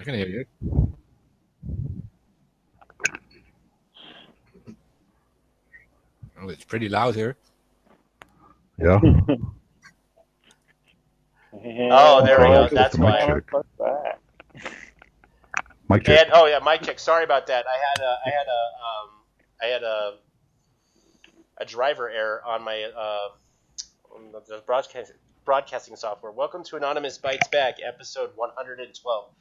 can hear you. Oh, it's pretty loud here. Yeah. Oh, there we go. It's That's a mic why. check. Mic check. And oh yeah, mic check. Sorry about that. I had a driver error on my on the broadcasting software. Welcome to Anonymous Bites Back, episode 112.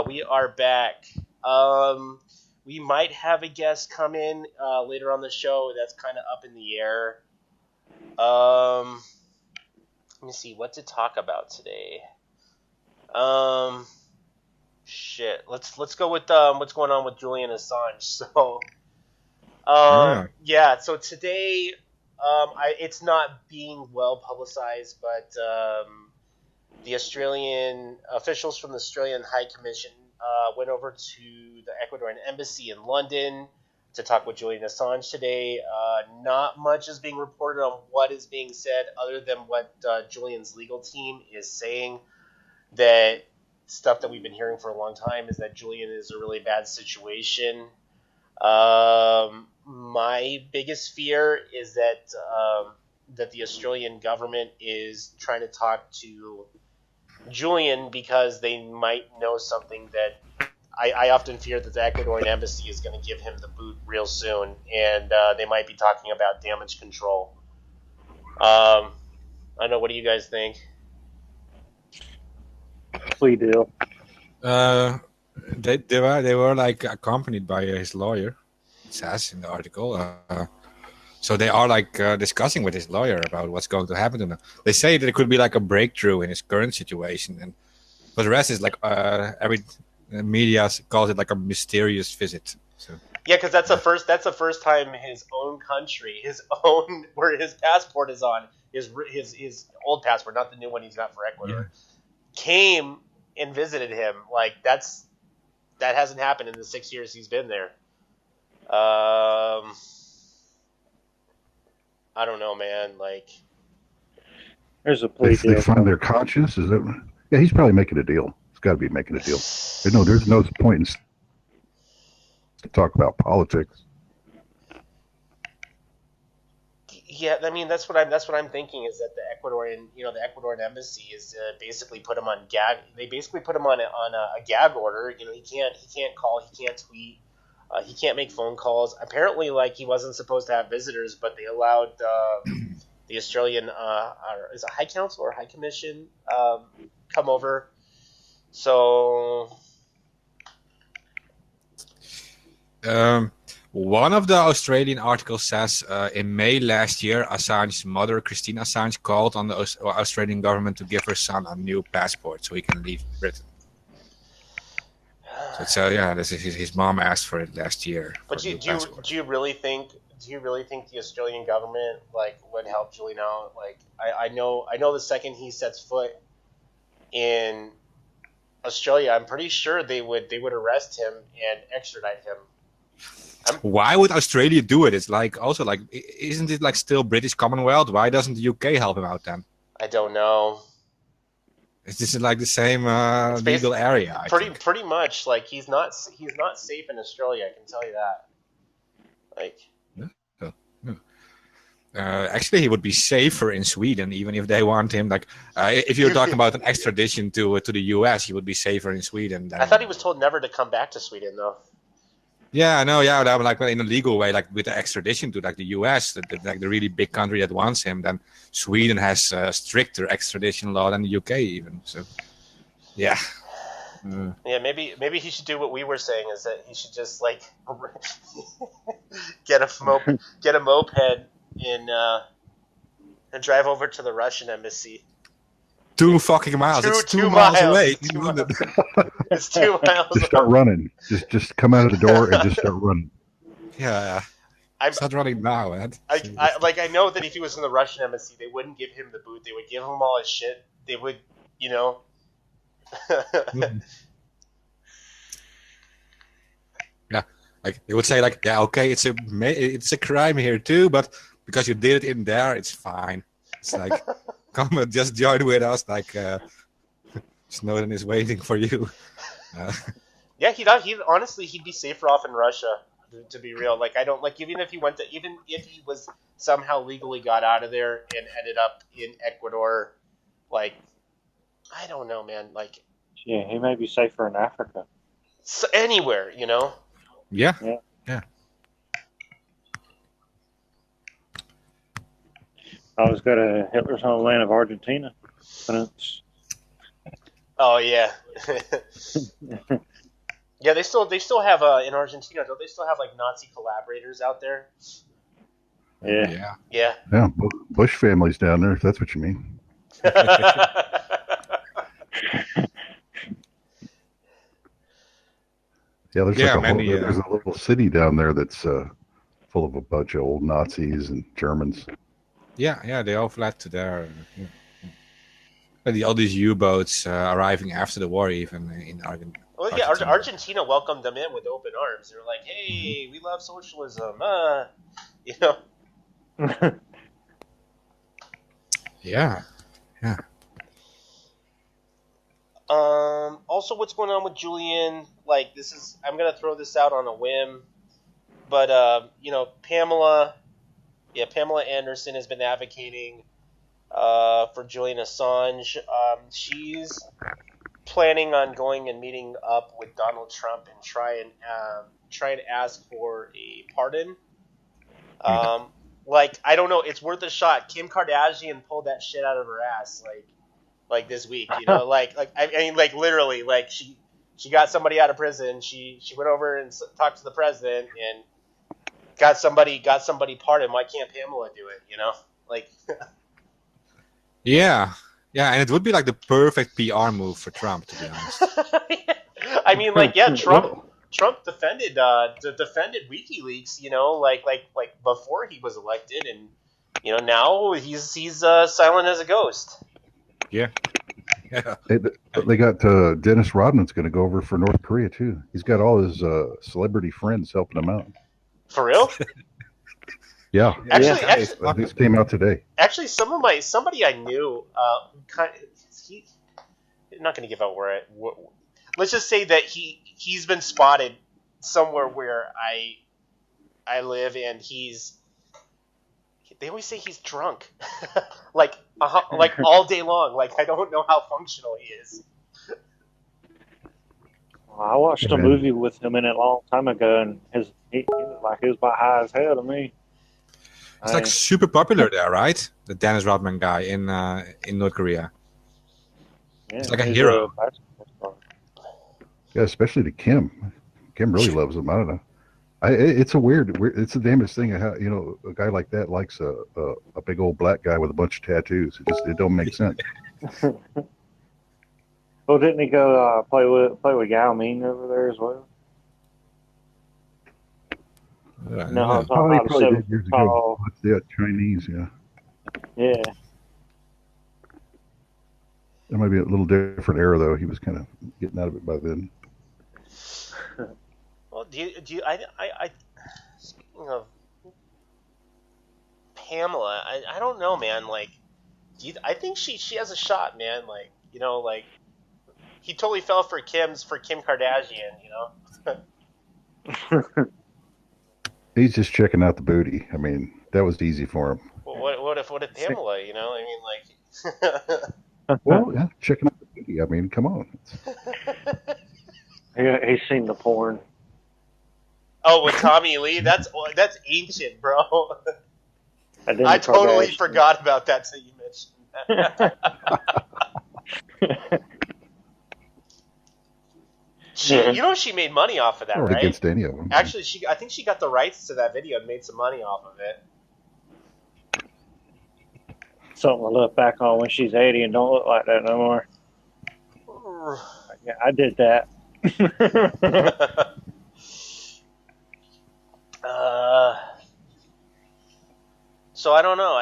We are back. We might have a guest come in later on the show. That's kind of up in the air. Let me see what to talk about today. Shit. Let's go with what's going on with Julian Assange. So, yeah. So today, it's not being well publicized, but the Australian officials from the Australian High Commission went over to the Ecuadorian embassy in London to talk with Julian Assange today. Not much is being reported on what is being said, other than what Julian's legal team is saying. That stuff that we've been hearing for a long time is that Julian is a really bad situation. My biggest fear is that that the Australian government is trying to talk to Julian because they might know something that I often fear that the Ecuadorian embassy is going to give him the boot real soon, and they might be talking about damage control. I don't know. What do you guys think? Plea deal. They were like accompanied by his lawyer. It says in the article. So they are like discussing with his lawyer about what's going to happen to him. They say that it could be like a breakthrough in his current situation, and but the rest is like every media calls it like a mysterious visit. So. Yeah, because that's the first time his own country, where his passport is on, his old passport, not the new one he's got for Ecuador, came and visited him. Like that hasn't happened in the 6 years he's been there. I don't know, man. Like, there's a plea deal. They find their conscience. Is that? Yeah, he's probably making a deal. He's got to be making a deal. There's no point in to talk about politics. Yeah, I mean that's what I'm thinking is that the Ecuadorian embassy is basically put him on gag. They basically put him on a gag order. You know, he can't call, he can't tweet, he can't make phone calls. Apparently, like he wasn't supposed to have visitors, but they allowed the Australian is it High Council or High Commission come over. So. One of the Australian articles says in May last year, Assange's mother, Christine Assange, called on the Australian government to give her son a new passport so he can leave Britain. So this is his mom asked for it last year. But do you really think the Australian government would help Julian out? Like I know the second he sets foot in Australia, I'm pretty sure they would arrest him and extradite him. Why would Australia do it? It's like also like, isn't it like still British Commonwealth? Why doesn't the UK help him out then? I don't know. Is this like the same legal area? Pretty much. Like he's not safe in Australia. I can tell you that. Like. Actually, he would be safer in Sweden, even if they want him. Like, if you're talking about an extradition to the US, he would be safer in Sweden. I thought he was told never to come back to Sweden, though. Yeah, I know. Yeah, that like in a legal way, like with the extradition to like the US, like the really big country that wants him. Then Sweden has a stricter extradition law than the UK, even. So, yeah. Yeah, maybe he should do what we were saying, is that he should just like get a moped and drive over to the Russian embassy. 2 fucking miles. It's 2 miles away. It's 2 miles. Just start running. Just come out of the door and just start running. Yeah. Start running now, man. I know that if he was in the Russian embassy, they wouldn't give him the boot. They would give him all his shit. They would, Yeah, like they would say, like, yeah, okay, it's a crime here too, but because you did it in there, it's fine. It's like, come and just join with us. Like, Snowden is waiting for you. Uh, Yeah, he'd honestly he'd be safer off in Russia. To be real, like I don't like even if he went to even if he was somehow legally got out of there and ended up in Ecuador, like I don't know, man. Like Yeah, he may be safer in Africa. anywhere, you know. yeah, Yeah. yeah, I always go to Hitler's homeland of Argentina. Oh yeah, yeah. They still have in Argentina. Don't they still have like Nazi collaborators out there? Yeah. yeah. Yeah. Yeah, Bush family's down there, if that's what you mean. Yeah, there's Yeah, like many. there's a little city down there that's full of a bunch of old Nazis and Germans. Yeah, they all fled to there. Yeah. And all these U-boats arriving after the war, even in Argentina. Well, yeah. Argentina welcomed them in with open arms. They were like, "Hey, we love socialism." You know. Yeah, Also, what's going on with Julian? Like, I'm gonna throw this out on a whim, but Pamela Anderson has been advocating for Julian Assange. She's planning on going and meeting up with Donald Trump and try and ask for a pardon. Like I don't know, it's worth a shot. Kim Kardashian pulled that shit out of her ass, like this week, you know, like I mean, like literally, like she got somebody out of prison. She went over and talked to the president and got somebody pardoned. Why can't Pamela do it? You know, like. yeah, and it would be like the perfect PR move for Trump, to be honest. I mean, like, yeah, Trump defended WikiLeaks, you know, like before he was elected, and you know now he's silent as a ghost. Yeah. They got Dennis Rodman's going to go over for North Korea too. He's got all his celebrity friends helping him out. For real? Yeah. Actually, this came out today. Actually, somebody I knew, I'm not going to give out let's just say that he's been spotted somewhere where I live, and they always say he's drunk, like all day long. Like I don't know how functional he is. I watched a movie with him in it a long time ago, and he was like he was about high as hell to me. It's like super popular there, right? The Dennis Rodman guy in North Korea. Yeah, it's like a hero. Yeah, especially to Kim. Kim really loves him. I don't know. It's it's the damnest thing how a guy like that likes a big old black guy with a bunch of tattoos. It don't make sense. Well, didn't he go play with Yao Ming over there as well? No, he probably did years ago. Yeah, Chinese, yeah. Yeah. That might be a little different era though. He was kind of getting out of it by then. Well, do you I speaking of Pamela, I don't know, man. Like, I think she has a shot, man. Like, you know, like he totally fell for Kim Kardashian, you know. He's just checking out the booty. I mean, that was easy for him. Well, what if Pamela? You know, I mean, like. Well, yeah, checking out the booty. I mean, come on. He's seen the porn. Oh, with Tommy Lee, that's ancient, bro. I totally forgot about that till you mentioned that. She made money off of that, right? Against any of them. Actually, I think she got the rights to that video and made some money off of it. Something to look back on when she's 80 and don't look like that no more. Yeah, I did that. So I don't know.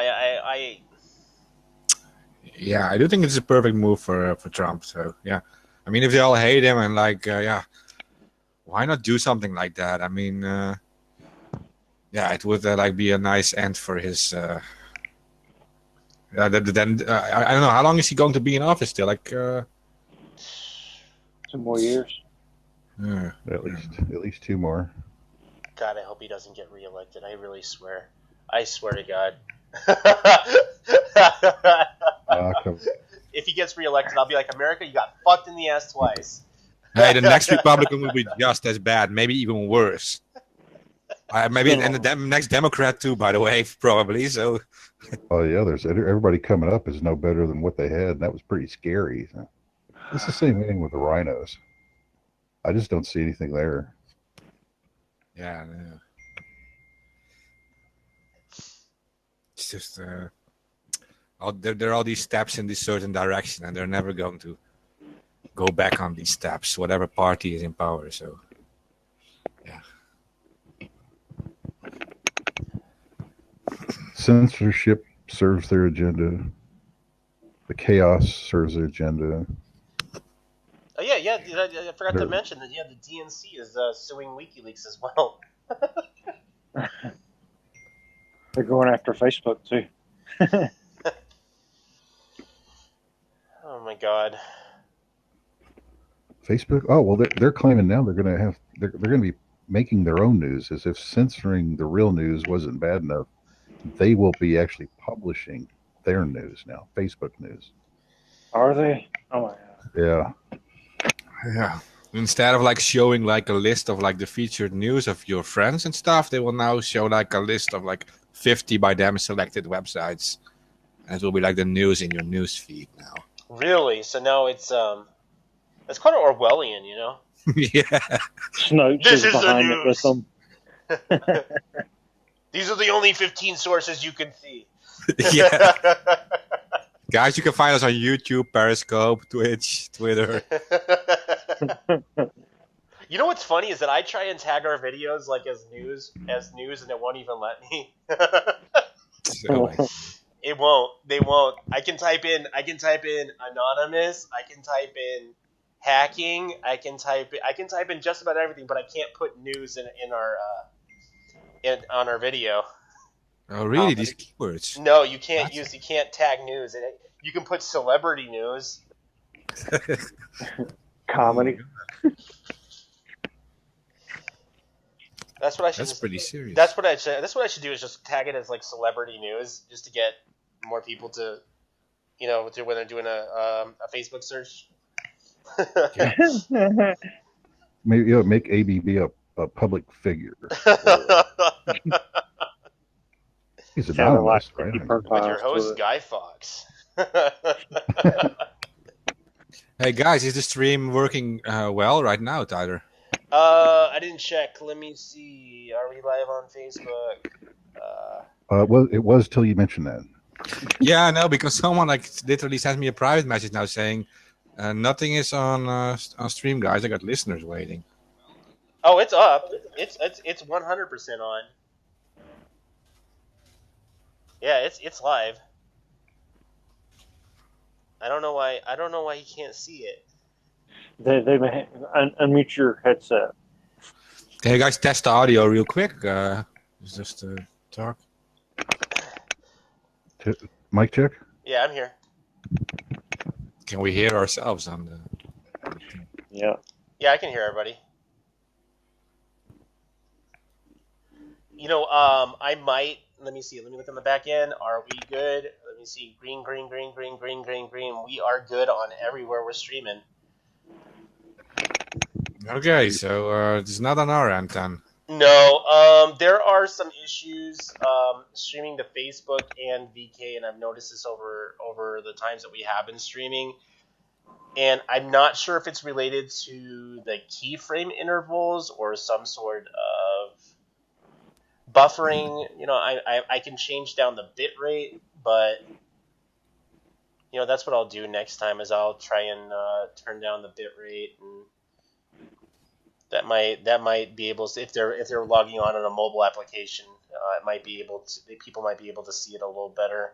Yeah, I do think it's a perfect move for Trump. So yeah, I mean, if they all hate him and why not do something like that? I mean, it would be a nice end for his. Then I don't know how long is he going to be in office still? 2 more years. At least 2 more. God, I hope he doesn't get reelected. I really swear. I swear to God. If he gets reelected, I'll be like, America, you got fucked in the ass twice. Hey, the next Republican will be just as bad, maybe even worse. Maybe and the next Democrat too, by the way, probably. So. Oh yeah, there's everybody coming up is no better than what they had. And that was pretty scary. It's the same thing with the rhinos. I just don't see anything there. Yeah. It's just there are all these steps in this certain direction, and they're never going to go back on these steps, whatever party is in power. So, yeah. Censorship serves their agenda. The chaos serves their agenda. Oh yeah. I forgot to mention that. Yeah, the DNC is suing WikiLeaks as well. They're going after Facebook too. Oh my God. Facebook. Oh well, they're claiming now they're going to be making their own news, as if censoring the real news wasn't bad enough. They will be actually publishing their news now, Facebook news. Are they? Oh my God. Yeah. Instead of like showing like a list of like the featured news of your friends and stuff, they will now show like a list of like 50 by them selected websites, and it will be like the news in your news feed now. Really? So now it's kind of Orwellian, you know? Yeah. Snopes This is is the behind it with news. them. These are the only 15 sources you can see. Yeah. Guys, you can find us on YouTube, Periscope, Twitch, Twitter. You know what's funny is that I try and tag our videos like as news, and it won't even let me. So, It won't. They won't. I can type in anonymous. I can type in hacking. I can type in just about everything, but I can't put news in our on our video. oh, really? These keywords? No, you can't You can't tag news. You can put celebrity news. Comedy. That's what I should. That's pretty serious. That's what I should do is just tag it as like celebrity news, just to get more people to, when they're doing a Facebook search. Maybe make ABB a public figure. He's anonymous, right? With your host Guy Fawkes. Hey guys, is the stream working well right now, Tyler? I didn't check. Let me see. Are we live on Facebook? Well, it was till you mentioned that. Yeah, I know, because someone like literally sent me a private message now saying nothing is on stream, guys. I got listeners waiting. Oh, it's up. It's 100% on. Yeah, it's live. I don't know why he can't see it. They unmute your headset. Can you guys test the audio real quick? Just talk. Mic check? Yeah, I'm here. Can we hear ourselves on the? Yeah. Yeah, I can hear everybody. I might. Let me see. Let me look on the back end. Are we good? Let me see. Green. We are good on everywhere we're streaming. Okay, so it's not on our end then. No, there are some issues streaming to Facebook and VK, and I've noticed this over the times that we have been streaming. And I'm not sure if it's related to the keyframe intervals or some sort of buffering. I can change down the bit rate, but that's what I'll do next time. Is I'll try and turn down the bit rate, and that might be able to, if they're logging on a mobile application, people might be able to see it a little better.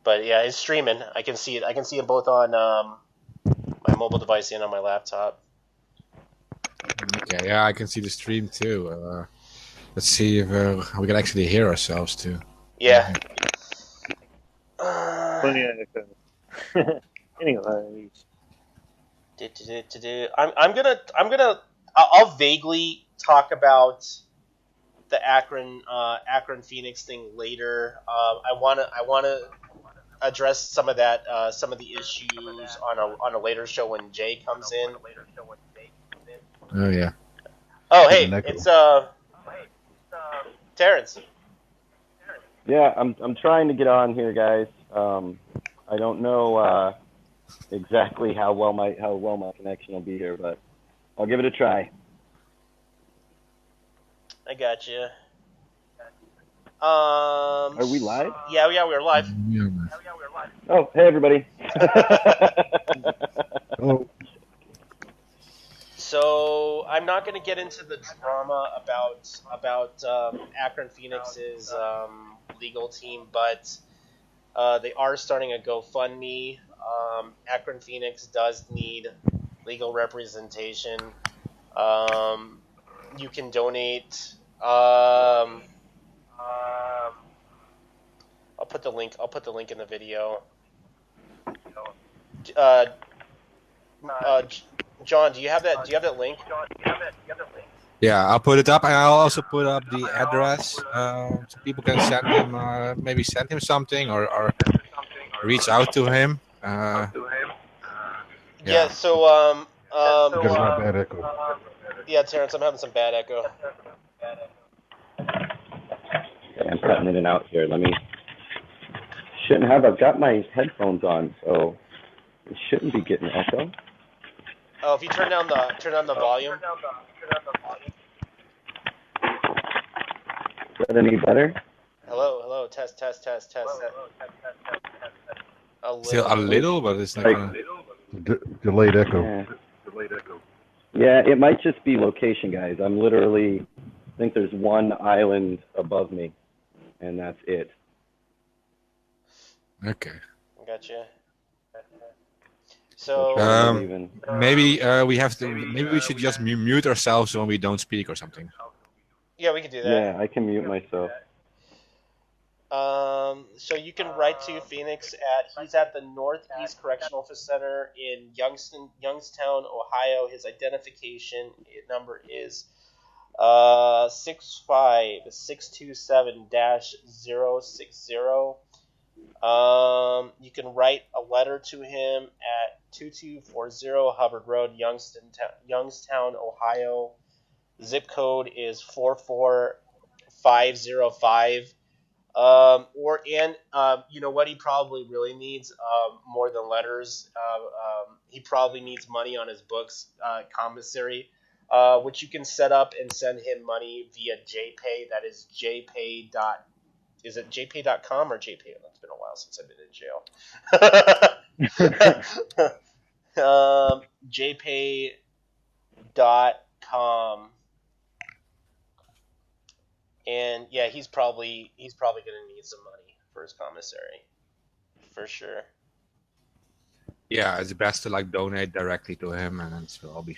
But yeah, it's streaming. I can see it. I can see it both on my mobile device and on my laptop. Okay, yeah, I can see the stream too. Let's see if we can actually hear ourselves too. Yeah. Plenty of anyways. I'll vaguely talk about the Akron Phoenix thing later. I wanna address some of that, some of the issues on a later show when Jay comes in. Oh yeah. Oh, Getting an hey, echo. it's Terrence. Yeah, I'm trying to get on here, guys. I don't know exactly how well my connection will be here, but I'll give it a try. I got you. Are we live? Yeah, we're live. Yeah. Oh, hey everybody. Hello. So I'm not going to get into the drama about Akron Phoenix's legal team, but they are starting a GoFundMe. Akron Phoenix does need legal representation. You can donate. I'll put the link. I'll put the link in the video. John, do you have that? Do you have that link? Yeah, I'll put it up, and I'll also put up the address so people can send him, maybe send him something or reach out to him. Yeah. So You got a real bad echo. yeah, Terrence, I'm having some bad echo. I'm cutting in and out here. I've got my headphones on, so it shouldn't be getting echo. Oh, if you turn down the volume. Is that any better? Hello, test. Still a little, but it's not gonna... Delayed echo. Yeah, it might just be location, guys. I think there's one island above me, and that's it. Okay. Gotcha. So maybe maybe we should just mute ourselves when we don't speak or something. yeah, we can do that. Yeah, I can mute myself. So you can write to Phoenix he's at the Northeast Correctional Center in Youngstown, Ohio. His identification number is 65627-060. You can write a letter to him at 2240 Hubbard Road, Youngstown, Ohio. Zip code is 44505. You know what he probably really needs more than letters. He probably needs money on his books commissary, which you can set up and send him money via JPay. That is jpay. Is it jpay.com or JPay? It's been a while since I've been in jail. jpay.com. And yeah, he's probably gonna need some money for his commissary, for sure. Yeah, it's best to donate directly to him, and then so I'll be.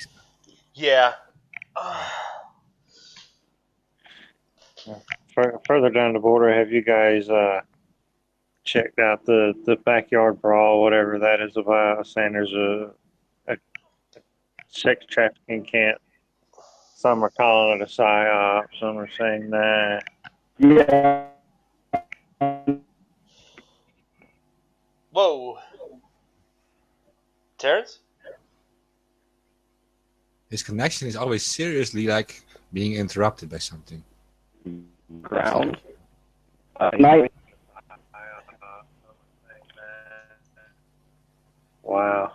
Yeah. Further down the border, have you guys checked out the backyard brawl, whatever that is about? Saying there's a sex trafficking camp. Some are calling it a psyop. Some are saying that. Yeah. Whoa. Terrence? His connection is always seriously being interrupted by something. Ground. Wow.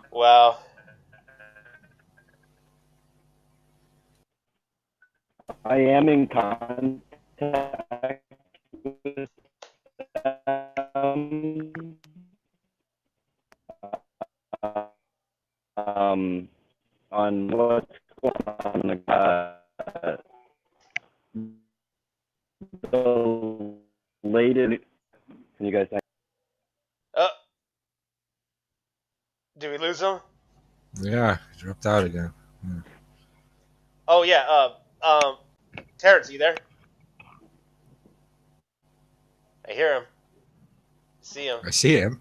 I am in contact with them. On what's going on. The latest. Can you guys? Did we lose him? Yeah, he dropped out again. Yeah. Oh yeah. Terrence, you there? I hear him. See him. I see him.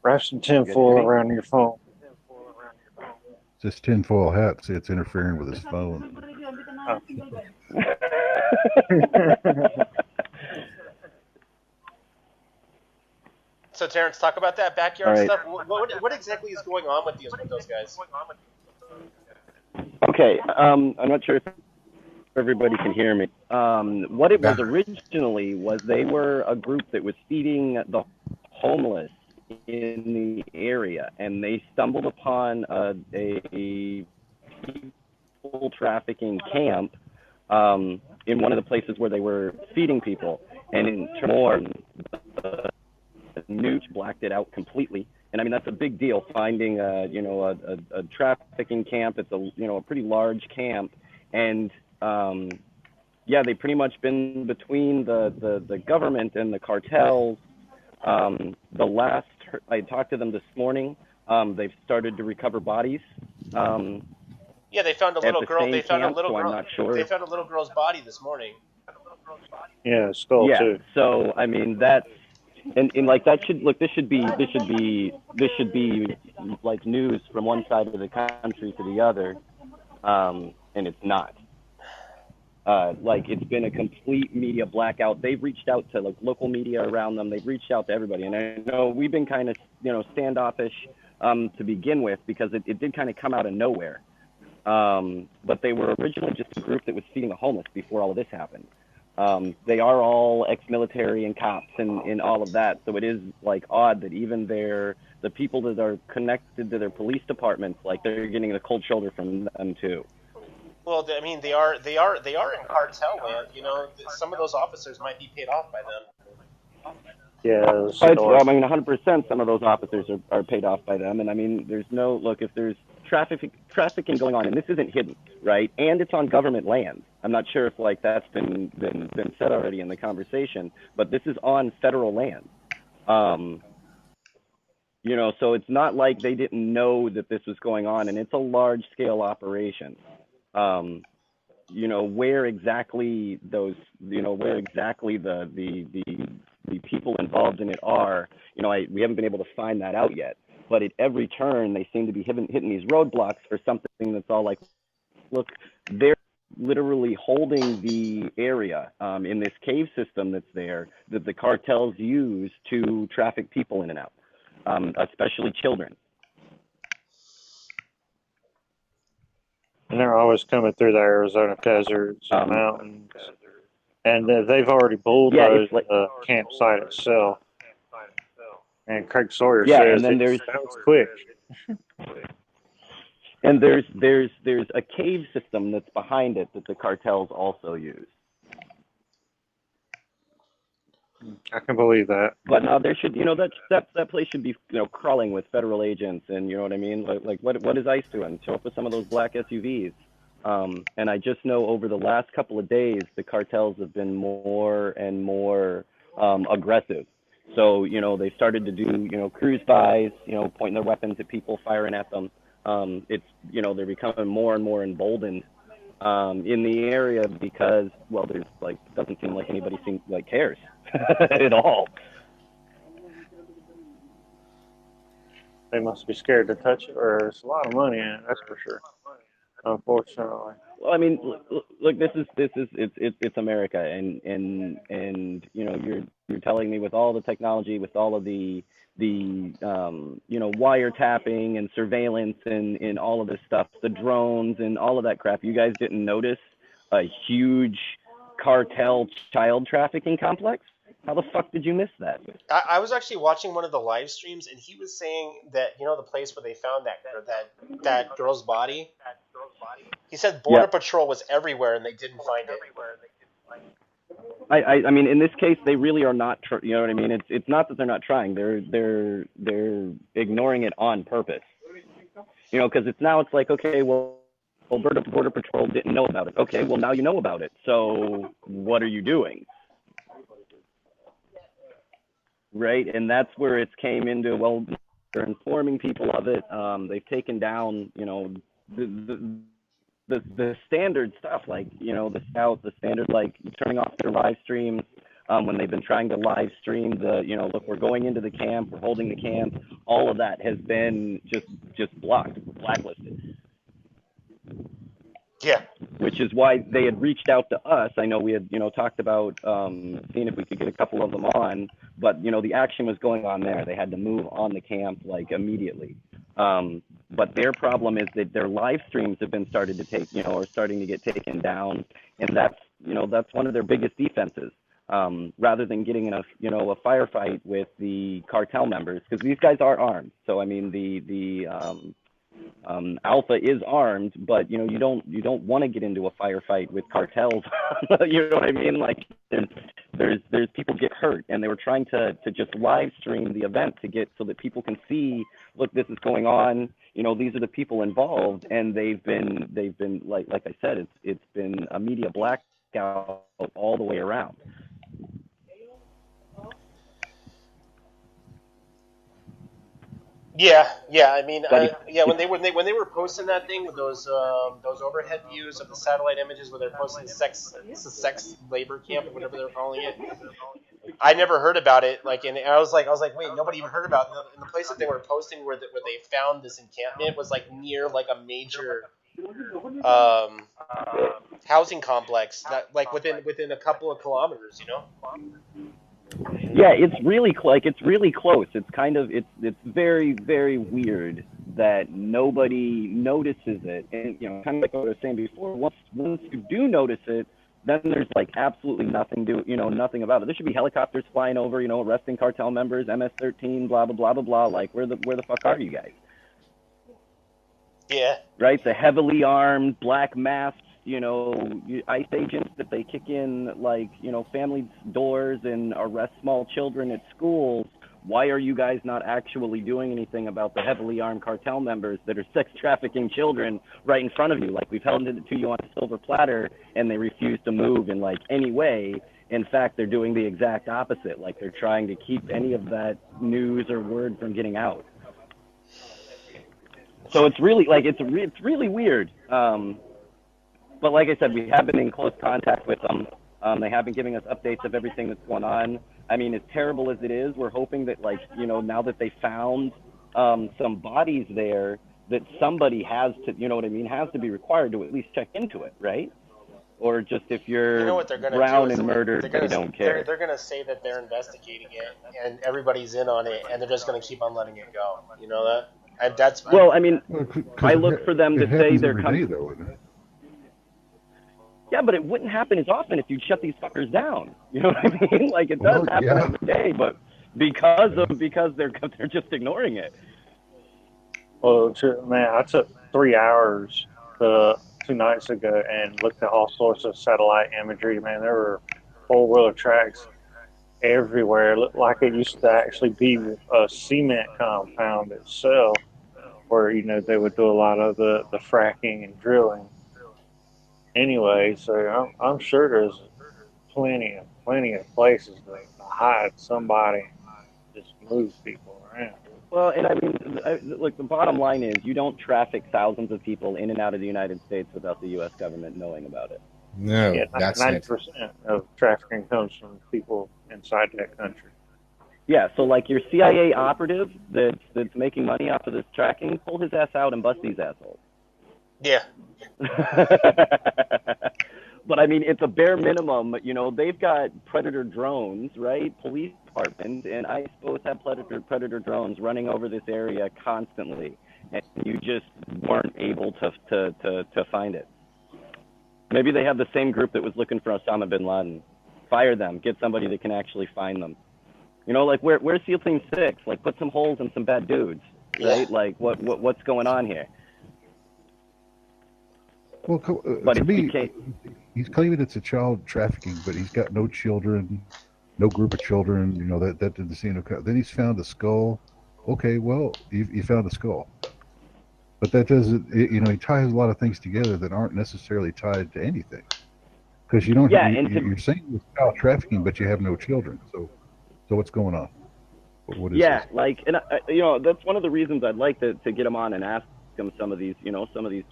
Wrap some tinfoil around your phone. This tinfoil hat, see, it's interfering with his phone. Oh. So, Terrence, talk about that backyard All right. stuff. What exactly is going on with those guys? Okay, I'm not sure if everybody can hear me. What it was Yeah. originally was they were a group that was feeding the homeless in the area, and they stumbled upon a people trafficking camp in one of the places where they were feeding people. And in Tremor, the news blacked it out completely. And I mean, that's a big deal, finding a trafficking camp. It's a pretty large camp, and yeah, they've pretty much been between the government and the cartels. The last I talked to them this morning, they've started to recover bodies. Yeah, they found a little girl. They found a little girl. I'm not sure. They found a little girl's body this morning. Yeah, skull Yeah, too. so I mean that's and like that should look. This should be like news from one side of the country to the other, and it's not. Like it's been a complete media blackout. They've reached out to like local media around them. They've reached out to everybody, and I know we've been kind of standoffish to begin with because it did kind of come out of nowhere. But they were originally just a group that was feeding the homeless before all of this happened. They are all ex-military and cops and all of that, so it is like odd that even the people that are connected to their police departments, like they're getting the cold shoulder from them too. Well, I mean, they are in cartel land. Some of those officers might be paid off by them. Yeah. I mean, 100%. Some of those officers are paid off by them, and I mean, there's no look if there's trafficking going on, and this isn't hidden, right? And it's on government land. I'm not sure if like that's been said already in the conversation, but this is on federal land. So it's not like they didn't know that this was going on, and it's a large scale operation. Where exactly those, where exactly the people involved in it are, we haven't been able to find that out yet. But at every turn, they seem to be hitting these roadblocks for something that's all like, look, they're literally holding the area in this cave system that's there that the cartels use to traffic people in and out, especially children. And they're always coming through the Arizona deserts and mountains. And they've already bulldozed the campsite itself. And Craig Sawyer says that was quick. And there's a cave system that's behind it that the cartels also use. I can believe that. But now there should, that place should be, crawling with federal agents, and you know what I mean. Like what is ICE doing? Show up with some of those black SUVs. And I just know over the last couple of days, the cartels have been more and more aggressive. So they started to do cruise bys, pointing their weapons at people, firing at them. It's they're becoming more and more emboldened in the area because there's doesn't seem like anybody cares at all. They must be scared to touch it, or it's a lot of money in it. That's for sure. Unfortunately. Well, I mean, look, it's America, and you're telling me with all the technology, with all of the wiretapping and surveillance and all of this stuff, the drones and all of that crap, you guys didn't notice a huge cartel child trafficking complex? How the fuck did you miss that? I was actually watching one of the live streams, and he was saying that the place where they found that girl's body. He said Border Patrol was everywhere, and they didn't find it. I mean, in this case, they really are not. You know what I mean? It's not that they're not trying. They're ignoring it on purpose. Because it's like, okay, well, Border Patrol didn't know about it. Okay, well now you know about it. So what are you doing? Right, and that's where it came into. Well, they're informing people of it. They've taken down, the standard stuff, like the standard, like turning off their live streams, when they've been trying to live stream the, look, we're going into the camp, we're holding the camp, all of that has been just blacklisted. Yeah. Which is why they had reached out to us. I know we had, talked about seeing if we could get a couple of them on, but, the action was going on there. They had to move on the camp, like, immediately. But their problem is that their live streams have been starting to get taken down. And that's one of their biggest defenses. Rather than getting in a firefight with the cartel members, because these guys are armed. So, I mean, the Alpha is armed, but you don't want to get into a firefight with cartels. You know what I mean? Like there's people get hurt, and they were trying to just live stream the event to get so that people can see, look, this is going on. These are the people involved, and they've been like I said, it's been a media blackout all the way around. Yeah. I mean, when they were posting that thing with those overhead views of the satellite images where they're posting sex labor camp or whatever they're calling it, I never heard about it. Like, and I was like, wait, nobody even heard about it. And the place that they were posting where they found this encampment was like near like a major housing complex, like within a couple of kilometers, Yeah, it's really close. It's kind of it's very, very weird that nobody notices it. And kind of like what I was saying before, once you do notice it, then there's like absolutely nothing nothing about it. There should be helicopters flying over, arresting cartel members, MS-13, blah blah blah blah blah. Like where the fuck are you guys? Yeah. Right, the heavily armed, black masked, ICE agents that they kick in, like, family doors and arrest small children at schools. Why are you guys not actually doing anything about the heavily armed cartel members that are sex trafficking children right in front of you? Like, we've held it to you on a silver platter, and they refuse to move in, like, any way. In fact, they're doing the exact opposite. Like, they're trying to keep any of that news or word from getting out. So it's really, like, it's really weird. But like I said, we have been in close contact with them. They have been giving us updates of everything that's going on. I mean, as terrible as it is, we're hoping that, like, now that they found some bodies there, that somebody has to, has to be required to at least check into it, right? Or just if you're brown and murdered, they don't care. They're going to say that they're investigating it, and everybody's in on it, and they're just going to keep on letting it go. You know that? And that's well, I mean, I look for them to say they're coming. Yeah, but it wouldn't happen as often if you'd shut these fuckers down. You know what I mean? Like, it does happen every day, but because they're just ignoring it. Well, man, I took 3 hours 2 nights ago and looked at all sorts of satellite imagery. Man, there were four-wheeler tracks everywhere. It looked like it used to actually be a cement compound itself, where they would do a lot of the fracking and drilling. Anyway, so I'm sure there's plenty of places to hide somebody, just move people around. Well, and I mean, look, the bottom line is you don't traffic thousands of people in and out of the United States without the U.S. government knowing about it. No, yeah, that's 90% of trafficking comes from people inside that country. Yeah, so like your CIA operative that's making money off of this tracking, pull his ass out and bust these assholes. Yeah. But I mean, it's a bare minimum. They've got Predator drones, right? Police department, and I suppose have Predator drones running over this area constantly, and you just weren't able to find it. Maybe they have the same group that was looking for Osama bin Laden. Fire them. Get somebody that can actually find them. Like where's SEAL Team 6? Like, put some holes in some bad dudes, right? Yeah. Like what's going on here? Well, to me, he's claiming it's a child trafficking, but he's got no children, no group of children. That didn't seem to. Then he's found a skull. Okay, well, you found a skull, but that doesn't. He ties a lot of things together that aren't necessarily tied to anything. Because you don't. Yeah, you're saying it's child trafficking, but you have no children. So what's going on? What is this? Like, and that's one of the reasons I'd like to get him on and ask him some of these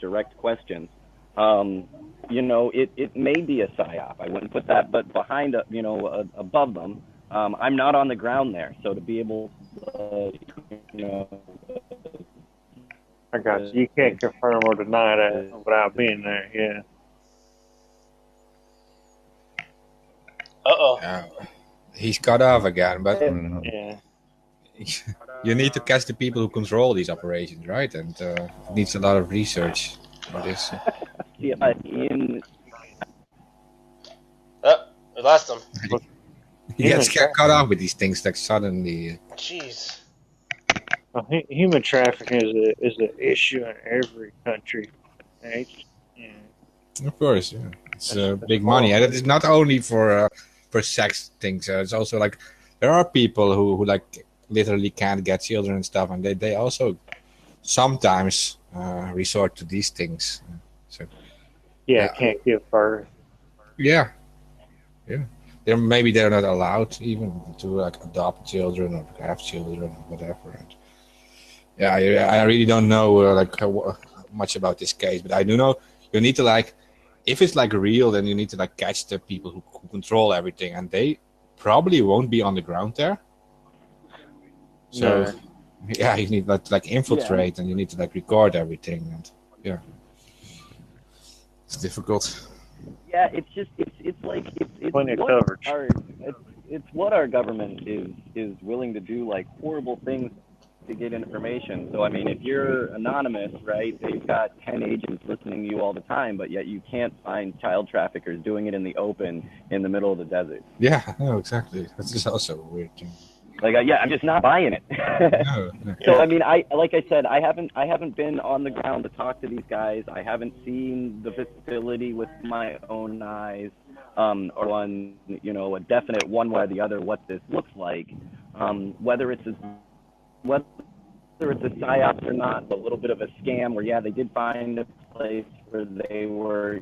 direct questions. It may be a psyop. I wouldn't put that, but behind, above them, I'm not on the ground there, so to be able, I got you. You can't confirm or deny that without being there. Yeah. He's cut off again, but Yeah. you need to catch the people who control these operations, right? And it needs a lot of research for this. We lost him. He gets cut off with these things like suddenly. Jeez. Well, human trafficking is an issue in every country. Of course, yeah. It's big money, and it is not only for sex things. It's also like there are people who like literally can't get children and stuff, and they also sometimes resort to these things. So can't give birth. Yeah. Maybe they're not allowed even to like adopt children or have children, whatever. And I really don't know much about this case, but I do know you need to if it's real, then you need to catch the people who control everything, and they probably won't be on the ground there. So you need to infiltrate, and you need to record everything, and it's difficult. Yeah, it's what our government is willing to do, horrible things to get information. So, I mean, if you're anonymous, right, they've got 10 agents listening to you all the time, but yet you can't find child traffickers doing it in the open in the middle of the desert. Yeah, no, exactly. That's just also a weird thing. I'm just not buying it. No. So, I mean, I haven't been on the ground to talk to these guys. I haven't seen the facility with my own eyes, or on, a definite one way or the other what this looks like. Whether it's a psyop or not, a little bit of a scam where, they did find a place where they were,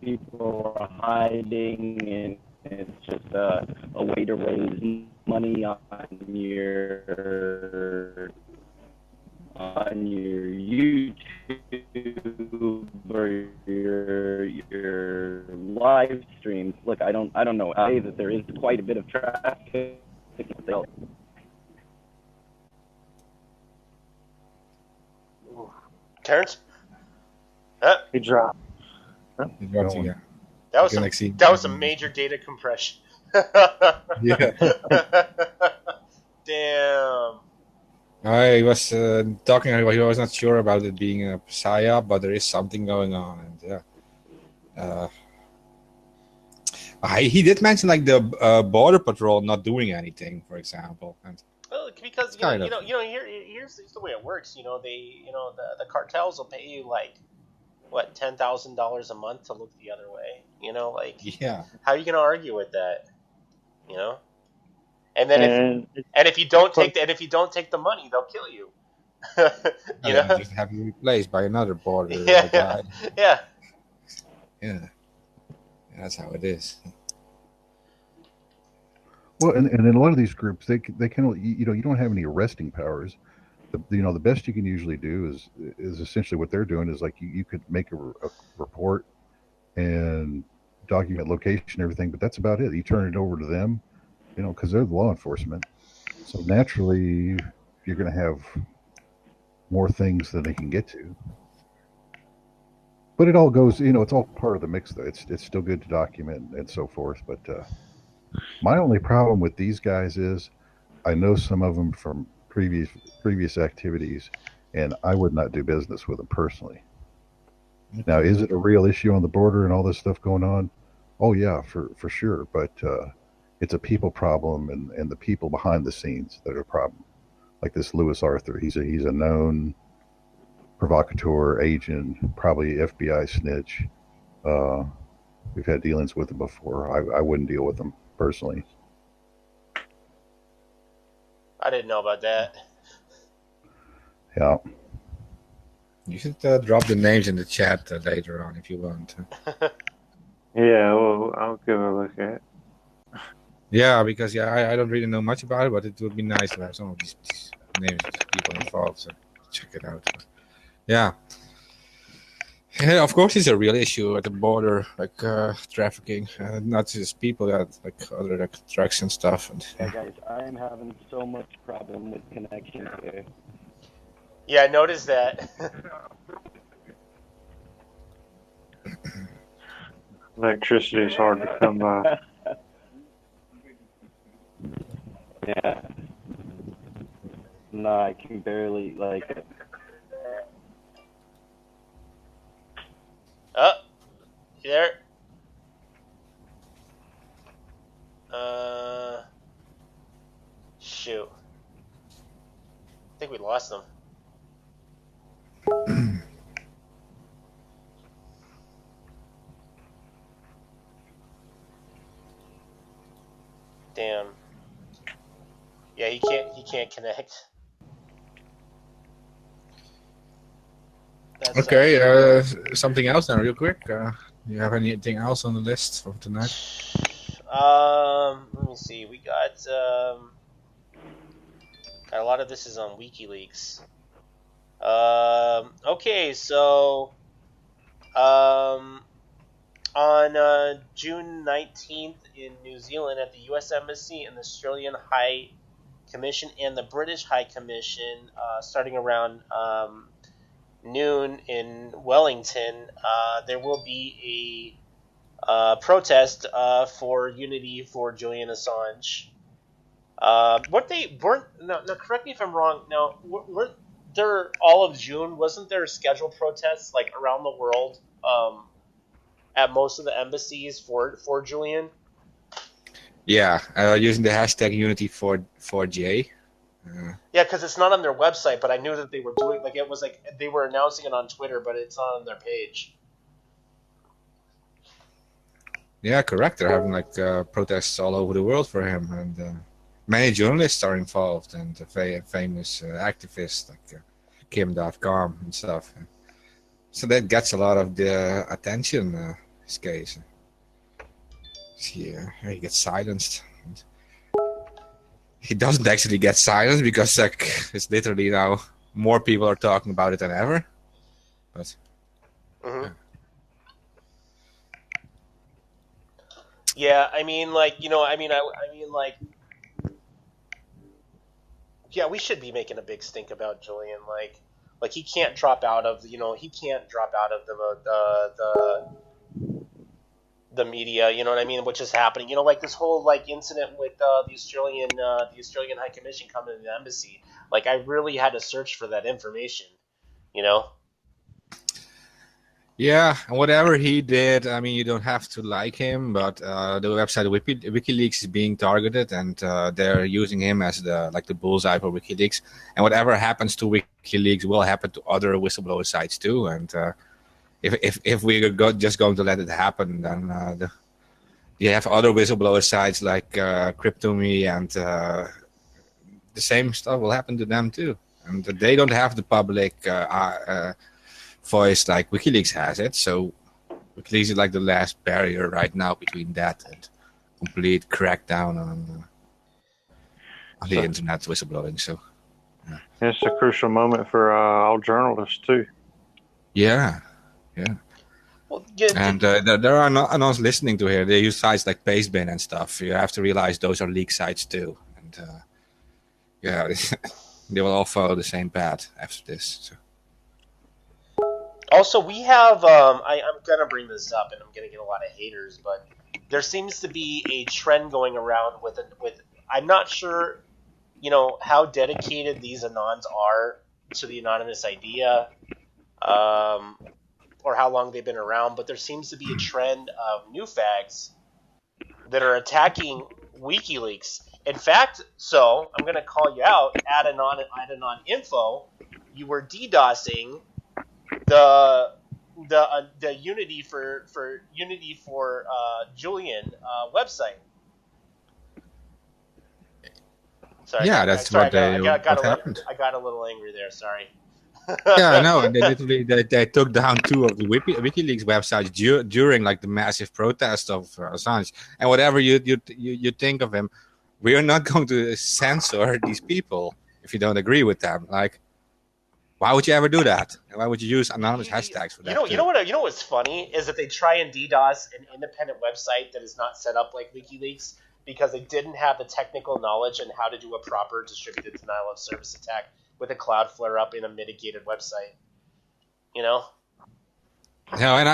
people were hiding, and it's just a way to raise money on your YouTube or your live streams. Look, I don't know. I say that there is quite a bit of traffic. Terrence? He dropped. He dropped again. That was some major data compression. Yeah. Damn. I was talking. He was not sure about it being a psyop, but there is something going on, and he did mention the border patrol not doing anything, for example, and well, because here's the way it works. The cartels will pay you $10,000 a month to look the other way. How are you gonna argue with that? And then if you don't take the money, they'll kill you. Just have you replaced by another border guy. Yeah. That's how it is. Well, and in a lot of these groups, they can you don't have any arresting powers. The best you can usually do is essentially what they're doing is you could make a report and document location and everything, but that's about it. You turn it over to them, because they're the law enforcement. So naturally, you're going to have more things than they can get to. But it all goes, it's all part of the mix, though. It's still good to document and so forth. But my only problem with these guys is I know some of them from previous activities, and I would not do business with them personally. Now, is it a real issue on the border and all this stuff going on? Oh yeah, for sure. But it's a people problem, and the people behind the scenes that are a problem. Like this Lewis Arthur, he's a known provocateur, agent, probably FBI snitch. We've had dealings with him before. I wouldn't deal with him personally. I didn't know about that. Yeah. You should drop the names in the chat later on if you want. Yeah, well, I'll give it a look at it. Yeah, because I don't really know much about it, but it would be nice to have some of these names of people involved, so check it out. Yeah. Yeah, of course, it's a real issue at the border, like trafficking, not just people, like other like drugs and stuff. And yeah, guys, I am having so much problem with connection here. Yeah, I noticed that. Electricity is hard to come by. Yeah. No, I can barely, like... Oh, you there? Shoot. I think we lost them. Damn. Yeah, he can't connect. That's okay, something else then, real quick. Do you have anything else on the list for tonight? Let me see. We got a lot of this is on WikiLeaks. Okay, so on June 19th in New Zealand at the U.S. Embassy and the Australian High Commission and the British High Commission, starting around noon in Wellington, there will be a protest for unity for Julian Assange. Correct me if I'm wrong. Now, weren't there all of June? Wasn't there scheduled protests like around the world at most of the embassies for Julian? Yeah, using the hashtag Unity4J. Yeah, because it's not on their website, but I knew that they were doing it was like they were announcing it on Twitter, but it's not on their page. Yeah, correct. They're having like protests all over the world for him, and many journalists are involved, and famous activists like Kim.com and stuff. So that gets a lot of the attention. His case. He gets silenced. He doesn't actually get silenced because like it's literally now more people are talking about it than ever. But yeah, I mean, like yeah, we should be making a big stink about Julian. Like he can't drop out of the media, you know what I mean, which is happening. You know, like this whole like incident with the Australian High Commission coming to the embassy. Like I really had to search for that information, you know. Yeah, and whatever he did, I mean, you don't have to like him, but the website WikiLeaks is being targeted, and they're using him as the bullseye for WikiLeaks. And whatever happens to WikiLeaks will happen to other whistleblower sites too. And if we're just going to let it happen, then you have other whistleblower sites like Cryptomy, and the same stuff will happen to them too. And they don't have the public voice like WikiLeaks has it, so WikiLeaks is like the last barrier right now between that and complete crackdown on the internet whistleblowing. So it's a crucial moment for all journalists too. Yeah. Well, and there are not listening to here. They use sites like Pastebin and stuff. You have to realize those are leak sites too, and they will all follow the same path after this. So. Also, we have, I'm going to bring this up, and I'm going to get a lot of haters, but there seems to be a trend going around with I'm not sure, you know, how dedicated these Anons are to the anonymous idea, or how long they've been around, but there seems to be a trend of new fags that are attacking WikiLeaks. In fact, so, I'm going to call you out, at Anon Info, you were DDoSing the Unity for Julian website. Sorry, yeah, that's what happened. I got a little angry there. Sorry. Yeah, I know. They literally they took down 2 of the WikiLeaks websites during like the massive protest of Assange. And whatever you think of him, we are not going to censor these people if you don't agree with them. Like, Why would you ever do that? Why would you use anonymous hashtags for that? You know what's funny is that they try and DDoS an independent website that is not set up like WikiLeaks because they didn't have the technical knowledge on how to do a proper distributed denial of service attack with a cloud flare up in a mitigated website. You know? No, and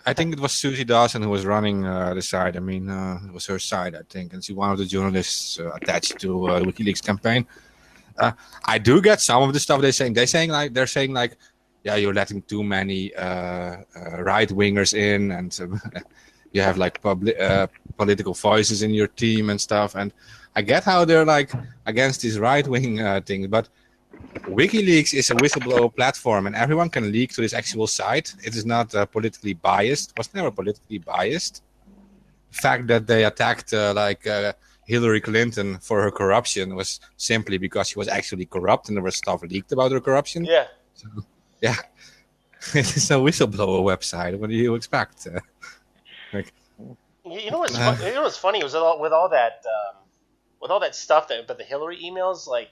I think it was Susie Dawson who was running the site. I mean, it was her site, I think, and she's one of the journalists attached to the WikiLeaks campaign. I do get some of the stuff they're saying. They're saying like, yeah, you're letting too many right wingers in, and you have like political voices in your team and stuff. And I get how they're like against these right wing things, but WikiLeaks is a whistleblower platform, and everyone can leak to this actual site. It is not politically biased. It was never politically biased. The fact that they attacked Hillary Clinton for her corruption was simply because she was actually corrupt, and there was stuff leaked about her corruption. Yeah. So, yeah. It's a whistleblower website. What do you expect? You know what's funny was with all that stuff but the Hillary emails, like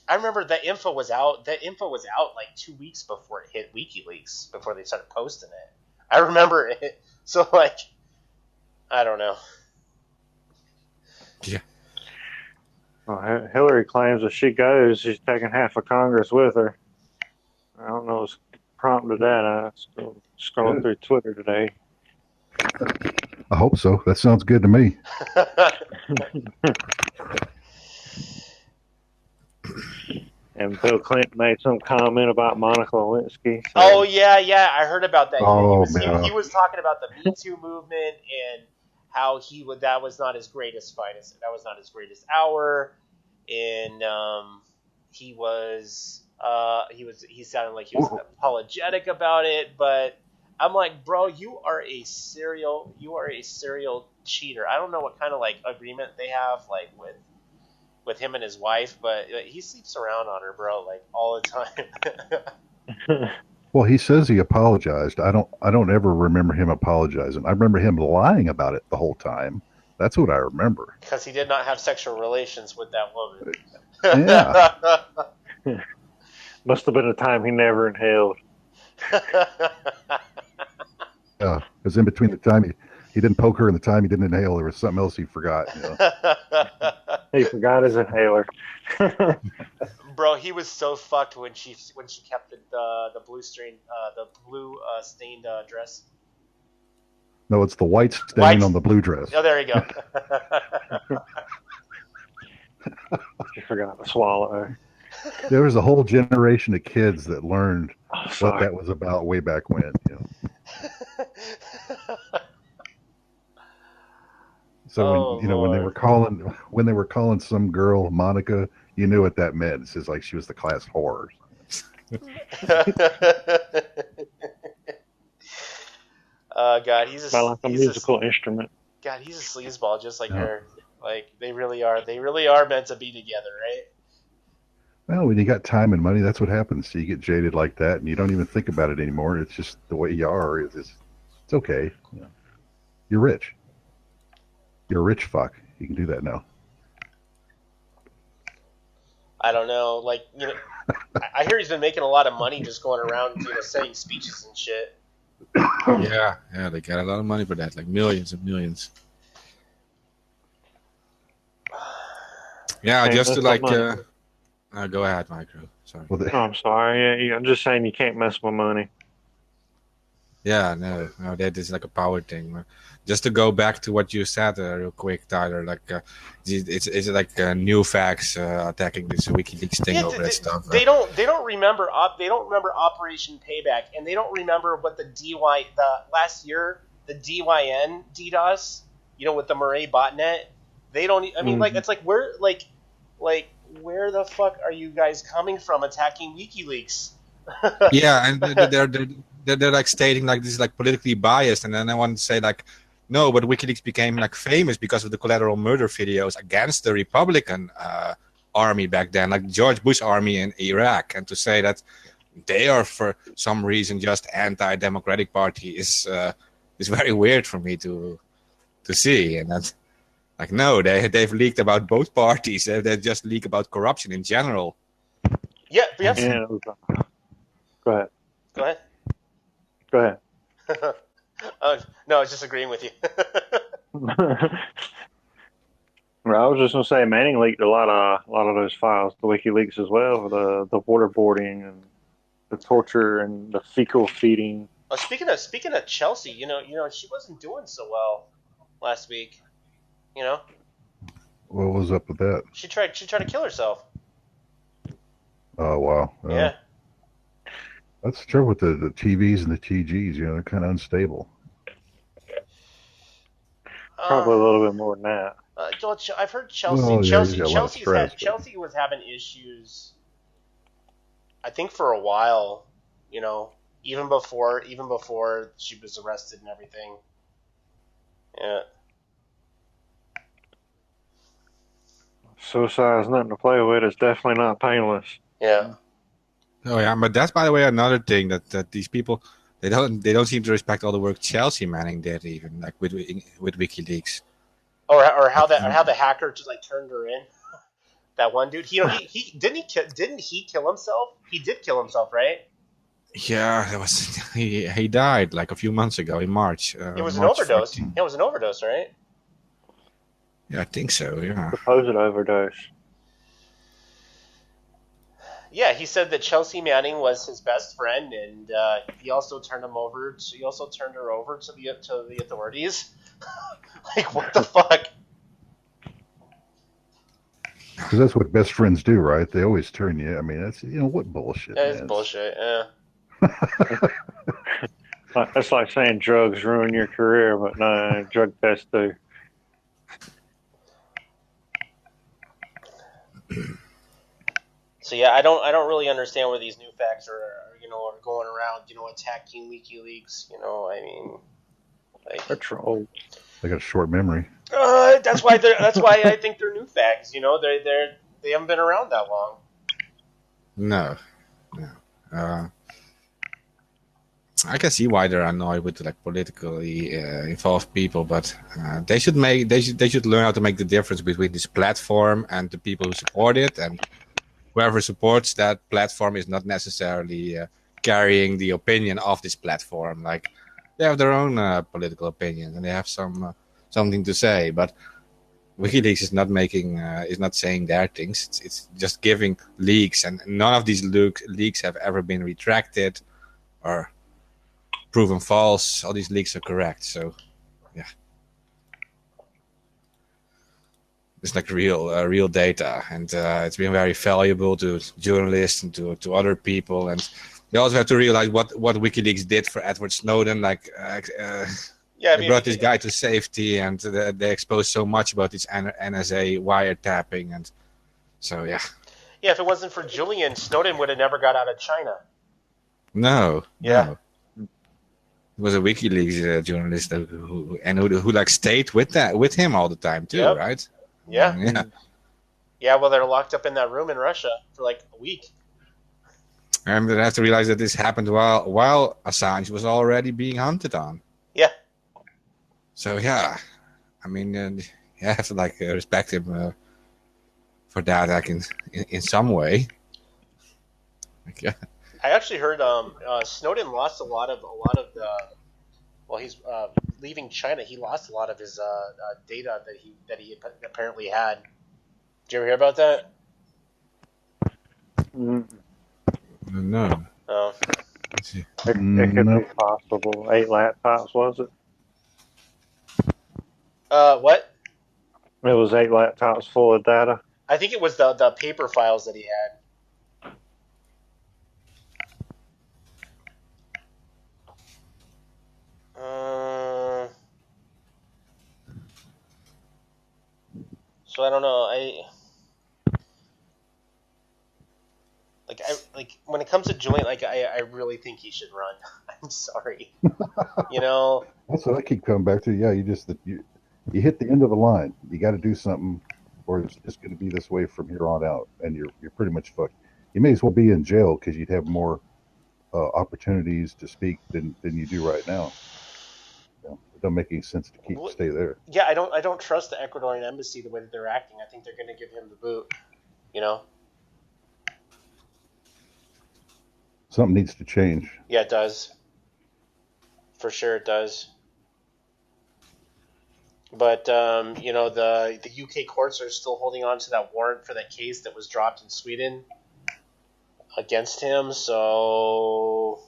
I remember that info was out like 2 weeks before it hit WikiLeaks, before they started posting it. I remember it. So like, I don't know. Yeah. Well, Hillary claims if she goes, she's taking half of Congress with her. I don't know what's prompted that. I still scrolling through Twitter today. I hope so. That sounds good to me. And Bill Clinton made some comment about Monica Lewinsky. So. Oh yeah, I heard about that. Oh, he was talking about the Me Too movement and how that was not his greatest finest. That was not his greatest hour, and he sounded like he was apologetic about it. But I'm like, bro, you are a serial cheater. I don't know what kind of like agreement they have like with him and his wife, but he sleeps around on her, bro, like all the time. Well, he says he apologized. I don't ever remember him apologizing. I remember him lying about it the whole time. That's what I remember. Because he did not have sexual relations with that woman. Yeah. Must have been a time he never inhaled. Yeah, because in between the time he didn't poke her and the time he didn't inhale, there was something else he forgot. You know? He forgot his inhaler. Bro, he was so fucked when she kept the blue stained dress. No, it's the white stain on the blue dress. Oh, there you go. She forgot to swallow. There was a whole generation of kids that learned what that was about way back when. You know? So when they were calling some girl Monica, you knew what that meant. It's just like she was the class whore. God, he's like a musical instrument. God, he's a sleazeball just like her. Like they really are meant to be together, right? Well, when you got time and money, that's what happens. So you get jaded like that, and you don't even think about it anymore. It's just the way you are. It's okay. Yeah. You're rich. You're a rich fuck. You can do that now. I don't know. Like, I hear he's been making a lot of money just going around, saying speeches and shit. Yeah, they got a lot of money for that, like millions and millions. Yeah, just to like. Go ahead, Micro. Sorry. Well, I'm sorry. Yeah, I'm just saying you can't mess with money. Yeah, no, that is like a power thing. Just to go back to what you said real quick, Tyler, like it's like new facts attacking this WikiLeaks thing over that stuff. They don't remember Operation Payback, and they don't remember what the last year the DYN DDoS, with the Murray botnet. They don't. I mean, like it's like where where the fuck are you guys coming from attacking WikiLeaks? Yeah, and they're like stating like this is like politically biased, and then I want to say like, no, but WikiLeaks became like famous because of the collateral murder videos against the Republican army back then, like George Bush army in Iraq, and to say that they are for some reason just anti-democratic party is very weird for me to see, and that's like no, they've leaked about both parties. They just leak about corruption in general. Yeah, we have. Yeah, go ahead. Go ahead. Go ahead. No, I was just agreeing with you. Well, I was just gonna say Manning leaked a lot of those files, the WikiLeaks as well, the waterboarding and the torture and the fecal feeding. Oh, speaking of Chelsea, she wasn't doing so well last week. What was up with that? She tried to kill herself. Oh wow. Yeah. That's the trouble with the TVs and the TGs. They're kind of unstable. Probably a little bit more than that. I've heard Chelsea. Well, yeah, Chelsea was having issues. I think for a while, even before she was arrested and everything. Yeah. Suicide is nothing to play with. It's definitely not painless. Yeah. Oh yeah, but that's, by the way, another thing that these people they don't seem to respect all the work Chelsea Manning did, even like with WikiLeaks. Or how the hacker just like turned her in. That one dude, he didn't he kill himself? He did kill himself, right? Yeah, he died like a few months ago in March. It was March an overdose. 14. It was an overdose, right? Yeah, I think so. Yeah. Supposed overdose. Yeah, he said that Chelsea Manning was his best friend, and he also turned her over to the authorities. Like, what the fuck? Because that's what best friends do, right? They always turn you. I mean, that's what bullshit. That is bullshit. Yeah. That's like saying drugs ruin your career, but no, drug tests do. So yeah, I don't really understand where these new facts are going around. Attacking WikiLeaks. I mean, like, They're trolls. They got a short memory. That's why I think they're new facts. They haven't been around that long. No. I can see why they're annoyed with like politically involved people, but they should learn how to make the difference between this platform and the people who support it, and whoever supports that platform is not necessarily carrying the opinion of this platform. Like, they have their own political opinion and they have something to say, but WikiLeaks is not saying their things. It's just giving leaks, and none of these leaks have ever been retracted or proven false. All these leaks are correct. So, yeah, it's like real data, and it's been very valuable to journalists and to other people. And you also have to realize what WikiLeaks did for Edward Snowden. Like, they brought this guy to safety, and they exposed so much about this NSA wiretapping, and so yeah. Yeah, if it wasn't for Julian, Snowden would have never got out of China. No. Yeah. No. He was a WikiLeaks journalist who like stayed with him all the time too, Yep. right? Yeah. Yeah. Yeah, well, they're locked up in that room in Russia for like a week. And they have to realize that this happened while Assange was already being hunted on. Yeah. So yeah, I mean, you have to like respect him for that, like in some way. Like, yeah. I actually heard Snowden lost a lot of the. Well, he's leaving China. He lost a lot of his data that he apparently had. Did you ever hear about that? No. Oh. Let's see. It could be possible. 8 laptops, was it? What? It was 8 laptops full of data. I think it was the paper files that he had. So I don't know. When it comes to Julian, I really think he should run. I'm sorry. That's what I keep coming back to. Yeah, you hit the end of the line. You got to do something, or it's just going to be this way from here on out, and you're pretty much fucked. You may as well be in jail because you'd have more opportunities to speak than you do right now. It don't make any sense to stay there. Yeah, I don't trust the Ecuadorian embassy the way that they're acting. I think they're going to give him the boot. Something needs to change. Yeah, it does. For sure, it does. But the UK courts are still holding on to that warrant for that case that was dropped in Sweden against him. So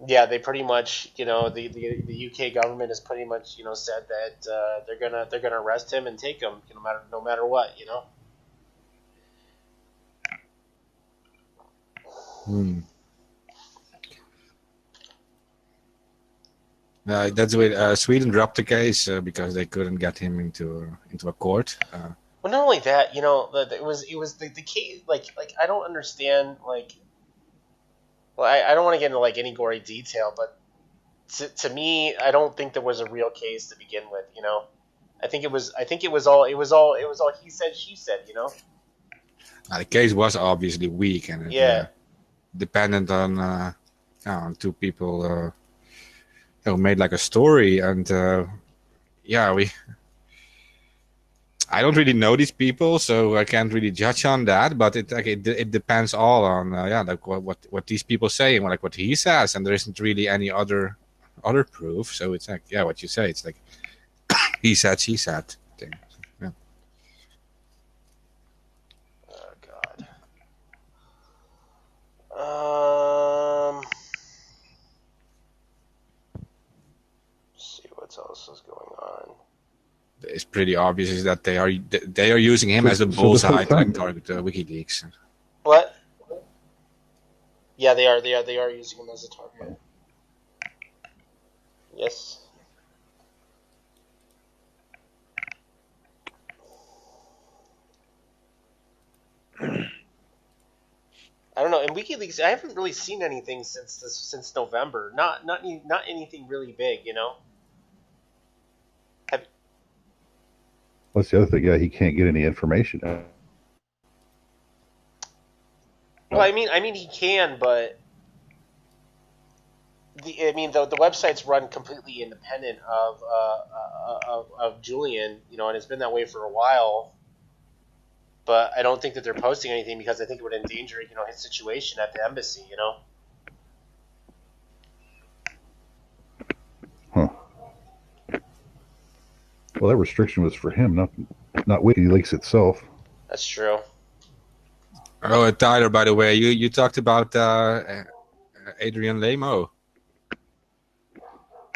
yeah, they pretty much, the UK government has pretty much, said that they're gonna arrest him and take him, no matter what. That's why Sweden dropped the case because they couldn't get him into a court. Well, not only that, it was the case. Like I don't understand. Well, I don't want to get into any gory detail, but to me, I don't think there was a real case to begin with. I think it was all he said, she said. The case was obviously weak and dependent on two people who made like a story, and I don't really know these people, so I can't really judge on that. But it depends all on what these people say and what he says, and there isn't really any other proof. So it's like what you say. It's like he said, she said thing. Yeah. Oh God. Let's see what else is going on. It's pretty obvious is that they are using him as a bullseye to target WikiLeaks. What? Yeah, they are using him as a target. Yes. I don't know. In WikiLeaks, I haven't really seen anything since November. Not anything really big, What's the other thing? Yeah, he can't get any information. Well, I mean he can, but the website's run completely independent of Julian, and it's been that way for a while. But I don't think that they're posting anything because I think it would endanger, his situation at the embassy, Huh. Well, that restriction was for him, not WikiLeaks itself. That's true. Oh, Tyler, by the way, you talked about Adrian Lamo.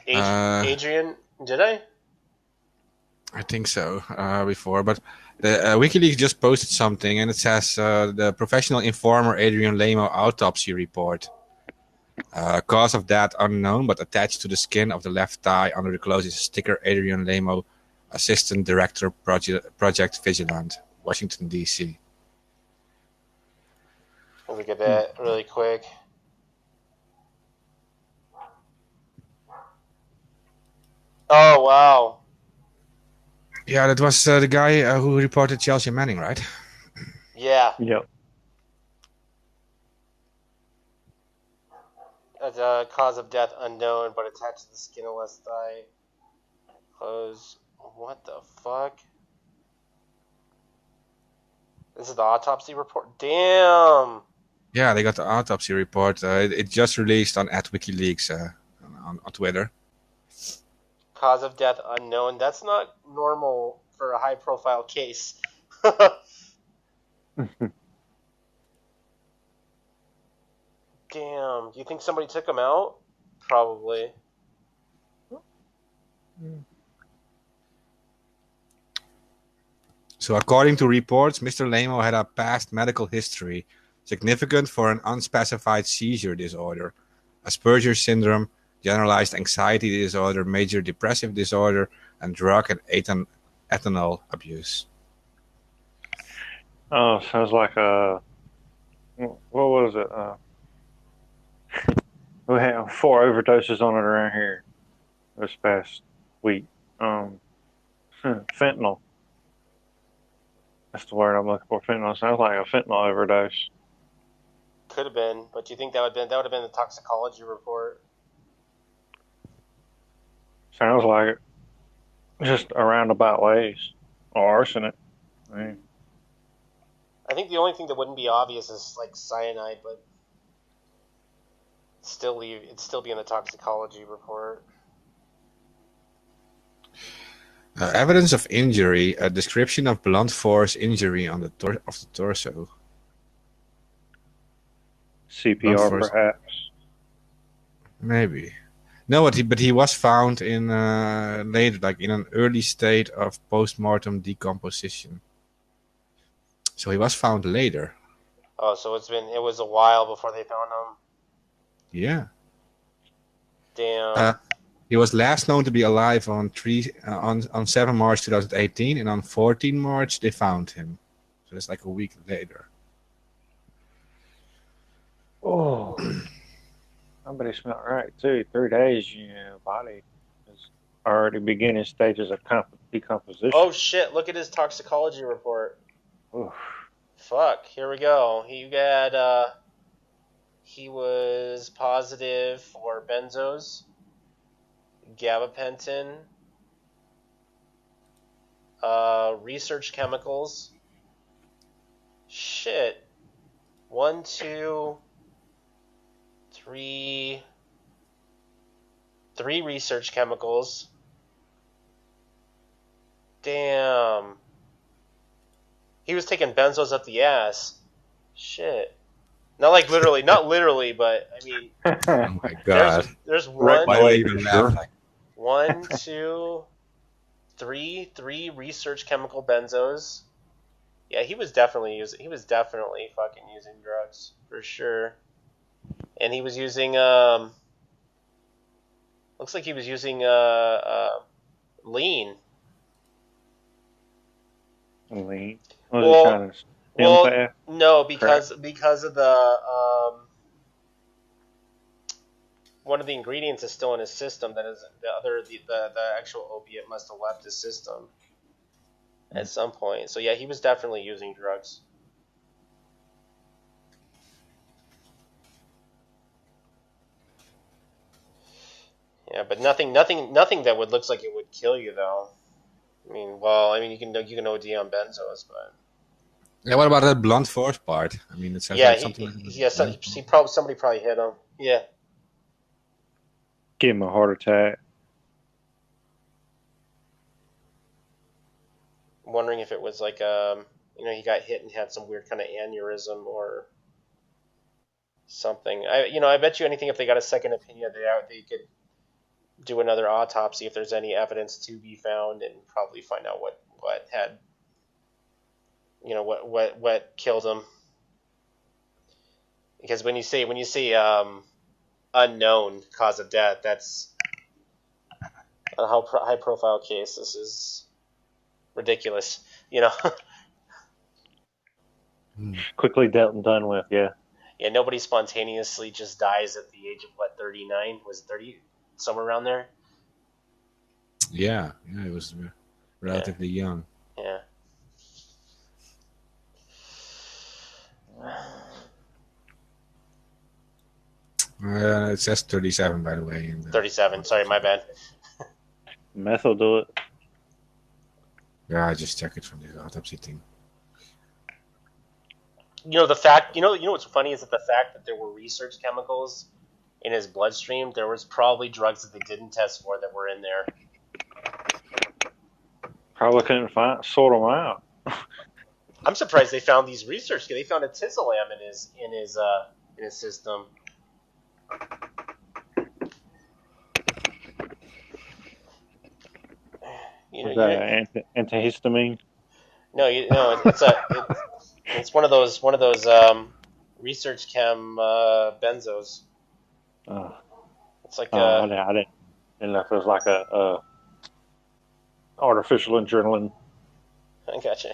Adrian, did I? I think so before, but the WikiLeaks just posted something, and it says the professional informer Adrian Lamo autopsy report. Cause of death unknown, but attached to the skin of the left thigh under the clothes is a sticker Adrian Lamo, Assistant Director, Project Vigilant, Washington, D.C. Look at that really quick. Oh, wow. Yeah, that was the guy who reported Chelsea Manning, right? Yeah. Yep. The cause of death unknown, but attached to the skin of left thigh. Clothes. What the fuck? This is the autopsy report? Damn! Yeah, they got the autopsy report. It just released on @WikiLeaks on Twitter. Cause of death unknown. That's not normal for a high-profile case. Damn. Do you think somebody took him out? Probably. So according to reports, Mr. Lamo had a past medical history significant for an unspecified seizure disorder, Asperger's syndrome, generalized anxiety disorder, major depressive disorder, and drug and ethanol abuse. Oh, sounds like what was it? We had 4 overdoses on it around here this past week. Fentanyl. That's the word I'm looking for. Fentanyl sounds like a fentanyl overdose. Could have been, but do you think that would have been the toxicology report? Sounds like it. Just a roundabout ways. Or arsenic. I think the only thing that wouldn't be obvious is like cyanide, but It'd still be in the toxicology report. Evidence of injury, a description of blunt force injury on the torso. CPR, perhaps. Maybe. No, but he was found in later, like in an early state of post-mortem decomposition. So he was found later. Oh, so it was a while before they found him. Yeah. Damn. He was last known to be alive on 7 March 2018, and on 14 March they found him. So it's like a week later. Oh, I bet it smelled right too. 3 days, body is already beginning stages of decomposition. Oh shit! Look at his toxicology report. Oof. Fuck. Here we go. He was positive for benzos, gabapentin, research chemicals. Shit. 1, 2, 3 research chemicals. Damn. He was taking benzos up the ass. Shit. Not not literally, but I mean. Oh my god. There's one. Right, sure. 1, 2, 3 research chemical benzos. Yeah, he was definitely fucking using drugs for sure. And he was using looks like he was using lean. Lean. No, because of the one of the ingredients is still in his system. That is the actual opiate must have left his system at some point. So yeah, he was definitely using drugs. Yeah, but nothing that looks like it would kill you though. I mean, you can OD on benzos, but yeah. What about that blunt force part? I mean, it sounds like something. Somebody probably hit him. Yeah. Give him a heart attack. I'm wondering if it was like he got hit and had some weird kind of aneurysm or something. I bet you anything if they got a second opinion, they could do another autopsy if there's any evidence to be found, and probably find out what had what killed him. Because when you say unknown cause of death, that's a high profile case. This is ridiculous, Quickly dealt and done with, yeah. Yeah, nobody spontaneously just dies at the age of 39? Was it 30? Somewhere around there? Yeah, it was relatively young. Yeah. It says 37, by the way. 37. Sorry, my bad. Meth will do it. Yeah, I just checked it from the autopsy thing. The fact, what's funny is that the fact that there were research chemicals in his bloodstream, there was probably drugs that they didn't test for that were in there. Probably couldn't sort them out. I'm surprised they found these research. They found a tizolam in his system. Was that antihistamine? No, it's one of those research chem benzos. Oh. It's like I didn't know if it was like a artificial adrenaline. I gotcha.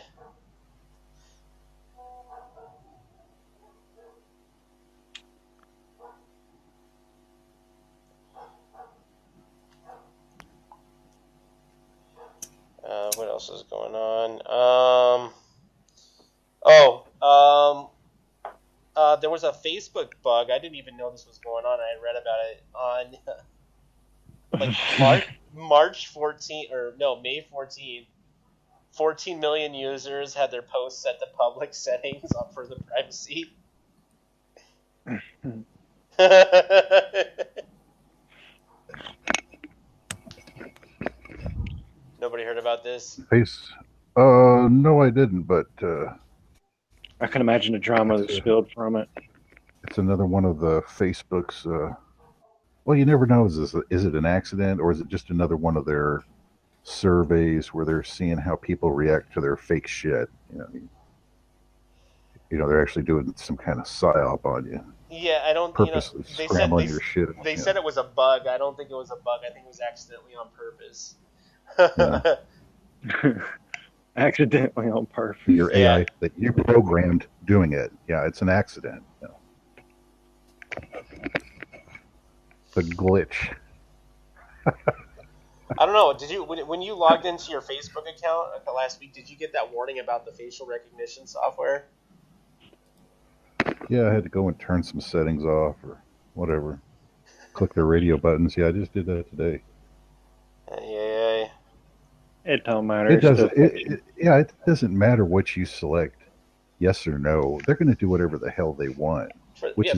What else is going on? There was a Facebook bug. I didn't even know this was going on. I had read about it on March 14th, or no, May 14th. 14 million users had their posts set to public settings for the privacy. Nobody heard about this? No, I didn't, but I can imagine the drama that spilled from it. It's another one of the Facebook's. Well, you never know. Is it an accident or is it just another one of their surveys where they're seeing how people react to their fake shit? They're actually doing some kind of psyop on you. Yeah, I don't. Purposely scrambling your shit. They said it was a bug. I don't think it was a bug. I think it was accidentally on purpose. Accidentally on purpose. Your AI that you programmed doing it. Yeah, it's an accident. The glitch. I don't know. Did you when you logged into your Facebook account last week? Did you get that warning about the facial recognition software? Yeah, I had to go and turn some settings off or whatever. Click the radio buttons. Yeah, I just did that today. Yeah. It don't matter. It doesn't. It doesn't matter what you select, yes or no. They're going to do whatever the hell they want, which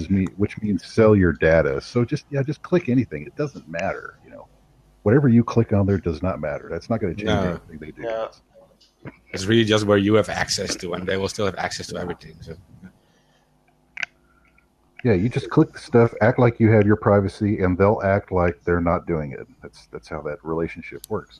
means sell your data. So just click anything. It doesn't matter. Whatever you click on there does not matter. That's not going to change anything they do. No. It's really just where you have access to, and they will still have access to everything. So. Yeah, you just click the stuff, act like you have your privacy, and they'll act like they're not doing it. That's how that relationship works.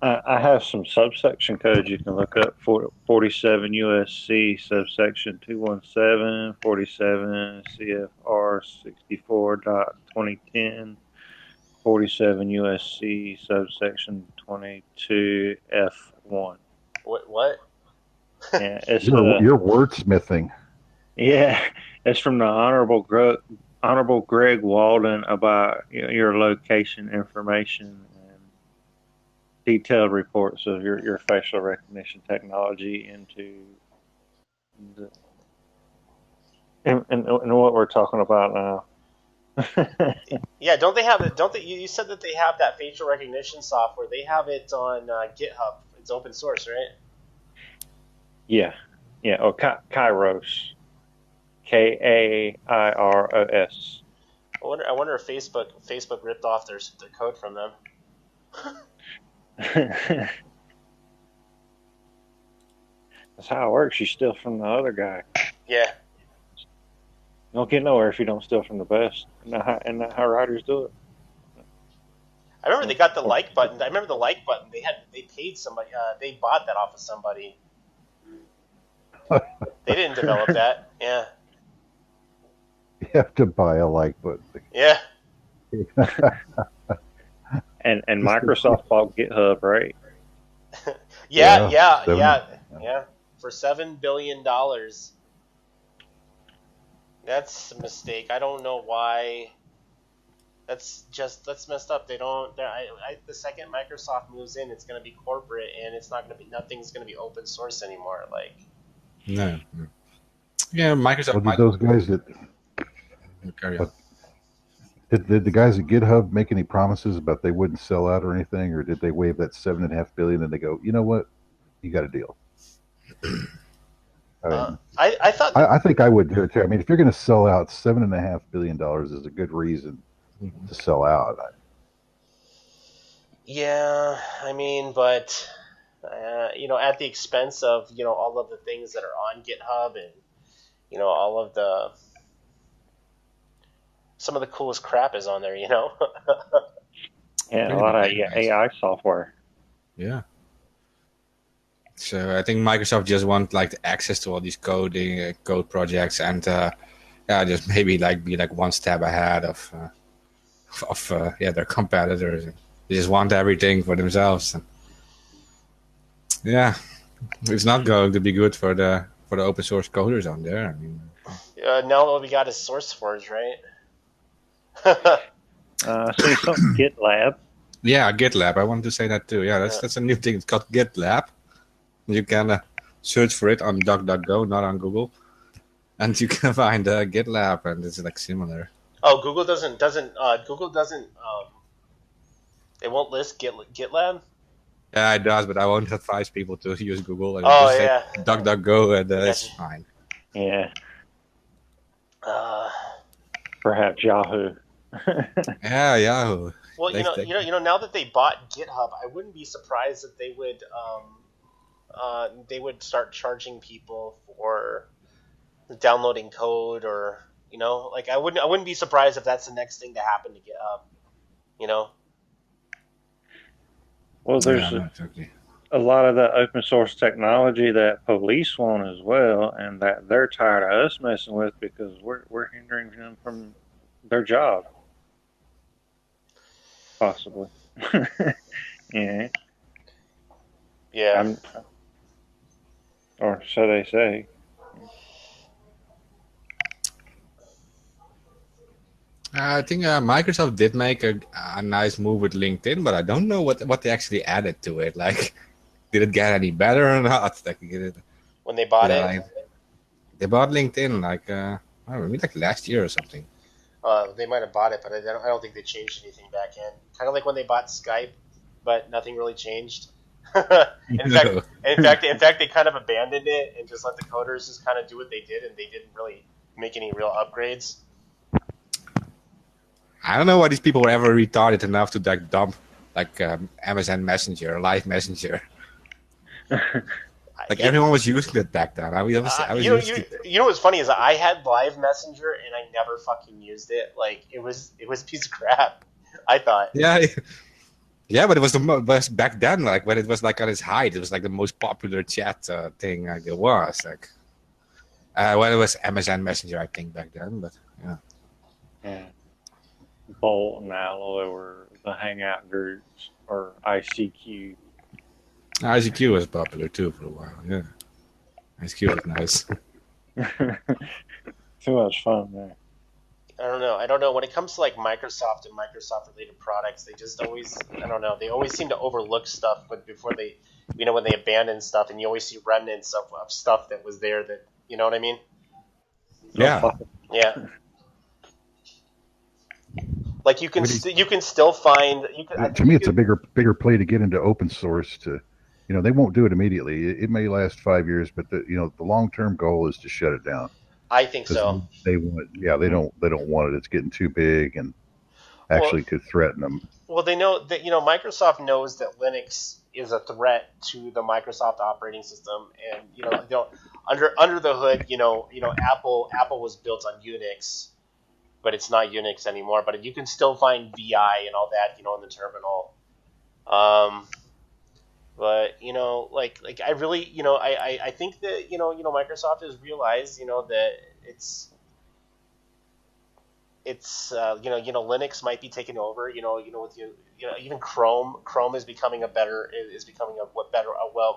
I have some subsection codes you can look up. 47 USC subsection 217, 47 CFR 64.2010, 47 USC subsection 22 F1. What? Yeah, it's you're wordsmithing. Yeah, it's from the Honorable Greg Walden about your location information. Detailed reports of your facial recognition technology into and what we're talking about now. Yeah, don't they have it? Don't they? You said that they have that facial recognition software. They have it on GitHub. It's open source, right? Yeah. Or Kairos, KAIROS. I wonder if Facebook ripped off their code from them. That's how it works. You steal from the other guy. Yeah. You don't get nowhere if you don't steal from the best. And that's how writers do it. I remember they got the like button. I remember the like button. They paid somebody. They bought that off of somebody. They didn't develop that. Yeah. You have to buy a like button. Yeah. And Microsoft bought GitHub, right? Yeah. For $7 billion. That's a mistake. I don't know why. That's messed up. They don't. The second Microsoft moves in, it's going to be corporate, and it's not going to be. Nothing's going to be open source anymore. Like. No. Yeah, Microsoft. Well, did those guys that carry on. Did the guys at GitHub make any promises about they wouldn't sell out or anything, or did they waive that $7.5 billion and they go, you know what, you got a deal? I thought. I think I would do it too. I mean, if you're going to sell out, $7.5 billion is a good reason to sell out. Yeah, I mean, but at the expense of all of the things that are on GitHub and all of some of the coolest crap is on there, Yeah, a lot of AI software. Yeah. So I think Microsoft just want the access to all these code projects and just maybe be one step ahead of their competitors. They just want everything for themselves. And yeah, it's not going to be good for the open source coders on there. I mean, now all we got is SourceForge, right? See something GitLab. Yeah, GitLab. I wanted to say that too. Yeah, that's a new thing. It's called GitLab. You can search for it on DuckDuckGo, not on Google, and you can find GitLab, and it's similar. Oh, Google doesn't. It won't list GitLab. Yeah, it does, but I won't advise people to use Google. And just say DuckDuckGo, and it's fine. Yeah. Perhaps Yahoo. Yeah, Yahoo. Well, now that they bought GitHub, I wouldn't be surprised if they would start charging people for downloading code, or like I wouldn't be surprised if that's the next thing to happen to GitHub. Well, there's a lot of that open source technology that police want as well, and that they're tired of us messing with because we're hindering them from their job. Possibly. Yeah. Yeah. Or so they say. I think Microsoft did make a nice move with LinkedIn, but I don't know what they actually added to it. Like, did it get any better or not? Like, when they bought it? They bought LinkedIn, like, I don't know, maybe like last year or something. They might have bought it, but I don't think they changed anything back in. Kind of like when they bought Skype, but nothing really changed. in fact, they kind of abandoned it and just let the coders just kind of do what they did, and they didn't really make any real upgrades. I don't know why these people were ever retarded enough to like dump like Amazon Messenger, Live Messenger. Like everyone was using it back then. I was you know what's funny is I had Live Messenger and I never fucking used it. Like it was a piece of crap. I thought. Yeah, but it was the best back then. Like when it was like at its height, it was like the most popular chat thing like there was. Like when it was Amazon Messenger, I think back then. But yeah. Bolt and Alloy were the hangout groups, or ICQ. ICQ was popular too for a while. Yeah, ICQ was nice. Too much fun there. I don't know. When it comes to like Microsoft and Microsoft-related products, they just always, I don't know. They always seem to overlook stuff, but before they, when they abandon stuff, and you always see remnants of stuff that was there. That you know what I mean? Yeah. Yeah. Like you can still find. To me, it's a bigger play to get into open source. They won't do it immediately. It may last 5 years, but the long-term goal is to shut it down. I think so. They don't want it. It's getting too big and actually could threaten them. Well, they know that Microsoft knows that Linux is a threat to the Microsoft operating system, and under the hood, Apple was built on Unix. But it's not Unix anymore. But you can still find VI and all that, in the terminal. But like I really, I think that Microsoft has realized, that Linux might be taking over. With even Chrome is becoming a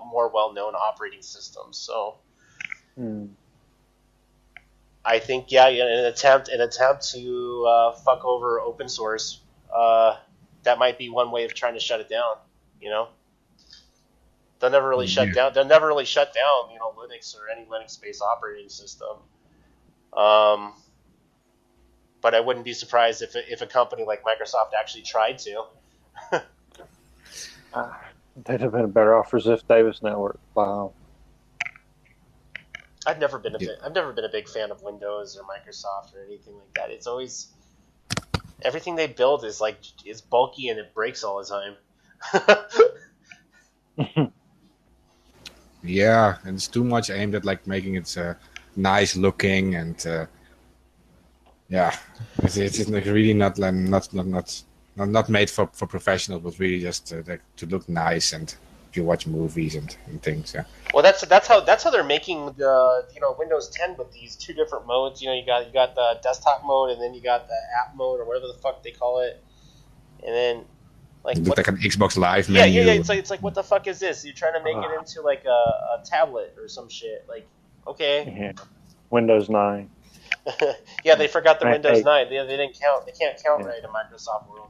more well-known operating system. So. I think, an attempt to fuck over open source, that might be one way of trying to shut it down. They'll never really shut down. They'll never really shut down, Linux or any Linux-based operating system. But I wouldn't be surprised if a company like Microsoft actually tried to. They'd have been better off for Ziff Davis Network. Wow. I've never been a big fan of Windows or Microsoft or anything like that. It's always everything they build is bulky and it breaks all the time. Yeah, and it's too much aimed at like making it nice looking and it's really not made for professionals, but really just to look nice and if you watch movies and things. Yeah. Well, that's how they're making the Windows 10 with these two different modes. You got the desktop mode and then you got the app mode or whatever the fuck they call it, and then like an Xbox Live menu. Yeah. It's like what the fuck is this? You're trying to make it into like a tablet or some shit. Like okay. Yeah. Windows 9. Yeah, they forgot the Windows 9. They didn't count. They can't count right in Microsoft world.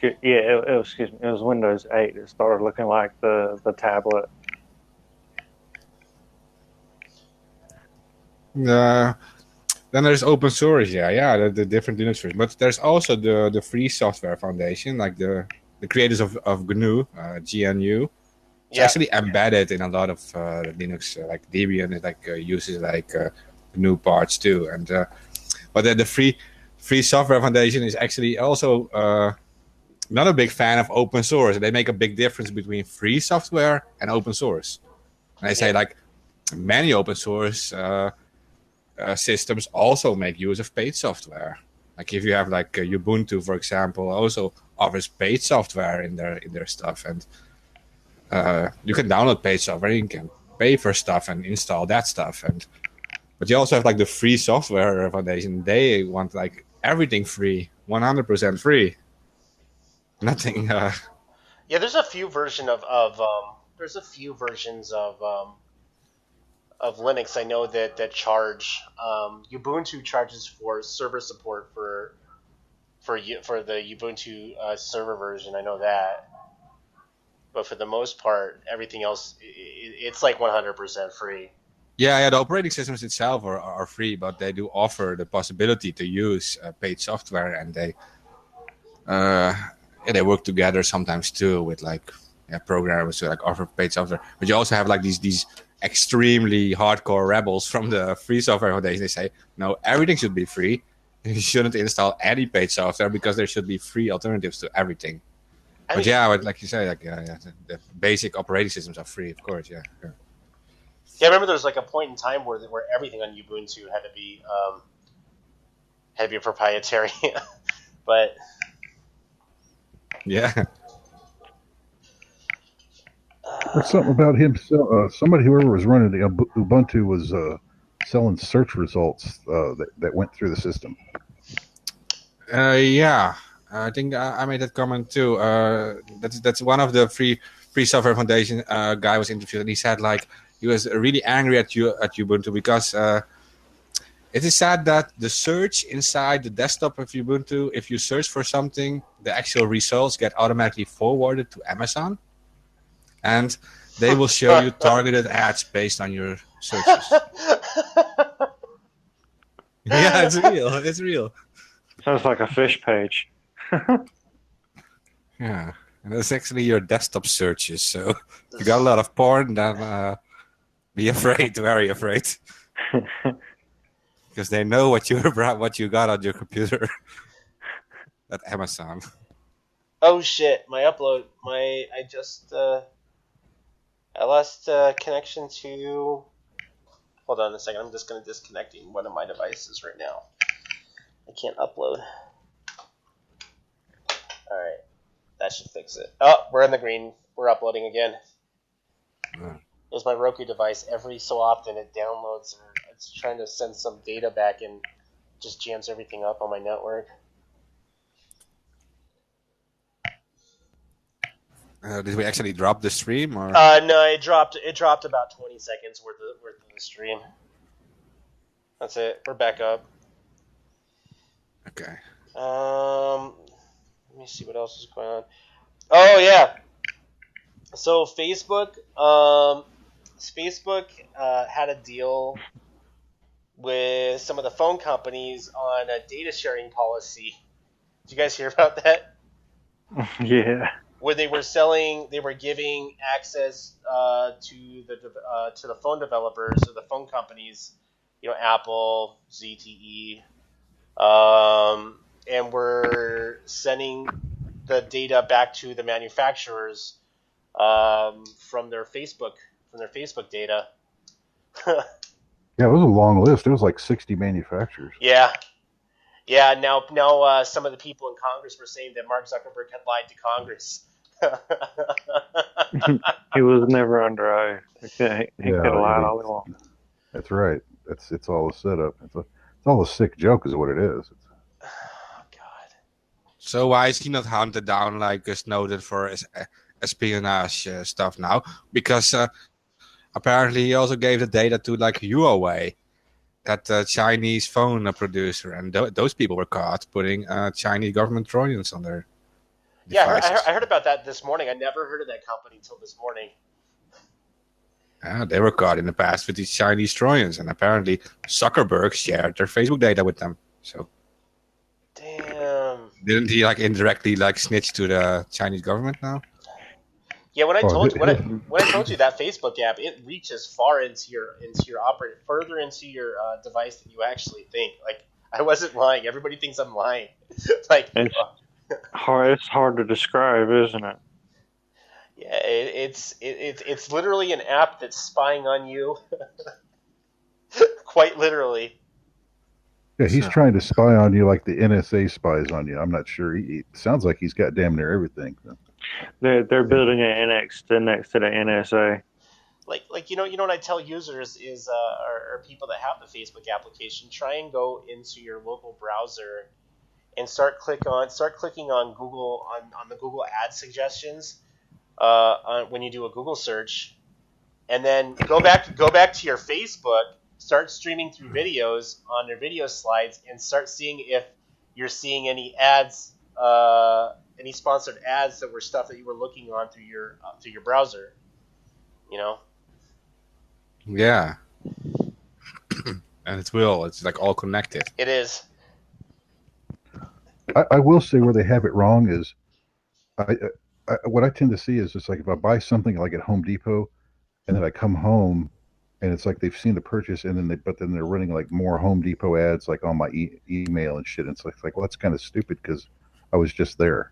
Yeah, it was Windows 8. It started looking like the tablet. Then there's open source, the different Linux versions. But there's also the Free Software Foundation, like the creators of GNU, GNU. It's actually embedded in a lot of Linux, like Debian. It uses GNU parts too, and but the Free Free Software Foundation is actually also not a big fan of open source. They make a big difference between free software and open source. And they say like many open source systems also make use of paid software. Like if you have like Ubuntu, for example, also offers paid software in their stuff, and you can download paid software. You can pay for stuff and install that stuff, but you also have like the Free Software Foundation. They want like everything free, 100% free. Nothing. Yeah, there's a few versions of Linux I know that charge. Ubuntu charges for server support for the Ubuntu server version. I know that, but for the most part, everything else it's like 100% free. Yeah, the operating systems itself are free, but they do offer the possibility to use paid software, and they work together sometimes too with like programmers who like offer paid software. But you also have like these extremely hardcore rebels from the Free Software Foundation. They say no, everything should be free. You shouldn't install any paid software because there should be free alternatives to everything. But like you say, like the basic operating systems are free, of course. Yeah. Yeah, I remember there was like a point in time where everything on Ubuntu had to be proprietary, but yeah. There's something about him. Somebody, whoever was running the Ubuntu, was selling search results that went through the system. Yeah, I think I made that comment too. That's one of the Free Software Foundation guy was interviewed, and he said like he was really angry at Ubuntu because it is said that the search inside the desktop of Ubuntu, if you search for something, the actual results get automatically forwarded to Amazon, and they will show you targeted ads based on your searches. Yeah, it's real. It's real. Sounds like a fish page. Yeah, and that's actually your desktop searches. So if you got a lot of porn, then be afraid, very afraid. Because they know what you got on your computer at Amazon. Oh shit! My upload. I lost connection to. Hold on a second. I'm just going to disconnecting one of my devices right now. I can't upload. All right, that should fix it. Oh, we're in the green. We're uploading again. There's my Roku device. Every so often it downloads or it's trying to send some data back and just jams everything up on my network. Did we actually drop the stream? Or? No, it dropped about 20 seconds worth of the stream. That's it. We're back up. Okay. Let me see what else is going on. Oh yeah. So Facebook had a deal with some of the phone companies on a data sharing policy. Did you guys hear about that? Yeah. Where they were giving access to the phone developers or the phone companies, Apple, ZTE, and we're sending the data back to the manufacturers from their Facebook data. Yeah, it was a long list. It was like 60 manufacturers. Yeah. Now, some of the people in Congress were saying that Mark Zuckerberg had lied to Congress. He was never under oath. He could have lied all he wanted. That's right. It's all a setup. It's all a sick joke, is what it is. Oh, God. So why is he not hunted down like Snowden for espionage stuff now? Because apparently he also gave the data to like Huawei, that Chinese phone producer, and those people were caught putting Chinese government Trojans on their devices. Yeah, I heard about that this morning. I never heard of that company until this morning. They were caught in the past with these Chinese Trojans, and apparently Zuckerberg shared their Facebook data with them. So, damn. Didn't he like indirectly like snitch to the Chinese government now? Yeah, when I told you that Facebook app, it reaches far into your further into your device than you actually think. Like, I wasn't lying. Everybody thinks I'm lying. Like, it's hard to describe, isn't it? yeah, it's literally an app that's spying on you, quite literally. Yeah, he's trying to spy on you like the NSA spies on you. I'm not sure. He sounds like he's got damn near everything. They're building an next to the NSA. Like you know what I tell users is or people that have the Facebook application, try and go into your local browser and start clicking on Google on the Google ad suggestions when you do a Google search, and then go back to your Facebook, start streaming through videos on their video slides, and start seeing if you're seeing any ads, any sponsored ads that were stuff that you were looking on through your browser. You know. Yeah. And it's like all connected. It is. I will say where they have it wrong is, what I tend to see is it's like if I buy something like at Home Depot, and then I come home, and it's like they've seen the purchase, and then they're running like more Home Depot ads like on my email and shit. And it's like, well, that's kind of stupid because I was just there.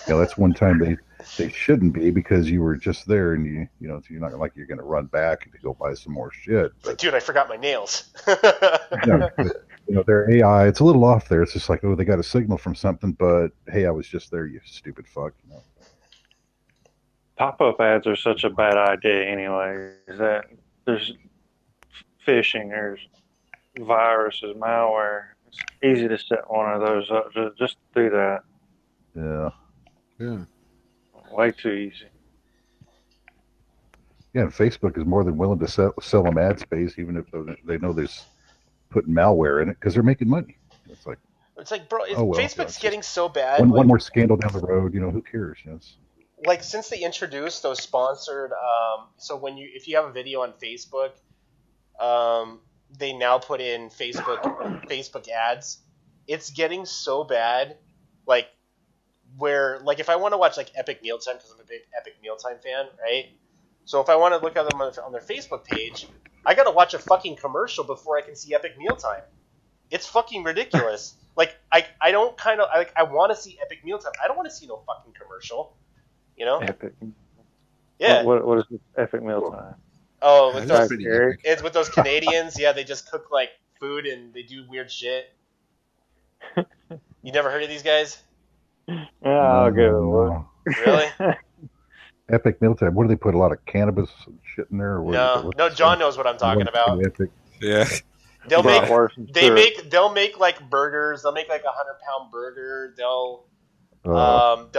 That's one time they shouldn't be, because you were just there, and you're not like you're going to run back to go buy some more shit. But, dude, I forgot my nails. Their AI, it's a little off there. It's just like, oh, they got a signal from something, but hey, I was just there, you stupid fuck. Pop-up ads are such a bad idea anyway. That there's phishing, there's viruses, malware. It's easy to set one of those up. Just do that. Yeah. Way too easy. Yeah, and Facebook is more than willing to sell them ad space, even if they know there's putting malware in it, because they're making money. It's like, bro, Facebook's getting so bad. One more scandal down the road, who cares? Yes. Like, since they introduced those sponsored, so if you have a video on Facebook, they now put in Facebook ads. It's getting so bad, like, where, like, if I want to watch like Epic Mealtime, because I'm a big Epic Mealtime fan, right? So if I want to look at them on their Facebook page, I gotta watch a fucking commercial before I can see Epic Mealtime. It's fucking ridiculous. Like, I want to see Epic Mealtime. I don't want to see no fucking commercial. Epic. Yeah. What is Epic Mealtime? Oh, it's with those Canadians. Yeah, they just cook like food and they do weird shit. You never heard of these guys? Yeah, I'll give it a look. Really? Epic Mealtime. What do they put? A lot of cannabis shit in there? No, John knows what I'm talking about. Epic. Yeah. They'll make like burgers. They'll make like a 100-pound burger. They'll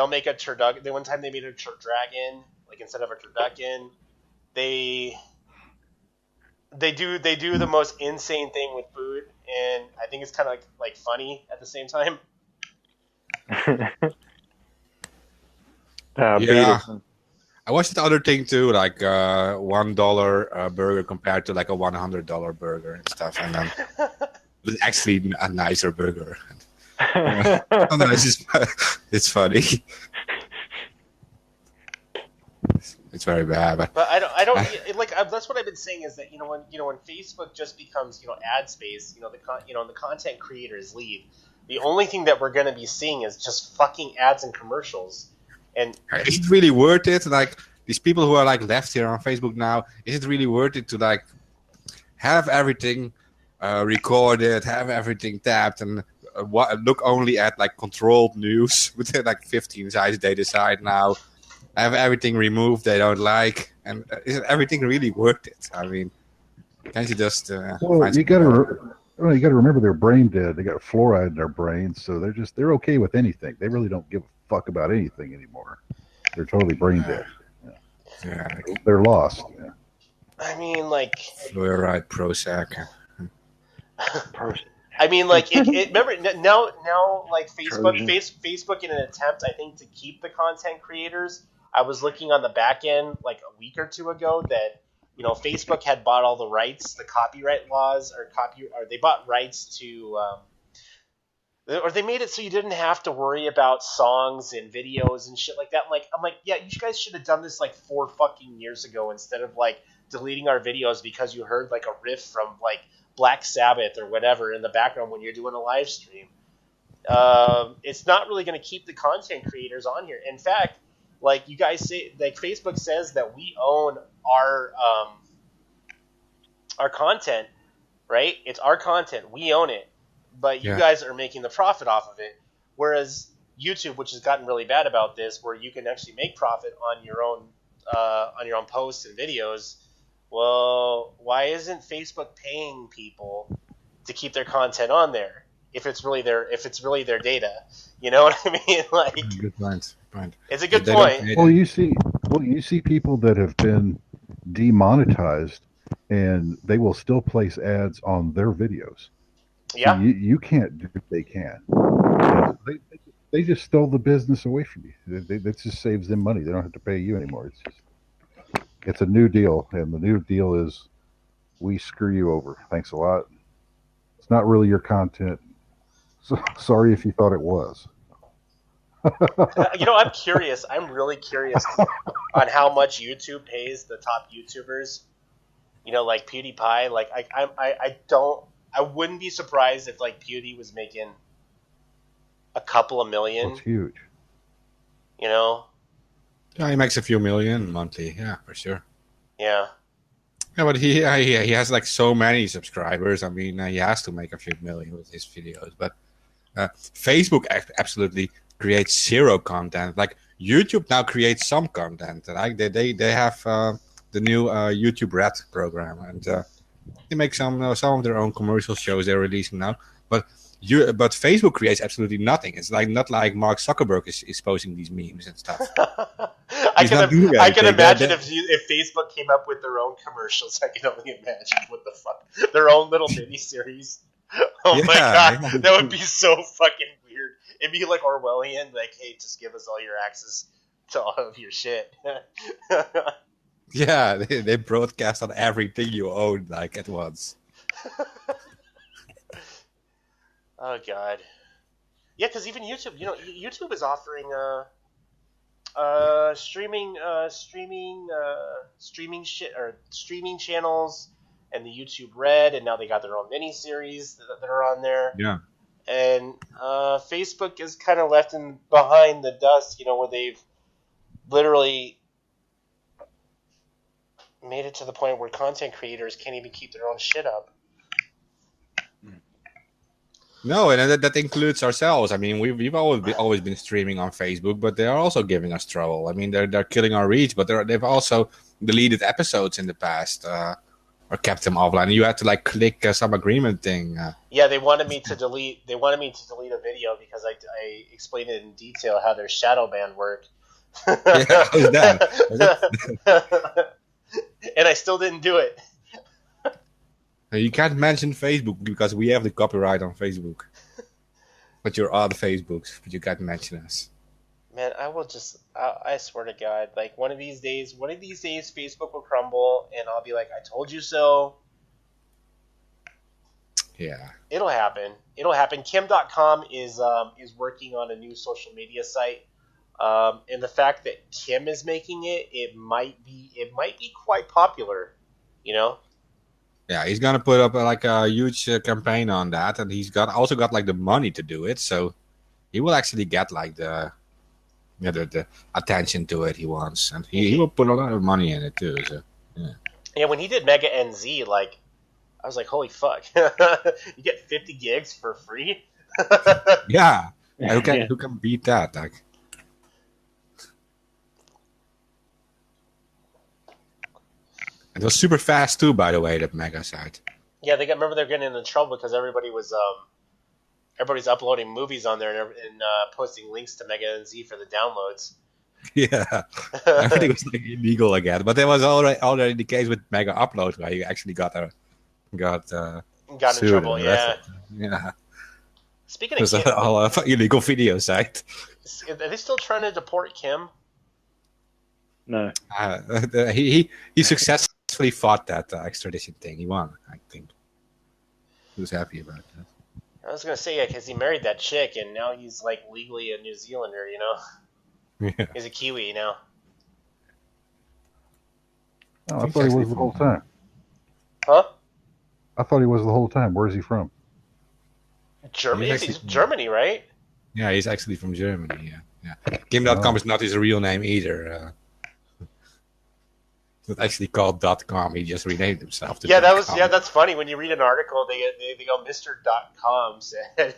make a turducken. One time they made a turducken, like instead of a turducken. They do the most insane thing with food, and I think it's kind of like funny at the same time. Yeah. I watched the other thing too, like $1 burger compared to like a $100 burger and stuff, and then it's actually a nicer burger. It's funny. It's very bad, but I don't like. That's what I've been saying is that when Facebook just becomes ad space, the content creators leave. The only thing that we're going to be seeing is just fucking ads and commercials. And is it really worth it? Like, these people who are like left here on Facebook now, is it really worth it to like have everything recorded, have everything tapped, and look only at like controlled news with like 15 sites they decide now, have everything removed they don't like, and is everything really worth it? I mean, can't you just you got to remember they're brain dead. They got fluoride in their brains, so they're okay with anything. They really don't give a fuck about anything anymore. They're totally brain dead. Yeah. They're lost. Yeah. I mean, like, fluoride, Prozac. I mean, like, remember now, like Facebook in an attempt, I think, to keep the content creators. I was looking on the back end like a week or two ago that Facebook had bought all the rights, the copyright laws, or they bought rights to, or they made it so you didn't have to worry about songs and videos and shit like that. I'm like, yeah, you guys should have done this like 4 fucking years ago instead of like deleting our videos because you heard like a riff from like Black Sabbath or whatever in the background when you're doing a live stream. It's not really going to keep the content creators on here. In fact, like you guys say, like Facebook says that we own our content, right? It's our content. We own it. But you guys are making the profit off of it. Whereas YouTube, which has gotten really bad about this, where you can actually make profit on your own posts and videos. Well, why isn't Facebook paying people to keep their content on there if it's really their data? You know what I mean? Like, good point. It's a good point. Well, you see people that have been demonetized, and they will still place ads on their videos. Yeah, so you can't do what they can. Yeah, they just stole the business away from you. That just saves them money. They don't have to pay you anymore. It's a new deal, and the new deal is we screw you over. Thanks a lot. It's not really your content. So, sorry if you thought it was. I'm curious. I'm really curious on how much YouTube pays the top YouTubers. Like PewDiePie. Like I wouldn't be surprised if like Pewdie was making a couple of million. That's huge. Yeah, he makes a few million monthly. Yeah, for sure. Yeah. Yeah, but he has like so many subscribers. I mean, he has to make a few million with his videos. But Facebook absolutely creates zero content. Like YouTube now creates some content. Like they have the new YouTube Red program, and they make some of their own commercial shows they're releasing now. But Facebook creates absolutely nothing. It's like not like Mark Zuckerberg is posting these memes and stuff. I can imagine if Facebook came up with their own commercials. I can only imagine what the fuck their own little mini series. Oh my god, that would be so fucking weird. It'd be like Orwellian, like, hey, just give us all your access to all of your shit. Yeah, they broadcast on everything you own like at once. Oh god, yeah, because even YouTube, YouTube is offering streaming channels and the YouTube Red, and now they got their own mini series that are on there. Yeah, and Facebook is kind of left behind the dust, where they've literally made it to the point where content creators can't even keep their own shit up. No, and that includes ourselves. I mean, we've always been streaming on Facebook, but they are also giving us trouble. I mean, they're killing our reach, but they've also deleted episodes in the past or kept them offline. You had to like click some agreement thing. Yeah, they wanted me to delete a video because I explained it in detail how their shadow ban worked. Yeah, how's that? And I still didn't do it. You can't mention Facebook because we have the copyright on Facebook. But you're on Facebooks, but you can't mention us. Man, I swear to God, like one of these days, Facebook will crumble, and I'll be like, I told you so. Yeah. It'll happen. Kim.com is working on a new social media site. And the fact that Kim is making it, it might be quite popular, Yeah, he's gonna put up like a huge campaign on that, and he's also got like the money to do it. So he will actually get like the attention to it he wants, and he will put a lot of money in it too. So yeah, when he did Mega NZ, like I was like, holy fuck, you get 50 gigs for free. Yeah, who can beat that? Like. It was super fast too, by the way, that Mega site. Yeah, remember they're getting into trouble because everybody's uploading movies on there and posting links to Mega NZ for the downloads. Yeah, everything was like illegal again, but that was already the case with Mega Upload, where you actually got in trouble. Yeah. Yeah. Speaking of Kim, it was all illegal video site. Are they still trying to deport Kim? No. He successfully fought that extradition thing. He won, I think. He was happy about that. I was gonna say, yeah, because he married that chick, and now he's like legally a New Zealander. Yeah. He's a Kiwi now. Oh, I thought he was the whole time. Huh? I thought he was the whole time. Where's he from? Germany. He's Germany, right? Yeah, he's actually from Germany. Yeah. Kim.com is not his real name either. It's actually called .com. He just renamed himself to .com. That's funny. When you read an article, they go Mr.com said.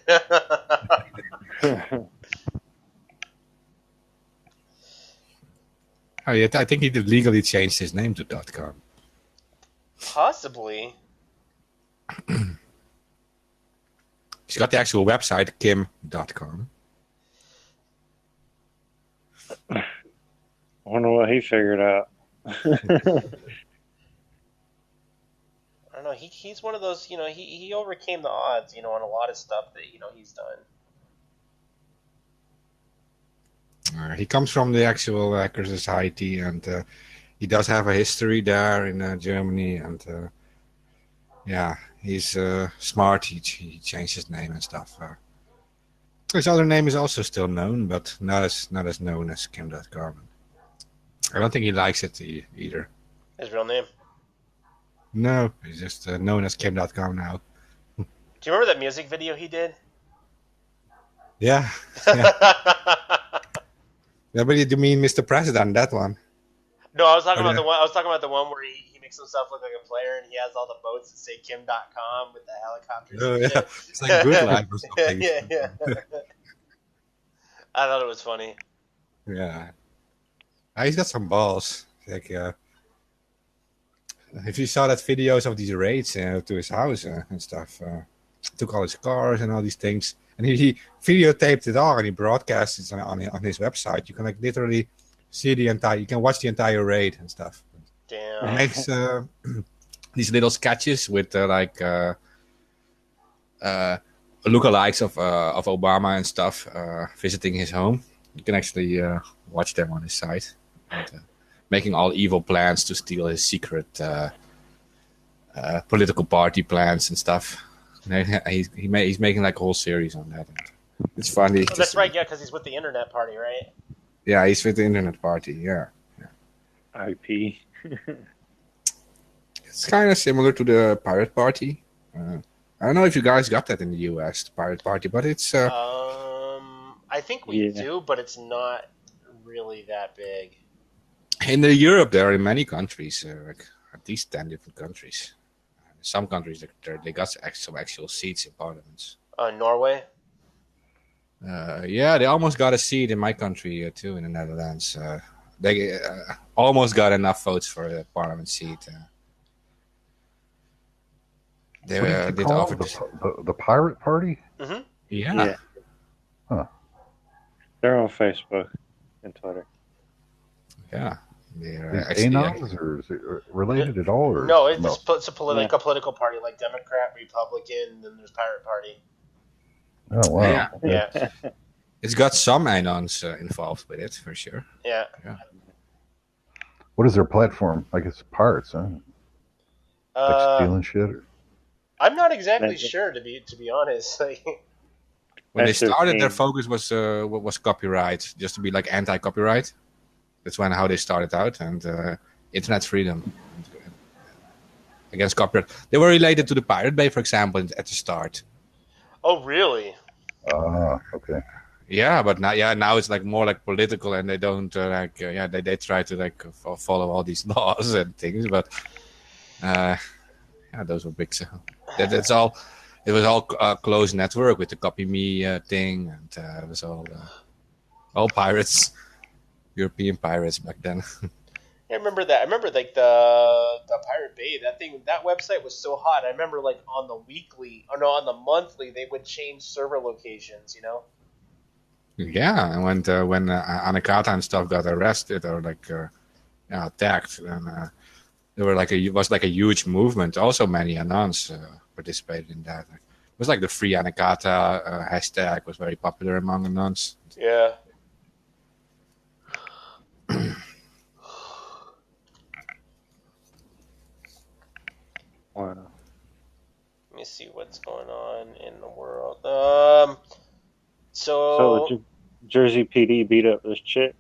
Oh, yeah, I think he legally changed his name to .com. Possibly. He's got the actual website, kim.com. I wonder what he figured out. I don't know. He's one of those, he overcame the odds, on a lot of stuff that, he's done. He comes from the actual Hacker Society, and he does have a history there in Germany, and he's smart. He changed his name and stuff. His other name is also still known, but not as known as Kim.com. I don't think he likes it either. His real name? No, he's just known as Kim.com now. Do you remember that music video he did? Yeah. Yeah, but you mean Mr. President, that one? No, I was talking about the one. I was talking about the one where he makes himself look like a player, and he has all the boats that say Kim.com with the helicopters. Oh yeah, it's like Good Life or something. yeah. I thought it was funny. Yeah, he's got some balls. Like, if you saw that videos of these raids to his house and stuff, took all his cars and all these things. And he videotaped it all and he broadcast it on his website. You can literally see you can watch the entire raid and stuff. Damn. He makes these little sketches with lookalikes of Obama and stuff visiting his home. You can actually watch them on his site. And, making all evil plans to steal his secret political party plans and stuff. He's making like a whole series on that. It's funny. Oh, that's right, yeah, because he's with the Internet Party, right? Yeah, he's with the Internet Party, yeah. IP. It's kind of similar to the Pirate Party. I don't know if you guys got that in the US, the Pirate Party, but it's... I think we do, but it's not really that big. In Europe, there are in many countries, like at least 10 different countries. Some countries, they got some actual seats in parliaments. Norway? Yeah, they almost got a seat in my country, too, in the Netherlands. They almost got enough votes for a parliament seat. They did offer the Pirate Party? Mm-hmm. Yeah. Huh. They're on Facebook and Twitter. Yeah. Anons, or is it related at all? Or no, it's a political party like Democrat, Republican, and then there's Pirate Party. Oh, wow. Yeah. It's got some Anons involved with it, for sure. Yeah. What is their platform? I guess pirates, huh? Like stealing shit? Or? I'm not exactly sure, to be honest. When they started, their focus was copyright, just to be like anti-copyright. That's how they started out, and internet freedom against copyright. They were related to the Pirate Bay, for example, at the start. Oh, really? Okay. Yeah, but now it's like more like political, and they don't they try to follow all these laws and things, but those were big. That's all. It was all closed network with the Copy Me thing, and it was all pirates. European pirates back then. I remember that. I remember like the Pirate Bay. That website was so hot. I remember like on the monthly they would change server locations. Yeah, and when Anakata and stuff got arrested or attacked, and there was a huge movement. Also, many Anons participated in that. It was like the Free Anakata hashtag was very popular among Anons. Yeah. Wow. Let me see what's going on in the world. So Jersey PD beat up this chick.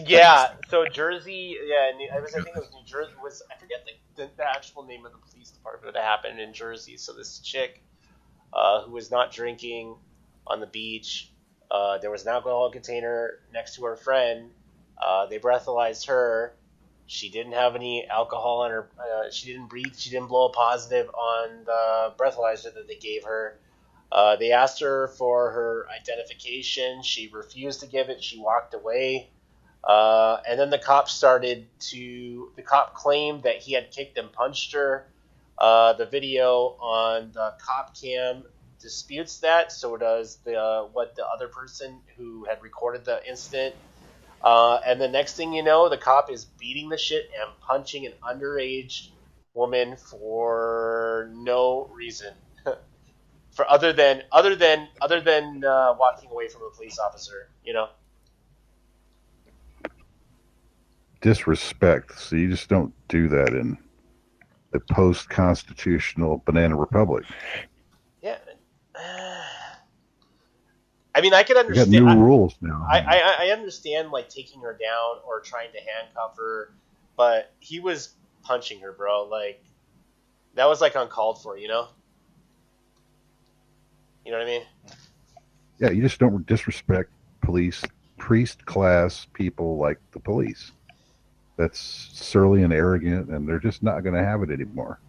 Yeah, so Jersey, I think it was New Jersey. I forget the actual name of the police department that happened in Jersey. So this chick, who was not drinking on the beach, there was an alcohol container next to her friend. They breathalyzed her. She didn't have any alcohol on her. She didn't breathe. She didn't blow a positive on the breathalyzer that they gave her. They asked her for her identification. She refused to give it. She walked away. And then the cop claimed that he had kicked and punched her. The video on the cop cam disputes that. So does what the other person who had recorded the incident. And the next thing you know, the cop is beating the shit and punching an underage woman for no reason. For other than walking away from a police officer, Disrespect. So you just don't do that in a post-constitutional banana republic. Yeah. I mean, I could understand. We got new rules now. I understand, like, taking her down or trying to handcuff her, but he was punching her, bro. Like, that was, like, uncalled for, You know what I mean? Yeah, you just don't disrespect priest class people like the police. That's surly and arrogant, and they're just not going to have it anymore.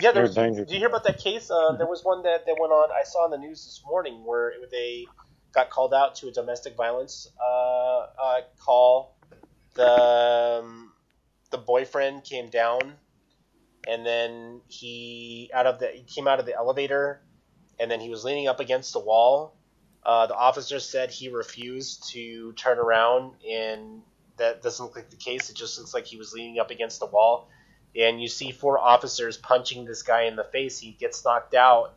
Yeah, did you hear about that case? There was one that went on. I saw in the news this morning where they got called out to a domestic violence call. The boyfriend came down, and then he came out of the elevator, and then he was leaning up against the wall. The officer said he refused to turn around, and that doesn't look like the case. It just looks like he was leaning up against the wall. And you see 4 officers punching this guy in the face. He gets knocked out.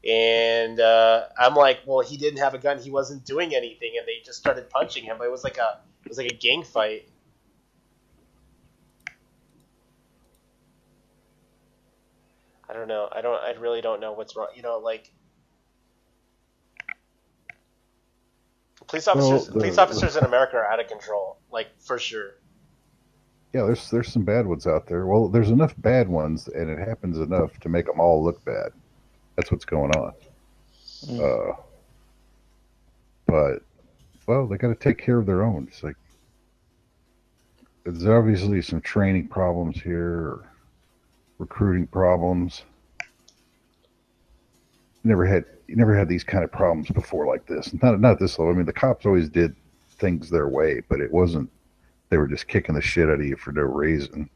And I'm like, well, he didn't have a gun. He wasn't doing anything. And they just started punching him. But it was like a gang fight. I don't know. I really don't know what's wrong. Police officers in America are out of control. Like, for sure. Yeah, there's some bad ones out there. Well, there's enough bad ones, and it happens enough to make them all look bad. That's what's going on. But, well, they got to take care of their own. It's like there's obviously some training problems here, or recruiting problems. You never had these kind of problems before like this. Not at this level. I mean, the cops always did things their way, but it wasn't. They were just kicking the shit out of you for no reason.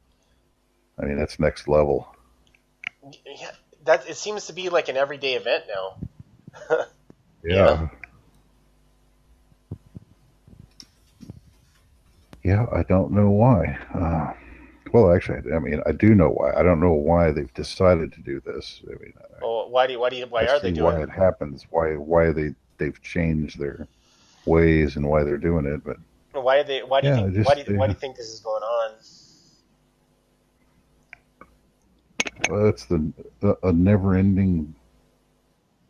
I mean, that's next level. Yeah, it seems to be like an everyday event now. Yeah. Yeah, I don't know why. Well, actually, I mean, I do know why. I don't know why they've decided to do this. I mean, why are they doing it? Why it happens? Why they've changed their ways and why they're doing it, but. Why do you think this is going on? Well, it's a never-ending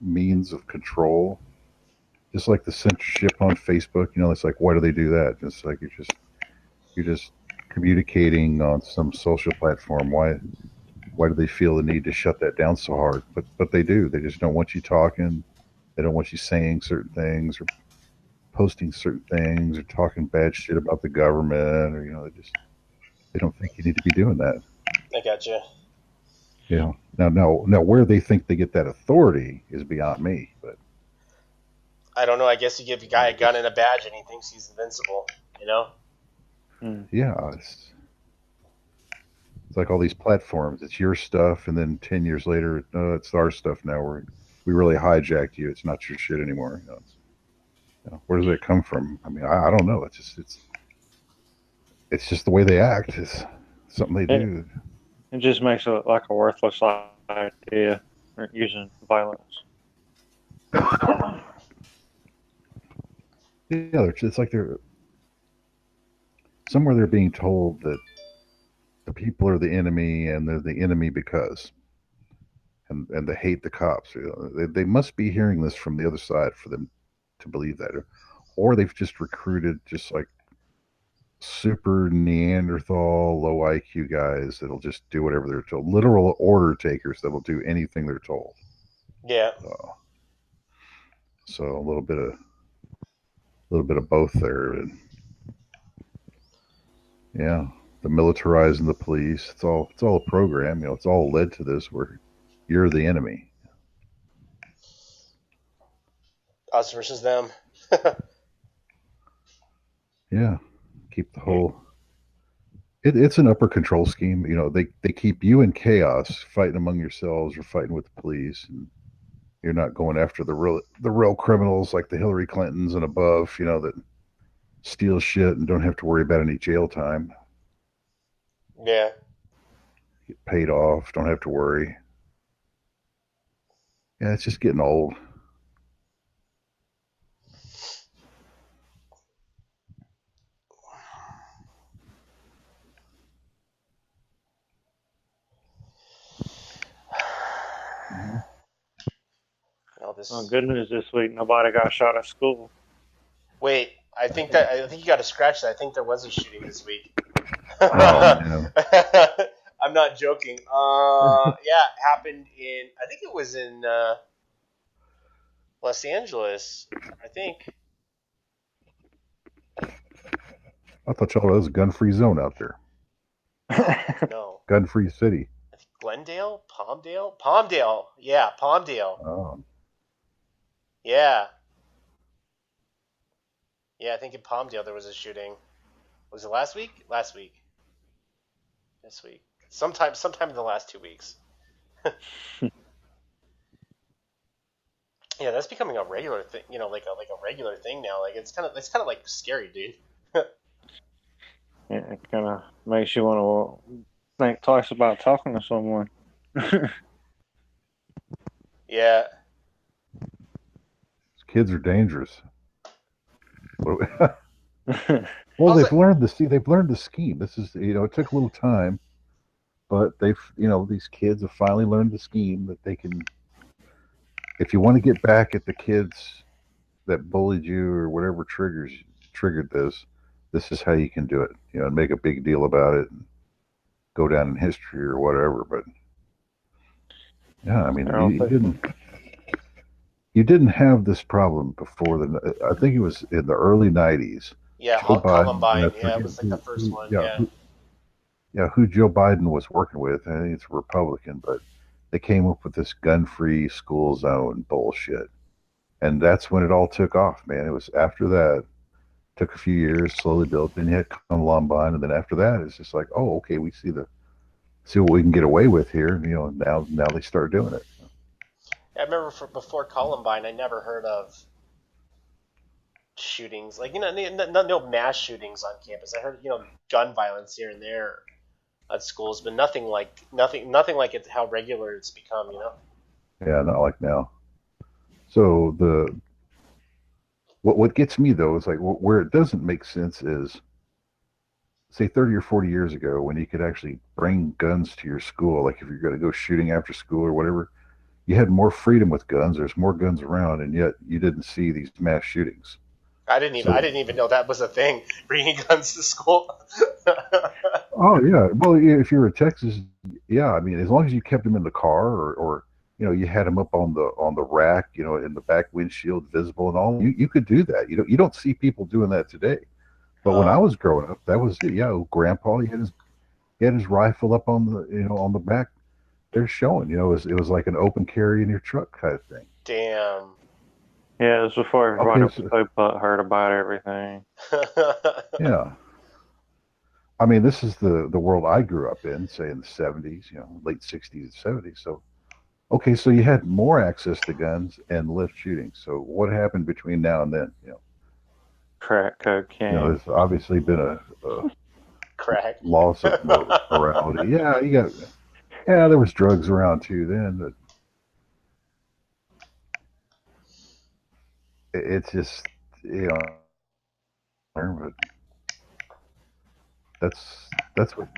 means of control. Just like the censorship on Facebook, it's like, why do they do that? It's like you're just communicating on some social platform. Why do they feel the need to shut that down so hard? But they do. They just don't want you talking. They don't want you saying certain things or posting certain things or talking bad shit about the government, or they don't think you need to be doing that. I gotcha. Yeah. Now, where they think they get that authority is beyond me. But I don't know. I guess you give a guy a gun and a badge, and he thinks he's invincible. Yeah. It's like all these platforms. It's your stuff, and then 10 years later, it's our stuff now. We really hijacked you. It's not your shit anymore. Where does it come from? I mean, I don't know. It's just the way they act. It's something they do. It just makes it like a worthless idea, using violence. Yeah, it's like somewhere they're being told that the people are the enemy and they're the enemy because, and they hate the cops. They must be hearing this from the other side for them to believe that, or they've just recruited just like super Neanderthal, low IQ guys that'll just do whatever they're told. Literal order takers that will do anything they're told. Yeah. So a little bit of both there. And yeah, the militarizing the police. It's all a program. You know, it's all led to this where you're the enemy. Us versus them. Yeah, keep the whole. It's an upper control scheme. You know, they keep you in chaos, fighting among yourselves or fighting with the police, and you're not going after the real criminals like the Hillary Clintons and above. You know, that steal shit and don't have to worry about any jail time. Yeah. Get paid off, don't have to worry. Yeah, it's just getting old. Oh, good news this week. Nobody got shot at school. Wait, I think you got to scratch that. I think there was a shooting this week. Oh, I'm not joking. Yeah, it happened in. I think it was in Los Angeles. I think. I thought y'all was a gun-free zone out there. No. Gun-free city. I think Glendale, Palmdale. Yeah, Palmdale. Oh. Yeah. Yeah, I think in Palmdale there was a shooting. Was it last week? Last week. This week. Sometime in the last 2 weeks. Yeah, that's becoming a regular thing. You know, like a regular thing now. Like it's kind of like scary, dude. Yeah, it kind of makes you want to think twice about talking to someone. Yeah. Kids are dangerous. Well, they've learned the scheme. This is, you know, it took a little time, but these kids have finally learned the scheme that they can, if you want to get back at the kids that bullied you or whatever triggered this is how you can do it, you know, and make a big deal about it and go down in history or whatever. But yeah, I mean, you didn't have this problem before I think it was in the early 90s. Yeah, Columbine. Yeah, it was like the first one. Yeah, who Joe Biden was working with. I think it's a Republican, but they came up with this gun-free school zone bullshit. And that's when it all took off, man. It was after that. Took a few years, slowly built. Then you had Columbine, and then after that, it's just like, oh, okay, we see what we can get away with here. You know, now they start doing it. I remember before Columbine, I never heard of shootings, like, you know, no mass shootings on campus. I heard, you know, gun violence here and there at schools, but nothing like it's how regular it's become, you know. Yeah, not like now. So what gets me though is like where it doesn't make sense is, say 30 or 40 years ago when you could actually bring guns to your school, like if you're going to go shooting after school or whatever, you had more freedom with guns. There's more guns around, and yet you didn't see these mass shootings. I didn't even know that was a thing, bringing guns to school. Oh yeah, well, if you're in Texas, yeah, I mean, as long as you kept them in the car or you know, you had them up on the rack, you know, in the back windshield, visible and all, you could do that. You don't see people doing that today. But when I was growing up, that was it. Yeah, Grandpa, he had his rifle up on the back. They're showing, you know, it was like an open carry in your truck kind of thing. Damn. Yeah, it was before everybody was so heard about everything. Yeah. I mean, this is the world I grew up in, say in the 70s, you know, late 60s and 70s. So, okay, so you had more access to guns and less shooting. So what happened between now and then? You know, crack cocaine. You know, there's obviously been a crack loss of morality. Yeah, there was drugs around too then, but it's just, you know, but that's what,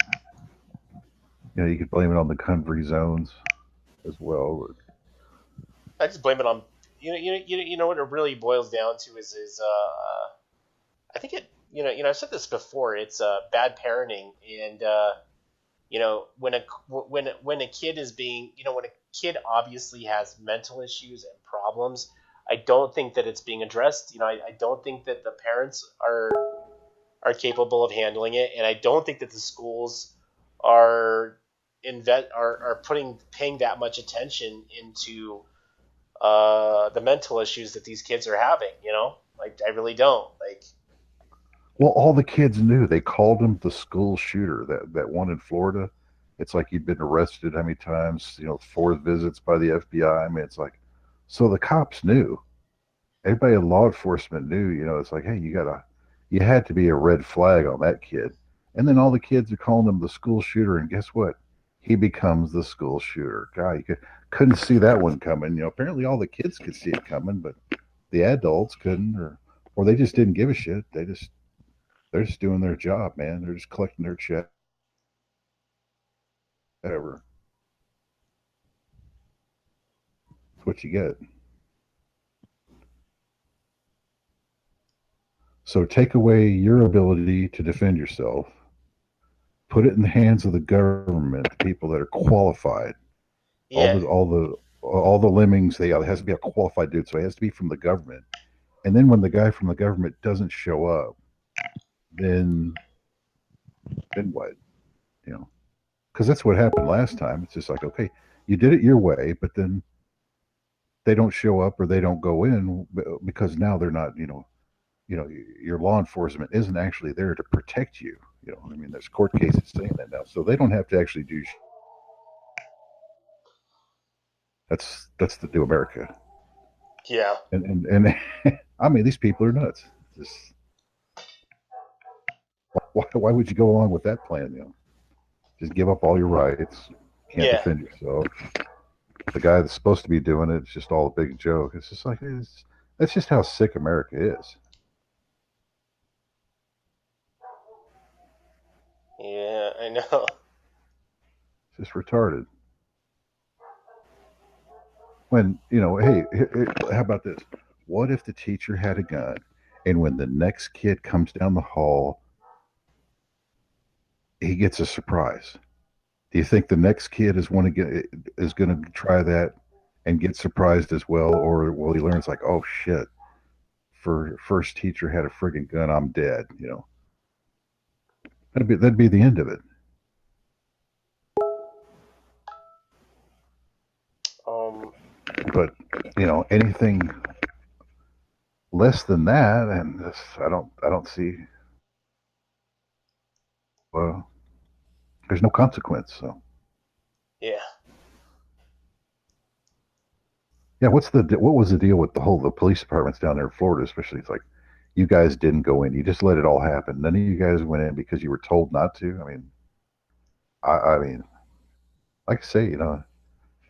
you could blame it on the gun-free zones as well. I just blame it on you know what it really boils down to is I think it I've said this before. It's bad parenting, and when a kid is being when a kid obviously has mental issues and problems, I don't think that it's being addressed. I don't think that the parents are capable of handling it, and I don't think that the schools are paying that much attention into the mental issues that these kids are having. Like I really don't like. Well, all the kids knew. They called him the school shooter. That one in Florida. It's like he'd been arrested how many times? 4 visits by the FBI. I mean, it's like, so the cops knew. Everybody in law enforcement knew. It's like, hey, you had to be a red flag on that kid. And then all the kids are calling him the school shooter. And guess what? He becomes the school shooter. God, couldn't see that one coming. Apparently all the kids could see it coming, but the adults couldn't, or they just didn't give a shit. They're just doing their job, man. They're just collecting their check, whatever. That's what you get. So take away your ability to defend yourself, put it in the hands of the government, people that are qualified. Yeah. All the lemmings, it has to be a qualified dude, so it has to be from the government. And then when the guy from the government doesn't show up, then what? Because that's what happened last time. It's just like, okay, you did it your way, but then they don't show up or they don't go in because now they're not, your law enforcement isn't actually there to protect you. There's court cases saying that now, so they don't have to actually do. That's the new America. Yeah. And I mean, these people are nuts. Just why would you go along with that plan? Just give up all your rights. Can't defend yourself. The guy that's supposed to be doing it's just all a big joke. It's just like that's just how sick America is. Yeah, I know. It's just retarded. When hey, how about this? What if the teacher had a gun, and when the next kid comes down the hall, he gets a surprise? Do you think the next kid is going to try that and get surprised as well, or will he learn it's like, oh shit, first teacher had a friggin' gun, I'm dead? That'd be the end of it. But anything less than that, and this, I don't see. Well, there's no consequence. So. Yeah. Yeah. What was the deal with the police departments down there in Florida, especially? It's like you guys didn't go in. You just let it all happen. None of you guys went in because you were told not to. I mean, like I say,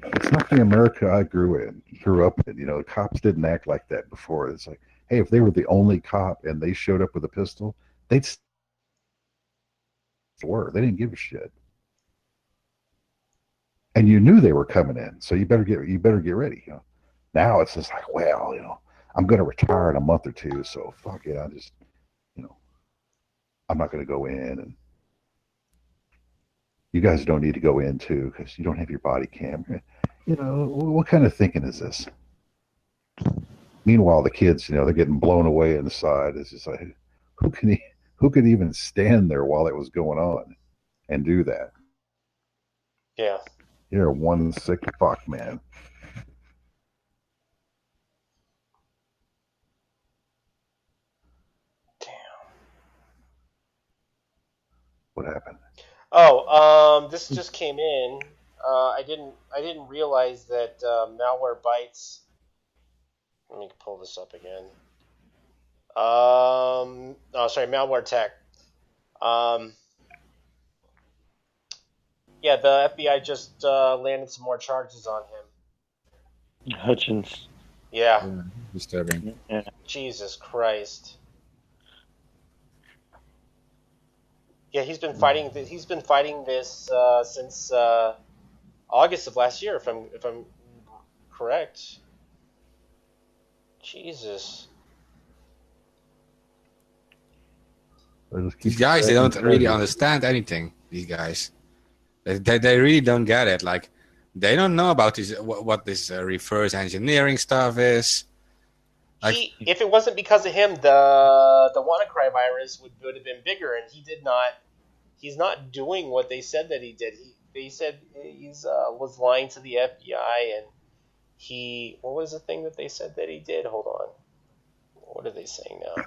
it's not the America I grew up in. Cops didn't act like that before. It's like, hey, if they were the only cop and they showed up with a pistol, they didn't give a shit. And you knew they were coming in, so you better get ready. Now it's just like, well, I'm going to retire in a month or two, so fuck it. I just, I'm not going to go in, and you guys don't need to go in too because you don't have your body cam. What kind of thinking is this? Meanwhile, the kids, they're getting blown away inside. It's just like, who could even stand there while it was going on and do that? Yeah. You're one sick fuck, man. Damn. What happened? Oh, this just came in. I didn't realize that Malwarebytes. Let me pull this up again. Malware Tech. Yeah, the FBI just landed some more charges on him. Hutchins. Yeah. Disturbing. Yeah. Jesus Christ. Yeah, he's been fighting this since August of last year, if I'm correct. Jesus. These guys, they don't really understand anything. These guys, they really don't get it. Like, they don't know about this what this reverse engineering stuff is. Like, If it wasn't because of him, the WannaCry virus would have been bigger, and he did not. He's not doing what they said that he did. They said he was lying to the FBI, and what was the thing that they said that he did? Hold on, what are they saying now?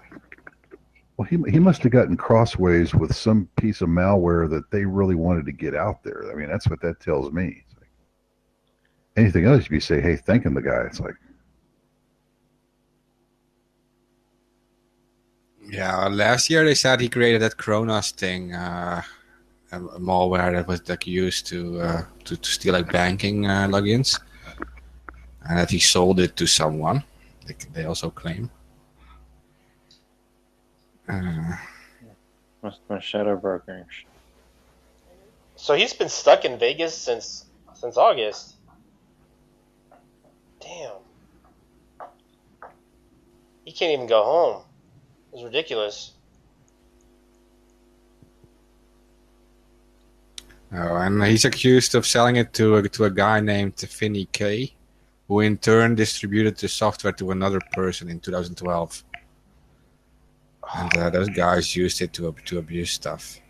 Well, he must have gotten crossways with some piece of malware that they really wanted to get out there. I mean, that's what that tells me. It's like, anything else, if you say, "Hey, thanking the guy," it's like, yeah. Last year they said he created that Kronos thing, a malware that was like used to steal like banking logins, and that he sold it to someone. They also claim. Must have been shadow brokering. So he's been stuck in Vegas since August. Damn. He can't even go home. It's ridiculous. Oh, and he's accused of selling it to a guy named Finney K, who in turn distributed the software to another person in 2012. And those guys used it to abuse stuff.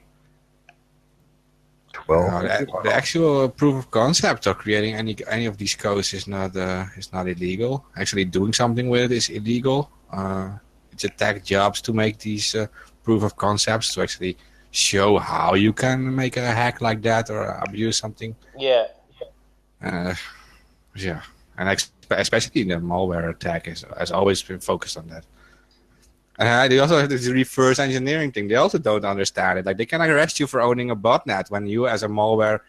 The actual proof of concept of creating any of these codes is not illegal. Actually, doing something with it is illegal. It's a tech jobs to make these proof of concepts to actually show how you can make a hack like that or abuse something. Yeah. Yeah, and especially the malware attack has always been focused on that. And they also have this reverse engineering thing. They also don't understand it. Like, they can arrest you for owning a botnet when you, as a malware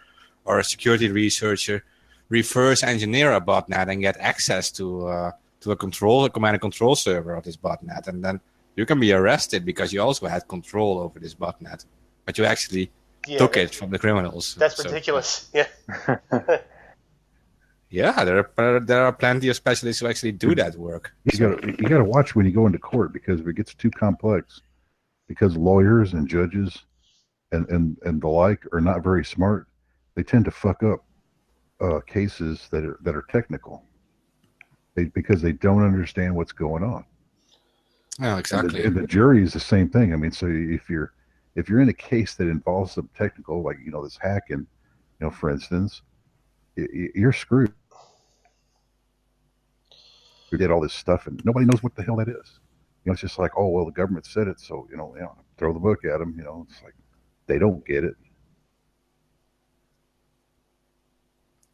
or a security researcher, reverse engineer a botnet and get access to a command and control server of this botnet, and then you can be arrested because you also had control over this botnet, but you actually took it from the criminals. That's ridiculous. Yeah. Yeah, there are plenty of specialists who actually do that work. You got to watch when you go into court, because if it gets too complex, because lawyers and judges and the like are not very smart, they tend to fuck up cases that are technical, because they don't understand what's going on. Oh, exactly. And the jury is the same thing. I mean, so if you're in a case that involves some technical, like, this hacking, for instance, you're screwed. We did all this stuff and nobody knows what the hell that is. It's just like, oh, well, the government said it, so throw the book at them. It's like they don't get it.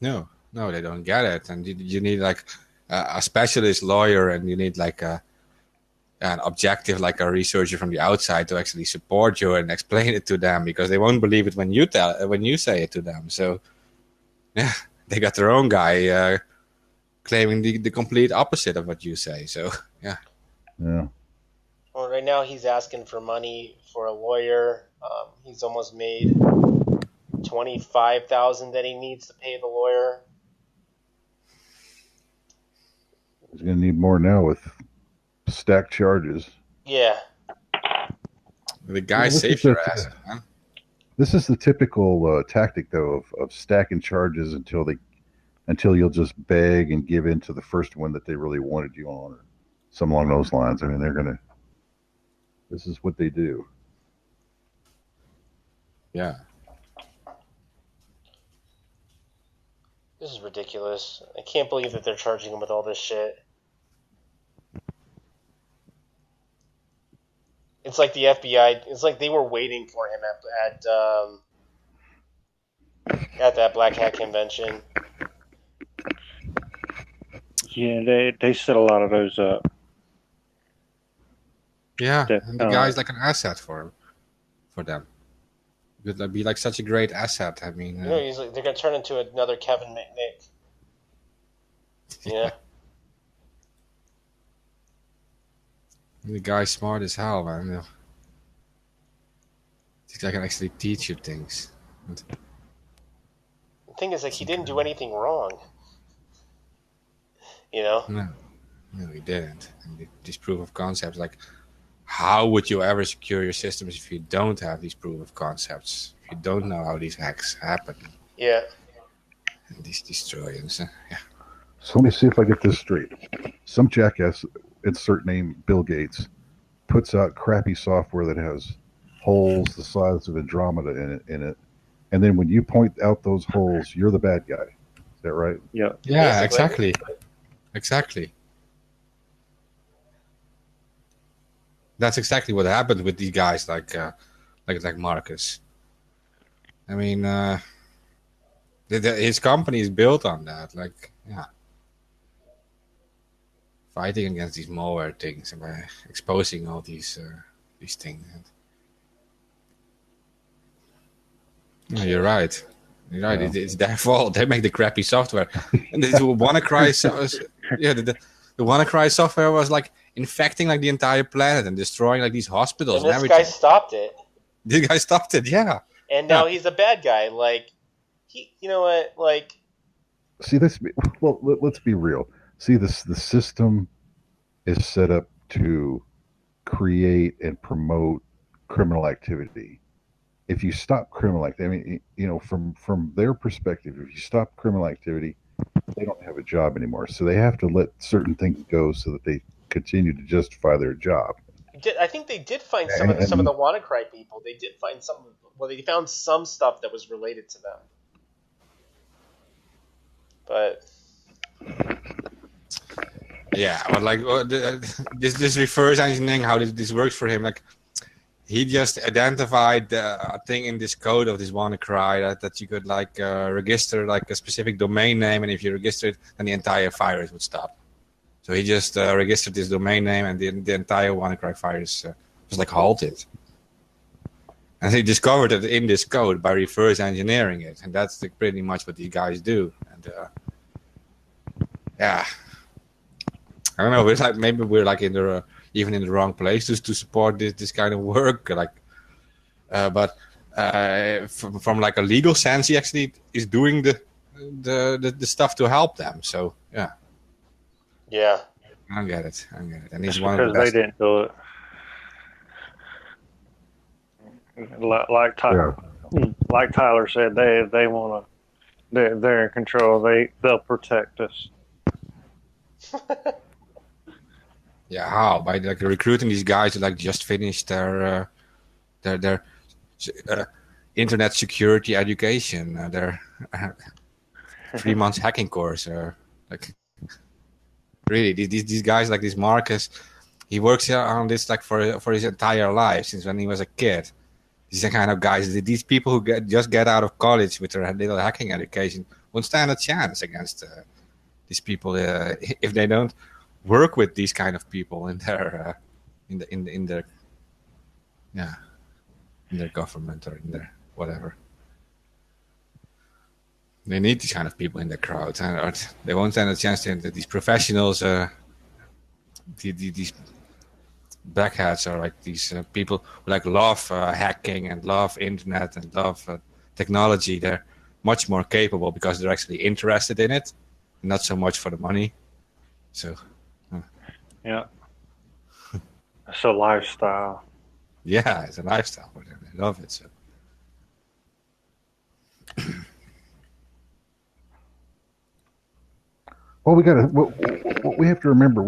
No, they don't get it, and you need like a specialist lawyer, and you need like an objective, like a researcher from the outside, to actually support you and explain it to them, because they won't believe it when you say it to them. So yeah, they got their own guy claiming the complete opposite of what you say. So yeah. Well, right now he's asking for money for a lawyer. He's almost made $25,000 that he needs to pay the lawyer. He's gonna need more now with stacked charges. Yeah. The guy saved your ass, man. This is the typical tactic, though, of stacking charges until you'll just beg and give in to the first one that they really wanted you on, or something along those lines. I mean, this is what they do. Yeah. This is ridiculous. I can't believe that they're charging him with all this shit. It's like the FBI. It's like they were waiting for him at that Black Hat convention. Yeah, they set a lot of those up. Yeah, and the guy's like an asset for them. It'd be like such a great asset. I mean, he's like, they're gonna turn into another Kevin McNick. Yeah. The guy's smart as hell, man. I can actually teach you things. The thing is, like, he didn't do anything wrong. No. No, he didn't. And these proof of concepts, like, how would you ever secure your systems if you don't have these proof of concepts? If you don't know how these hacks happen? Yeah. And these trillions. Yeah. So let me see if I get this straight. Some jackass, insert name Bill Gates, puts out crappy software that has holes the size of Andromeda in it, and then when you point out those holes, you're the bad guy. Is that right? Yeah. Yeah, Basically. exactly. That's exactly what happened with these guys like Marcus. I mean, his company is built on that. Like, yeah, fighting against these malware things and by exposing all these things. Yeah, you're right. You're right. Yeah. It's their fault. They make the crappy software. And this WannaCry, the WannaCry software was like infecting like the entire planet and destroying like these hospitals And and this everything. guy stopped it. This guy stopped it. Yeah. And now he's a bad guy. Like, you know what? Like, see, let's be real. See, the system is set up to create and promote criminal activity. If you stop criminal activity, from their perspective, if you stop criminal activity, they don't have a job anymore. So they have to let certain things go so that they continue to justify their job. I think they did find some of the WannaCry people. They did find some. Well, they found some stuff that was related to them. But yeah, but like this reverse engineering, how this works for him, like he just identified a thing in this code of this WannaCry that you could like register like a specific domain name, and if you register it, then the entire virus would stop. So he just registered this domain name, and the entire WannaCry virus was like halted. And he discovered it in this code by reverse engineering it, and that's like pretty much what these guys do. And yeah, I don't know. It's like maybe we're like even in the wrong place to support this kind of work. Like, but from like a legal sense, he actually is doing the stuff to help them. So yeah. Yeah. I get it. And he's Just one of the because best. they didn't do it. Like Tyler said, they want to. They're in control. They'll protect us. Yeah, how? By like recruiting these guys who like just finished their internet security education, their 3 months hacking course. Like really, these guys like this Marcus, he works on this like for his entire life since when he was a kid. These are the kind of guys. These people who just get out of college with their little hacking education won't stand a chance against these people if they don't work with these kind of people in their in their government or in their whatever. They need these kind of people in the crowd, or they won't stand a chance to these professionals. These backhats are like these people who like love hacking and love internet and love technology. They're much more capable because they're actually interested in it, not so much for the money. So yeah, it's a lifestyle. Yeah, it's a lifestyle for them. They love it. So. Well, we have to remember.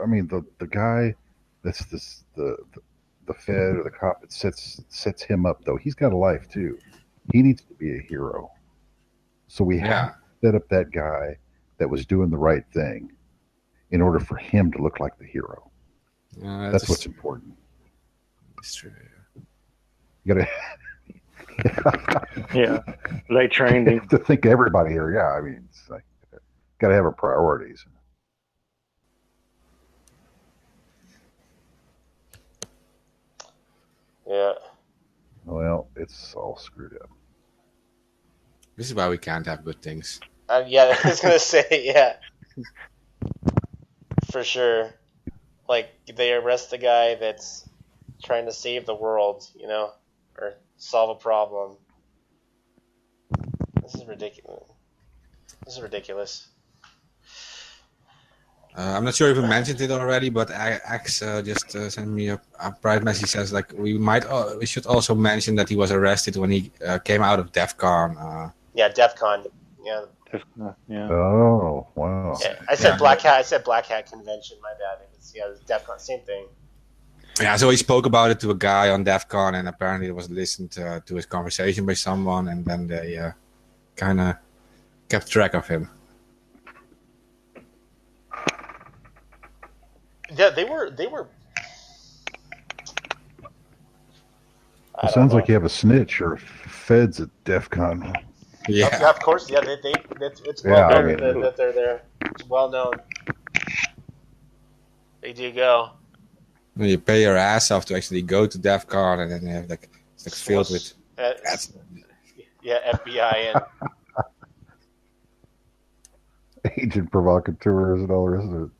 I mean, the guy that's the Fed or the cop that sets him up, though. He's got a life too. He needs to be a hero. So we have to set up that guy that was doing the right thing in order for him to look like the hero. That's what's important. It's true. You gotta. Yeah, they trained him to think everybody here. Yeah, I mean, it's like got to have our priorities. Yeah. Well, it's all screwed up. This is why we can't have good things. Yeah, I was gonna say, yeah, for sure. Like they arrest a guy that's trying to save the world, or solve a problem. This is ridiculous. I'm not sure if we mentioned it already, but X just sent me a private message. Says like we should also mention that he was arrested when he came out of DEF CON. Yeah, DEF CON. Yeah. Yeah. Oh, wow. Yeah, I said Black Hat. I said Black Hat Convention. My bad. It was DEF CON. Same thing. Yeah, so he spoke about it to a guy on DEF CON, and apparently it was listened to his conversation by someone, and then they kind of kept track of him. Yeah, they were. It sounds like you have a snitch or feds at DEF CON. Yeah, of course. Yeah, it's well known that they're there. It's well known. They do go. you pay your ass off to actually go to DEF CON, and then you have it's like filled with FBI and agent provocateurs and all the rest of it.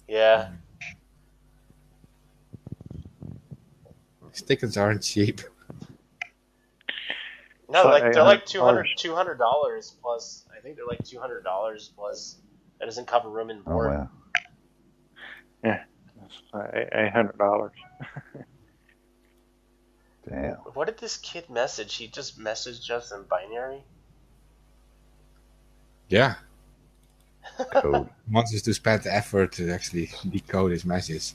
Yeah. Tickets aren't cheap. No, they're like $200 plus. I think they're like $200 plus. That doesn't cover room and board. Oh, wow. Yeah, $800. Damn. What did this kid message? He just messaged us in binary? Yeah. Code. Wants us to spend the effort to actually decode his message.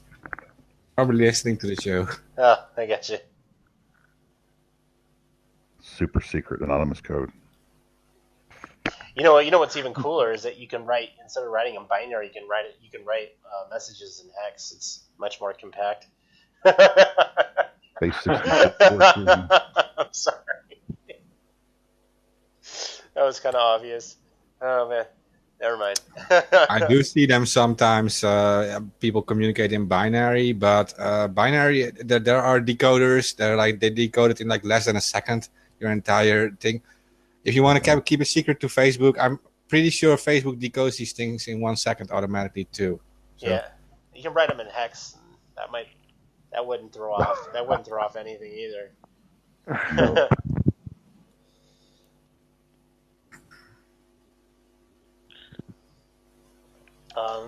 Probably listening to the show. Oh, I got you. Super secret anonymous code. You know what's even cooler is that you can write, instead of writing in binary, you can write messages in hex. It's much more compact. Base 64. I'm sorry. That was kind of obvious. Oh man, never mind. I do see them sometimes. People communicate in binary, but binary there are decoders. They decode it in like less than a second. Your entire thing. If you want to keep a secret to Facebook, I'm pretty sure Facebook decodes these things in 1 second automatically too. So. Yeah, you can write them in hex. That wouldn't throw off anything either. No.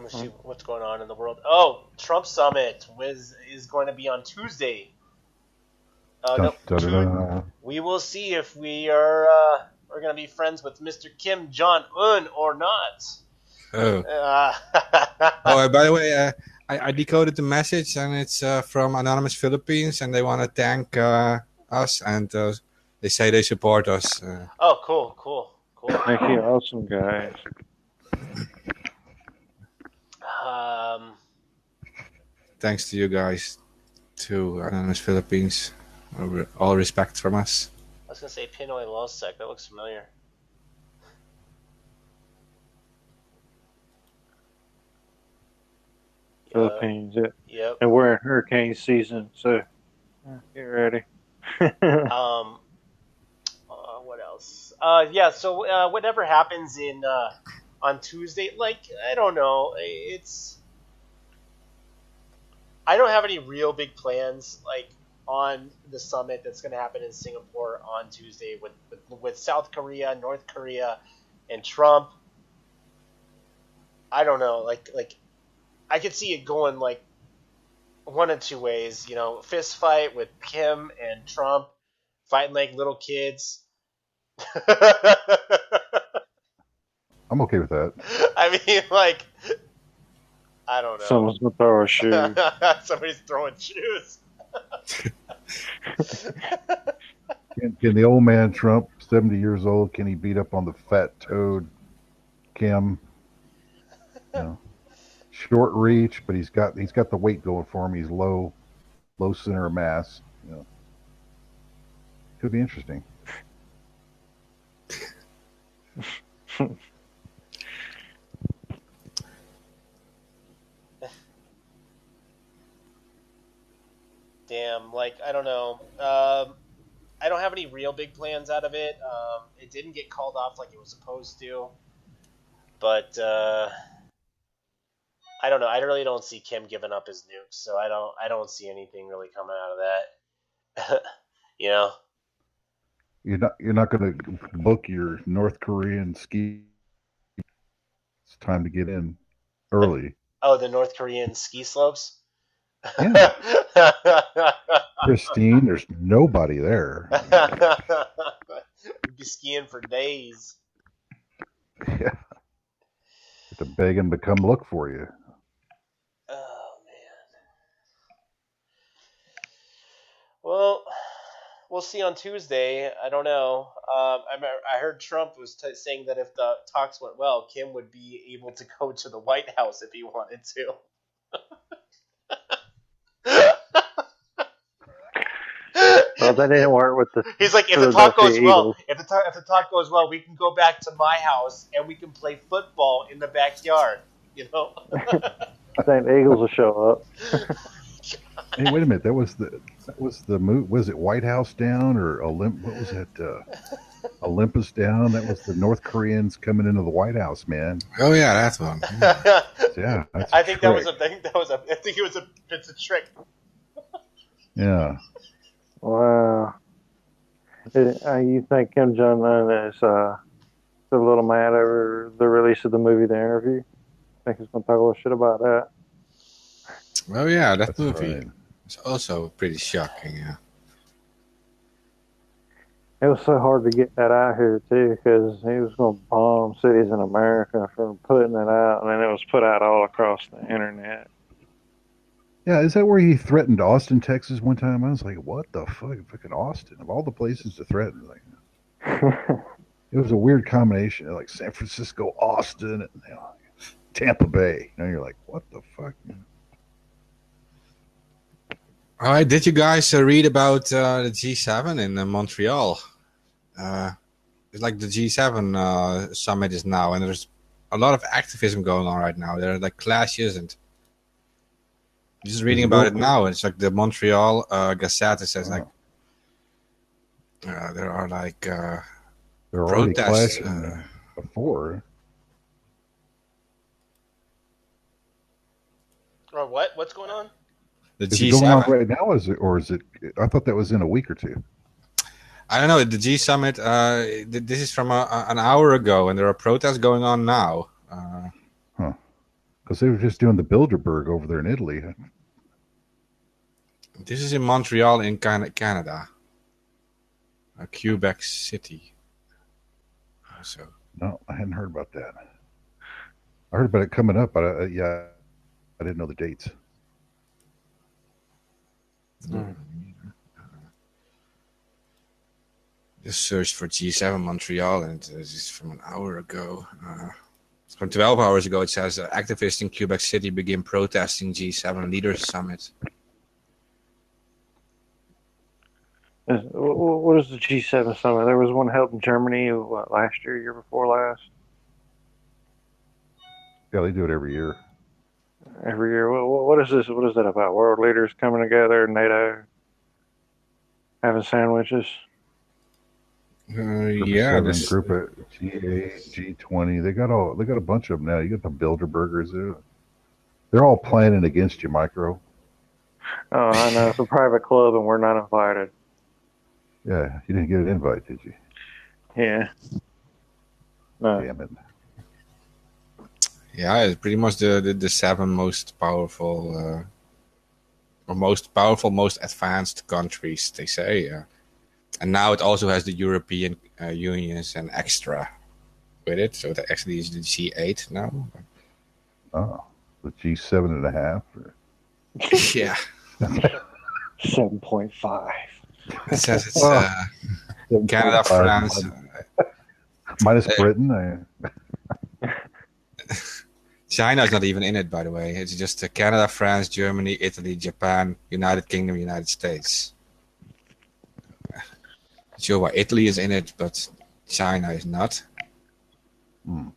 Let's see what's going on in the world. Oh, Trump Summit is going to be on Tuesday. We will see if we are we're going to be friends with Mr. Kim Jong-un or not. Oh. By the way, I decoded the message, and it's from Anonymous Philippines, and they want to thank us, and they say they support us. Oh, cool. Thank you, awesome guys. Thanks to you guys, to Anonymous Philippines. All respect from us. I was going to say Pinoy Losec. That looks familiar. Philippines, yeah. Yep. And we're in hurricane season, so get ready. What else? So whatever happens on Tuesday, I don't know. I don't have any real big plans on the summit that's going to happen in Singapore on Tuesday with South Korea, North Korea, and Trump. I don't know. I could see it going one of two ways. Fist fight with Kim and Trump fighting like little kids. I'm okay with that. I mean, I don't know. Someone's gonna throw a shoe. Somebody's throwing shoes. Can the old man Trump, 70 years old, can he beat up on the fat toad Kim? Short reach, but he's got the weight going for him. He's low center of mass. Could be interesting. Damn, I don't know. I don't have any real big plans out of it. It didn't get called off like it was supposed to. But I don't know. I really don't see Kim giving up his nukes, so I don't see anything really coming out of that. You're not going to book your North Korean ski. It's time to get in early. Oh, the North Korean ski slopes. Yeah. Pristine. There's nobody there. You'd be skiing for days. Yeah. You have to beg them to come look for you. Oh man. Well, we'll see on Tuesday. I don't know. I heard Trump was saying that if the talks went well, Kim would be able to go to the White House if he wanted to. Well, that didn't work with the. He's like, if the talk goes well, if the talk goes well, we can go back to my house and we can play football in the backyard. You know. I think the Eagles will show up. Hey, wait a minute. That was the move. Was it White House down or what was that? Olympus down. That was the North Koreans coming into the White House, man. Oh yeah, that one. Yeah, that's I think that was a thing. I think it's a trick. Yeah. Wow. You think Kim Jong-un is a little mad over the release of the movie The Interview? Think he's going to talk a little shit about that? Oh yeah, that movie. Right. It's also pretty shocking. Yeah. It was so hard to get that out here too, because he was going to bomb cities in America for putting it out, and then it was put out all across the internet. Yeah, is that where he threatened Austin, Texas one time? I was like, what the fuck? Fucking Austin. Of all the places to threaten. It was a weird combination. Like San Francisco, Austin, and Tampa Bay. And you're like, what the fuck? All right, did you guys read about the G7 in Montreal? It's like the G7 summit is now, and there's a lot of activism going on right now. There are like clashes, and just reading about it now. It's like the Montreal Gazette says like there are like there are already protests clashing before. Or what? What's going on? The Is G7 it going on right now, or is it? I thought that was in a week or two. I don't know. The G Summit. This is from an hour ago, and there are protests going on now. Because they were just doing the Bilderberg over there in Italy. This is in Montreal, in Canada, Quebec City. So No, I hadn't heard about that. I heard about it coming up, but I didn't know the dates. Just searched for G7 Montreal, and this is from an hour ago. From 12 hours ago, it says activists in Quebec City begin protesting G7 Leaders Summit. What is the G7 summit? There was one held in Germany last year before last? Yeah, they do it every year. Every year. What is this? What is that about? World leaders coming together, NATO, having sandwiches? Yeah, this group of G8, G20. They got a bunch of them now. You got the Bilderbergers. They're all planning against you, Micro. Oh, I know. It's a private club, and we're not invited. Yeah, you didn't get an invite, did you? Yeah. No. Damn it. Yeah, it's pretty much the seven most powerful, most advanced countries, they say. And now it also has the European unions and extra with it. So that actually is the G8 now. Oh, the G7.5. Yeah. 7.5. It says it's Canada, France. Minus Britain. China is not even in it, by the way. It's just Canada, France, Germany, Italy, Japan, United Kingdom, United States. Sure why Italy is in it, but China is not. I'm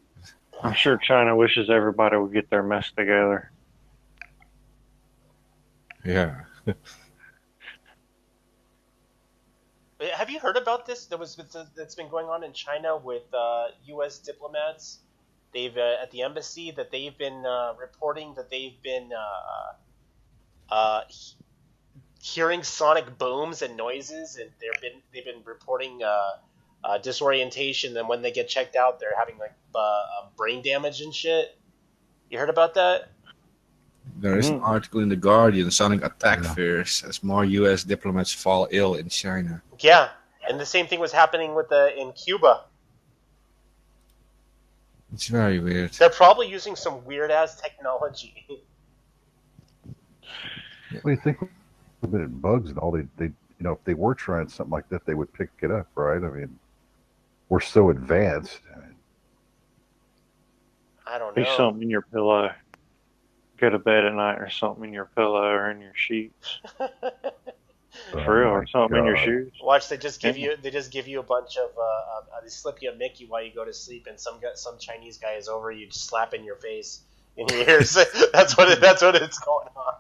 sure China wishes everybody would get their mess together. Yeah. Have you heard about this? That's been going on in China with U.S. diplomats. They've at the embassy that they've been reporting that they've been hearing sonic booms and noises, and they've been reporting disorientation. And when they get checked out, they're having like brain damage and shit. You heard about that? There is an article in The Guardian, sonic attack fears as more U.S. diplomats fall ill in China. Yeah, and the same thing was happening in Cuba. It's very weird. They're probably using some weird-ass technology. What do you think? Bugs and all, they if they were trying something like that, they would pick it up, right? I mean, we're so advanced. I don't know. Be something in your pillow. Go to bed at night, or something in your pillow or in your sheets. For real, or something in your shoes. Watch, they just give you a bunch of they slip you a Mickey while you go to sleep, and some Chinese guy is over you, just slapping your face in your ears. That's what it's going on.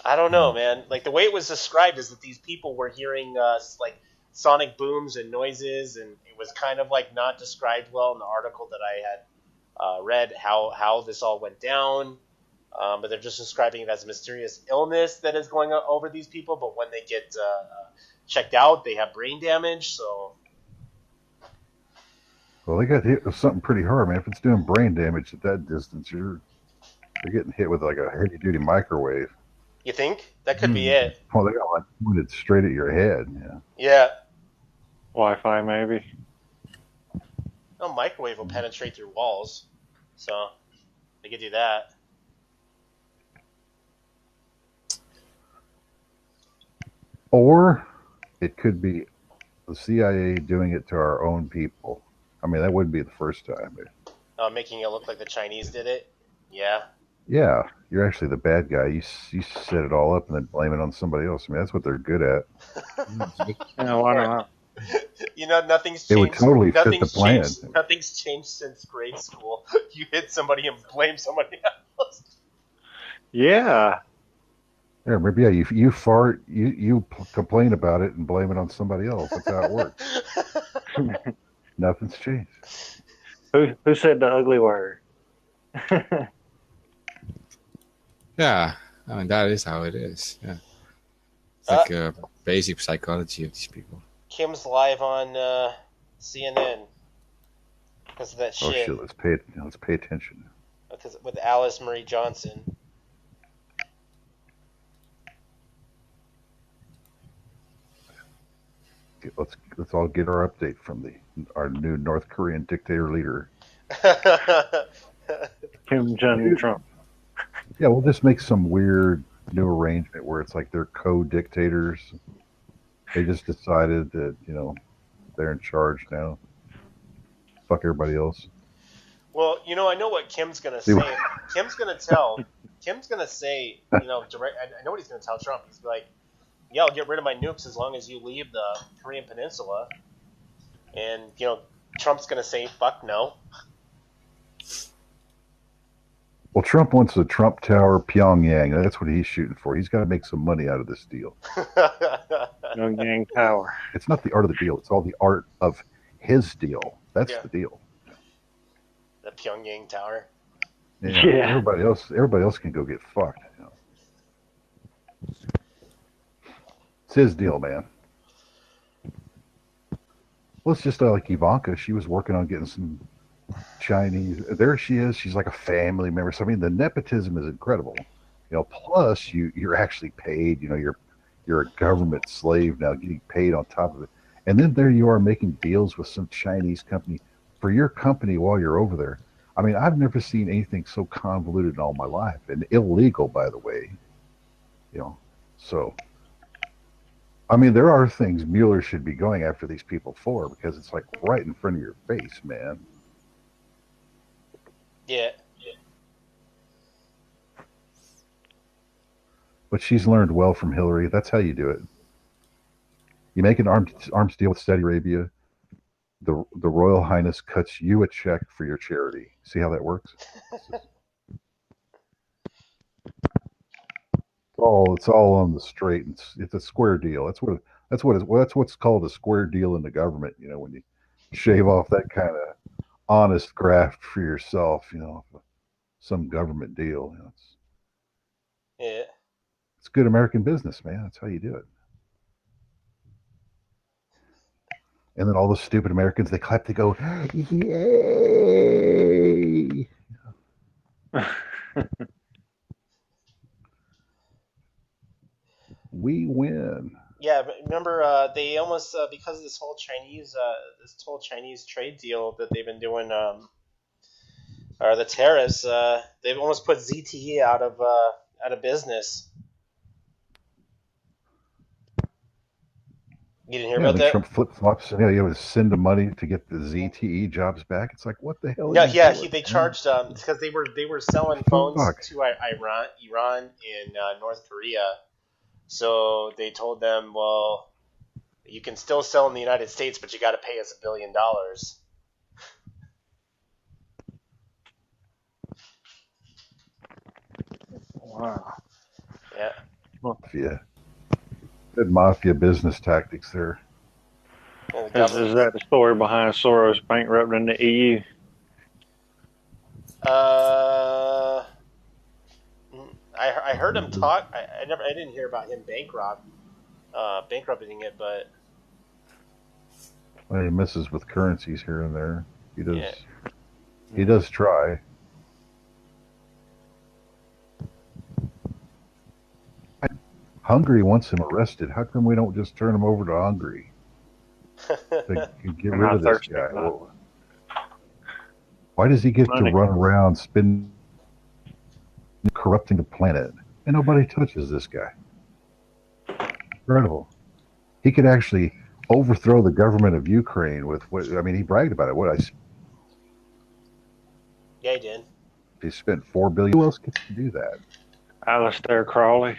I don't know, man. Like, the way it was described is that these people were hearing like sonic booms and noises, and it was kind of like not described well in the article that I had read how this all went down. But they're just describing it as a mysterious illness that is going over these people. But when they get checked out, they have brain damage. So, well, they got hit with something pretty hard, man. If it's doing brain damage at that distance, they're getting hit with like a heavy-duty microwave. You think that could be it? Well, they got one pointed straight at your head. Yeah. Yeah. Wi-Fi, maybe. No, microwave will penetrate through walls, so they could do that. Or it could be the CIA doing it to our own people. I mean, that wouldn't be the first time. Making it look like the Chinese did it. Yeah. Yeah, you're actually the bad guy. You set it all up and then blame it on somebody else. I mean, that's what they're good at. Yeah, why not? Nothing's changed. It would totally fit the plan. Nothing's changed since grade school. You hit somebody and blame somebody else. Yeah. Yeah, maybe you fart, you complain about it and blame it on somebody else. That's how it works. Nothing's changed. Who said the ugly word? Yeah, I mean, that is how it is. Yeah, it's like a basic psychology of these people. Kim's live on CNN because of that shit. Oh shit! Let's pay attention. Because with Alice Marie Johnson. Let's all get our update from our new North Korean dictator leader. Kim Jong-un. Yeah, we'll just make some weird new arrangement where it's like they're co-dictators. They just decided that, they're in charge now. Fuck everybody else. Well, I know what Kim's going to say. Kim's going to say, direct. I know what he's going to tell Trump. He's like, yeah, I'll get rid of my nukes as long as you leave the Korean Peninsula. And, Trump's going to say, fuck no. Well, Trump wants the Trump Tower Pyongyang. That's what he's shooting for. He's got to make some money out of this deal. Pyongyang Tower. It's not the art of the deal. It's all the art of his deal. That's the deal. The Pyongyang Tower. Yeah. Everybody else can go get fucked. It's his deal, man. Well, it's just like Ivanka. She was working on getting some Chinese. There she is. She's like a family member. So I mean, the nepotism is incredible. Plus you're actually paid. You're a government slave now, getting paid on top of it. And then there you are making deals with some Chinese company for your company while you're over there. I mean, I've never seen anything so convoluted in all my life, and illegal, by the way. So. I mean, there are things Mueller should be going after these people for, because it's like right in front of your face, man. Yeah. But she's learned well from Hillary. That's how you do it. You make an arms deal with Saudi Arabia. The Royal Highness cuts you a check for your charity. See how that works? It's all on the straight. It's a square deal. That's what's called a square deal in the government. When you shave off that kind of honest graft for yourself, some government deal. It's good American business, man. That's how you do it. And then all the stupid Americans, they clap, they go, yay! We win. Yeah, but remember, they almost because of this whole Chinese trade deal that they've been doing, or the tariffs, they've almost put ZTE out of business. You didn't hear about that? Trump flip flops. You would send the money to get the ZTE jobs back. It's like, what the hell? No, yeah, they charged because they were selling phones to Iran, and North Korea. So they told them, well, you can still sell in the United States, but you got to pay us $1 billion. Wow. Yeah. Mafia. Good mafia business tactics there. Is that the story behind Soros bankrupting the EU? I heard him talk. I didn't hear about him bankrupting it, but well, he messes with currencies here and there. He does. Yeah. He does try. Hungary wants him arrested. How come we don't just turn him over to Hungary? To get rid of this guy. Well, why does he get to run around spending, corrupting the planet, and nobody touches this guy? Incredible. He could actually overthrow the government of Ukraine with what? I mean, he bragged about it. Yeah, he did. He spent $4 billion. Who else gets to do that? Alistair Crowley.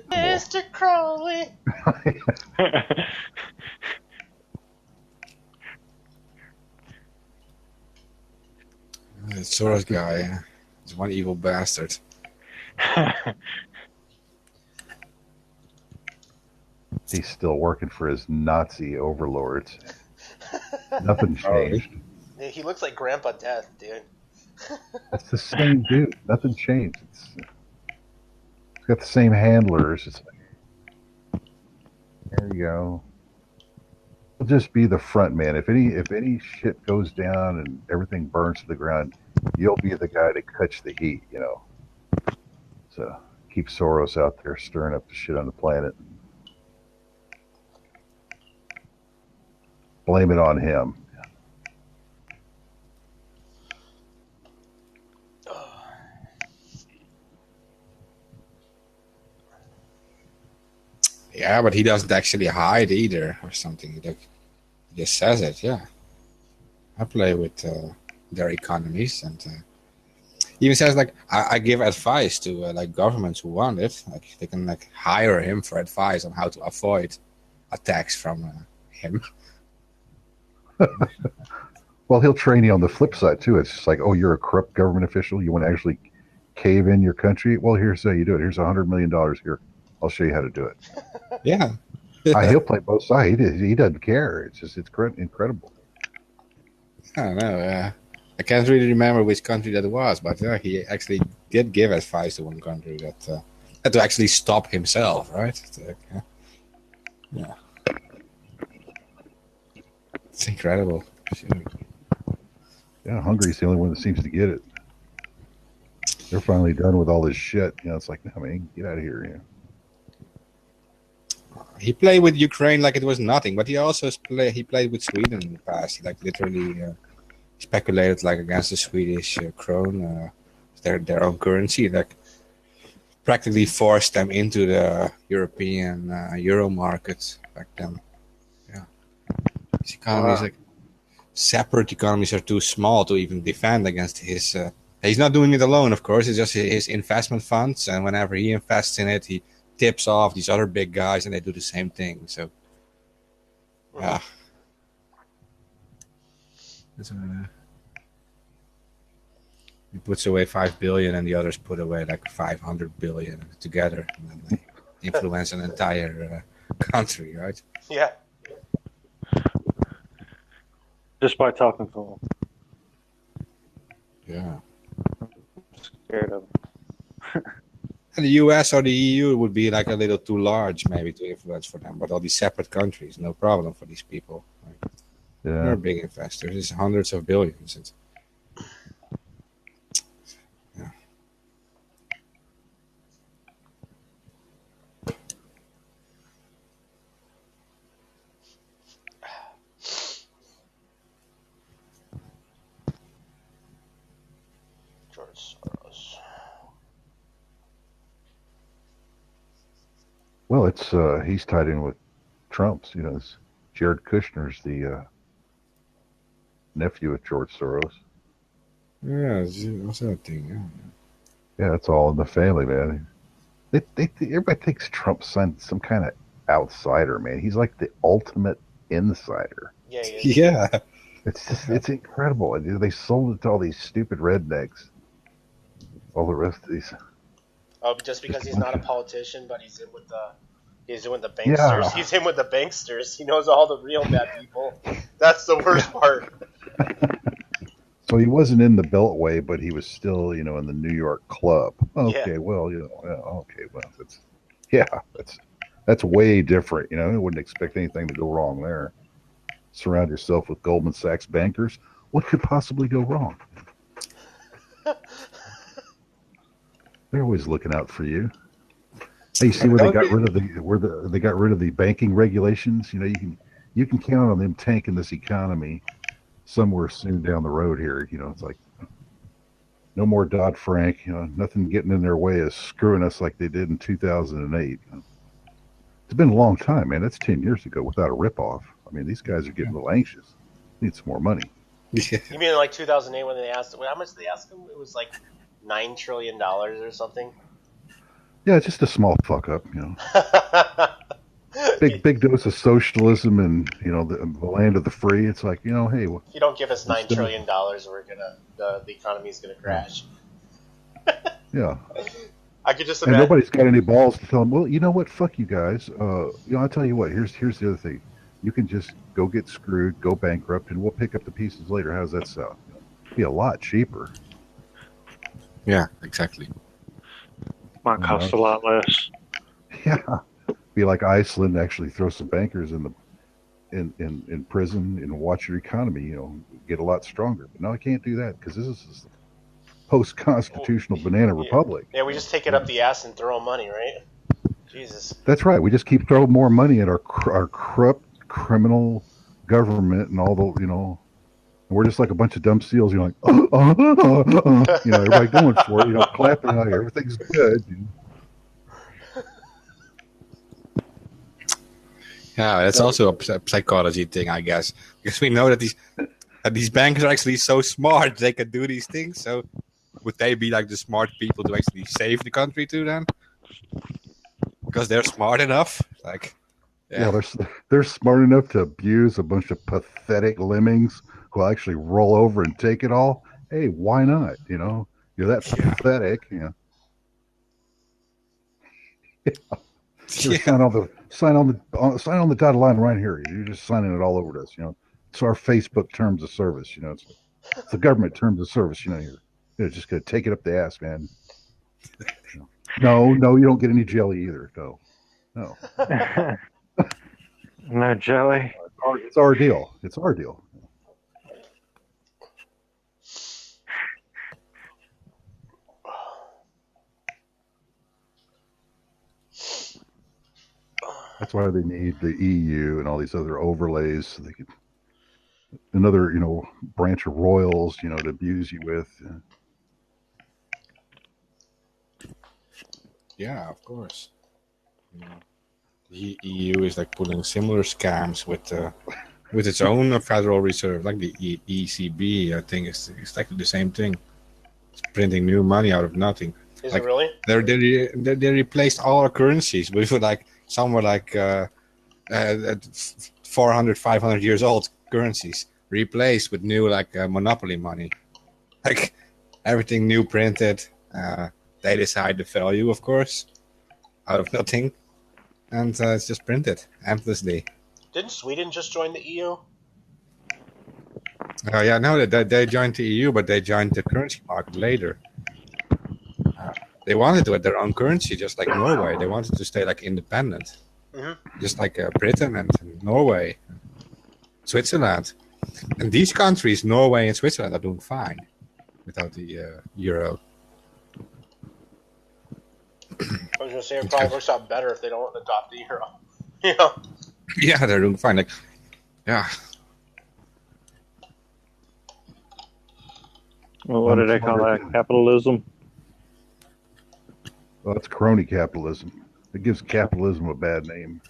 Mr. Crowley. The Soros guy is one evil bastard. He's still working for his Nazi overlords. Nothing changed. He looks like Grandpa Death, dude. That's the same dude. Nothing changed. It's got the same handlers. It's like, there you go. He'll just be the front man. If any shit goes down and everything burns to the ground, you'll be the guy to catch the heat, you know. So keep Soros out there stirring up the shit on the planet. Blame it on him. Yeah, but he doesn't actually hide either or something. He just says it, yeah. I play with their economies and even says like I give advice to like governments who want it. Like they can like hire him for advice on how to avoid attacks from him. Well, he'll train you on the flip side too. It's just like, oh, you're a corrupt government official. You want to actually cave in your country? Well, here's how you do it. Here's $100 million here. I'll show you how to do it. Yeah. He'll play both sides. He doesn't care. It's incredible. I don't know. I can't really remember which country that was, but he actually did give advice to one country that had to actually stop himself, right? Yeah. It's incredible. Yeah, Hungary's the only one that seems to get it. They're finally done with all this shit. You know, it's like, no, man, get out of here. Yeah. He played with Ukraine like it was nothing, but he also played with Sweden in the past. He like literally speculated like against the Swedish krone, their own currency, like practically forced them into the European euro market back then. Yeah, his economies like separate economies are too small to even defend against his. He's not doing it alone, of course. It's just his investment funds, and whenever he invests in it, he tips off these other big guys, and they do the same thing. So, yeah. He puts away $5 billion, and the others put away like $500 billion together, and then they influence an entire country, right? Yeah. Just by talking to them. Yeah. I'm scared of them. And the US or the EU would be like a little too large, maybe, to influence for them. But all these separate countries, no problem for these people. Like, they're big investors. It's hundreds of billions. It's, yeah. George Soros. Well, it's he's tied in with Trump's. You know, it's Jared Kushner's the nephew of George Soros. Yeah, what's that thing? Yeah, it's all in the family, man. Everybody thinks Trump's some kind of outsider, man. He's like the ultimate insider. Yeah, he is. Yeah. It's just, it's incredible. They sold it to all these stupid rednecks. All the rest of these. Oh, just because he's not a politician, but he's in with the banksters. Yeah. He's in with the banksters. He knows all the real bad people. That's the worst part. So he wasn't in the Beltway, but he was still, you know, in the New York club. Okay, Yeah. well, you know, okay, well, that's way different. You know, I wouldn't expect anything to go wrong there. Surround yourself with Goldman Sachs bankers. What could possibly go wrong? They're always looking out for you. Hey, you see where they got rid of they got rid of the banking regulations? You know, you can count on them tanking this economy somewhere soon down the road here. You know, it's like no more Dodd-Frank. You know, nothing getting in their way of screwing us like they did in 2008. You know? It's been a long time, man. That's 10 years ago without a ripoff. I mean, these guys are getting a little anxious. Need some more money. Yeah. You mean like 2008 when they asked? How much did they ask him? It was like $9 trillion or something. Yeah, it's just a small fuck up, you know. Big dose of socialism and, you know, the land of the free. It's like, you know, hey, if you don't give us $9 trillion, the economy's gonna crash. Yeah. I could just and imagine. nobody's got any balls to tell them, well, you know what, fuck you guys. You know, I'll tell you what, here's the other thing. You can just go get screwed, go bankrupt, and we'll pick up the pieces later. How's that sound? It'd be a lot cheaper. Yeah, exactly. Might cost a lot less. Yeah. Be like Iceland, actually throw some bankers in prison and watch your economy, you know, get a lot stronger. But no, I can't do that because this is post-constitutional banana republic. Yeah, we just take it up the ass and throw money, right? Jesus. That's right. We just keep throwing more money at our corrupt criminal government and all the, you know, we're just like a bunch of dumb seals. You're like, you know, everybody going for it, you know, clapping like everything's good. You know? Yeah, that's also a psychology thing, I guess, because we know that these bankers are actually so smart they can do these things. So, would they be like the smart people to actually save the country too? Then, because they're smart enough, like, yeah, they're smart enough to abuse a bunch of pathetic lemmings who will actually roll over and take it all. Hey, why not? You know, you're that pathetic. You know. Yeah. Sign on the dotted line right here. You're just signing it all over to us. You know, it's our Facebook terms of service. You know, it's the government terms of service. You know, you're just gonna take it up the ass, man. No, you don't get any jelly either. No. No jelly. It's our deal. It's our deal. That's why they need the EU and all these other overlays so they could another, you know, branch of royals, you know, to abuse you with. Yeah, of course. You know, the EU is like pulling similar scams with its own Federal Reserve, like the ECB. I think it's exactly the same thing. It's printing new money out of nothing. Is like, it really? They replaced all our currencies with like somewhere like 400, 500 years old currencies replaced with new like monopoly money. Like everything new printed. They decide the value, of course, out of nothing, and it's just printed endlessly. Didn't Sweden just join the EU? Yeah, no, they joined the EU, but they joined the currency market later. They wanted to have their own currency, just like Norway. They wanted to stay like independent, just like Britain and Norway, Switzerland. And these countries, Norway and Switzerland, are doing fine without the euro. I was gonna say it probably works out better if they don't adopt the euro. You know? Yeah, they're doing fine. Like, yeah. Well, what do they call that? Capitalism? Well, it's crony capitalism. It gives capitalism a bad name.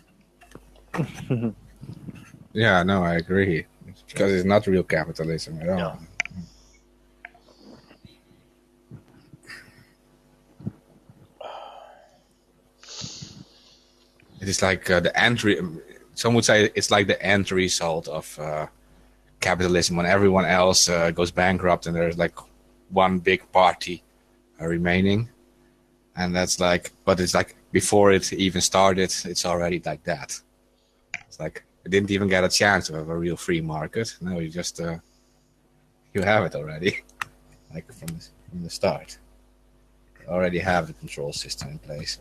Yeah, no, I agree. Because it's not real capitalism at all. No. It is like the end. Some would say it's like the end result of capitalism when everyone else goes bankrupt and there's like one big party remaining, and that's like. But it's like before it even started, it's already like that. It's like it didn't even get a chance to have a real free market. No, you just you have it already, like from the start. You already have the control system in place.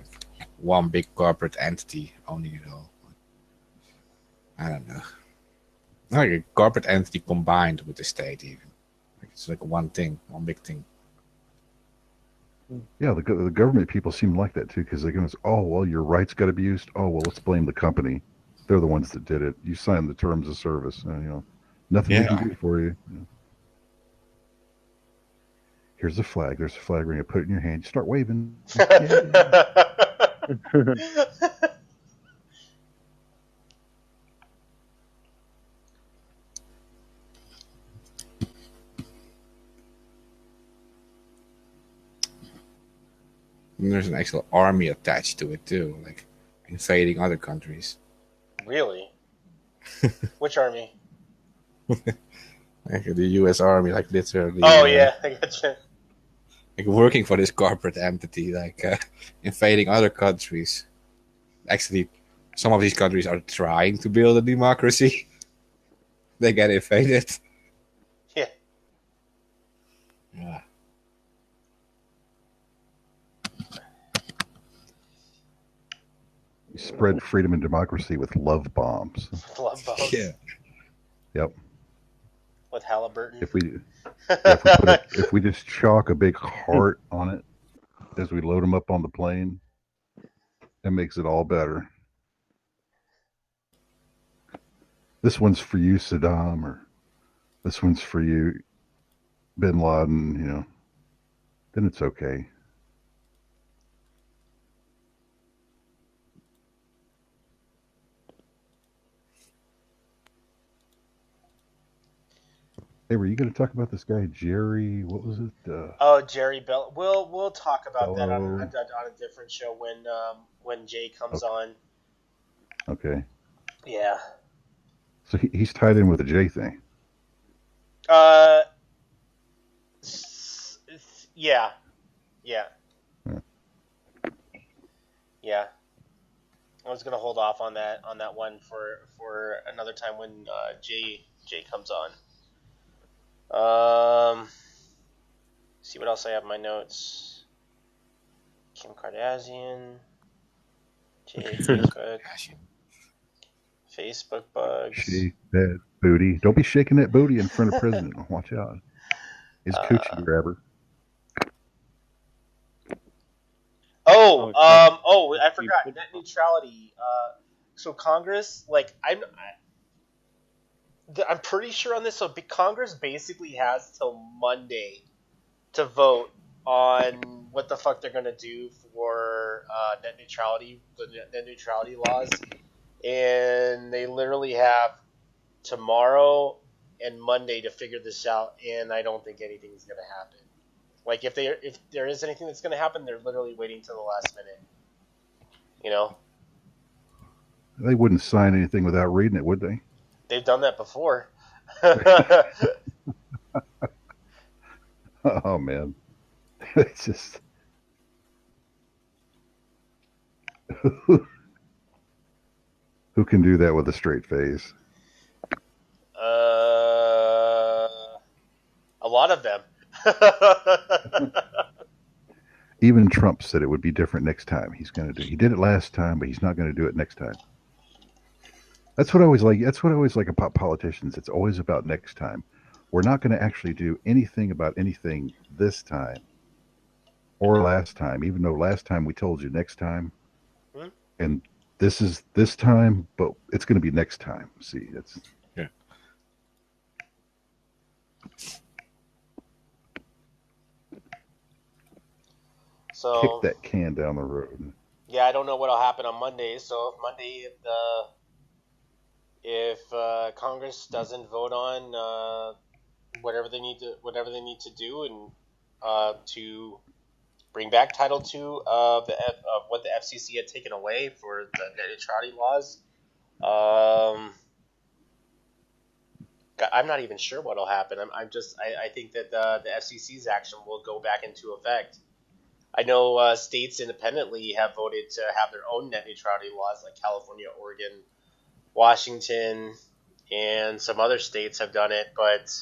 One big corporate entity owning it all. I don't know. Like a corporate entity combined with the state, even. Like it's like one thing, one big thing. Yeah, the government people seem like that too, because they go, "Oh, well, your rights got abused. Oh, well, let's blame the company. They're the ones that did it. You signed the terms of service. Nothing we can do for you." Here's a flag. There's a flag. We're gonna put it in your hand. You start waving. And there's an actual army attached to it too, like invading other countries. Really? Which army? Like the U.S. Army, like literally. Oh yeah, I gotcha. Like working for this corporate entity, like invading other countries. Actually, some of these countries are trying to build a democracy. They get invaded. Yeah. Yeah. You spread freedom and democracy with love bombs. Love bombs. Yeah. Yep. With Halliburton. If we just chalk a big heart on it as we load them up on the plane, that makes it all better. This one's for you, Saddam, or this one's for you, Bin Laden, then it's okay. Hey, were you going to talk about this guy, Jerry? What was it? Jerry Bell. We'll talk about that on a different show when Jay comes on. Okay. Yeah. So he's tied in with the J thing. Yeah. I was gonna hold off on that one for another time when Jay comes on. See what else I have in my notes. Kim Kardashian. Jay, Facebook bugs. Shake that booty. Don't be shaking that booty in front of President. Watch out. His coochie grabber. I forgot. Net neutrality. So Congress, I'm pretty sure on this. So Congress basically has till Monday to vote on what the fuck they're gonna do for net neutrality, the net neutrality laws, and they literally have tomorrow and Monday to figure this out. And I don't think anything's gonna happen. Like if there is anything that's gonna happen, they're literally waiting till the last minute. They wouldn't sign anything without reading it, would they? They've done that before. Oh man, it's just who can do that with a straight face? A lot of them. Even Trump said it would be different next time. He did it last time, but he's not going to do it next time. That's what I always like. That's what I always like about politicians. It's always about next time. We're not going to actually do anything about anything this time or last time, even though last time we told you next time. And this is this time, but it's going to be next time. See, it's So kick that can down the road. Yeah, I don't know what'll happen on Monday. So if Congress doesn't vote on whatever they need to do and to bring back Title II of what the FCC had taken away for the net neutrality laws, I'm not even sure what'll happen. I think that the FCC's action will go back into effect. I know states independently have voted to have their own net neutrality laws, like California, Oregon, Washington, and some other states have done it, but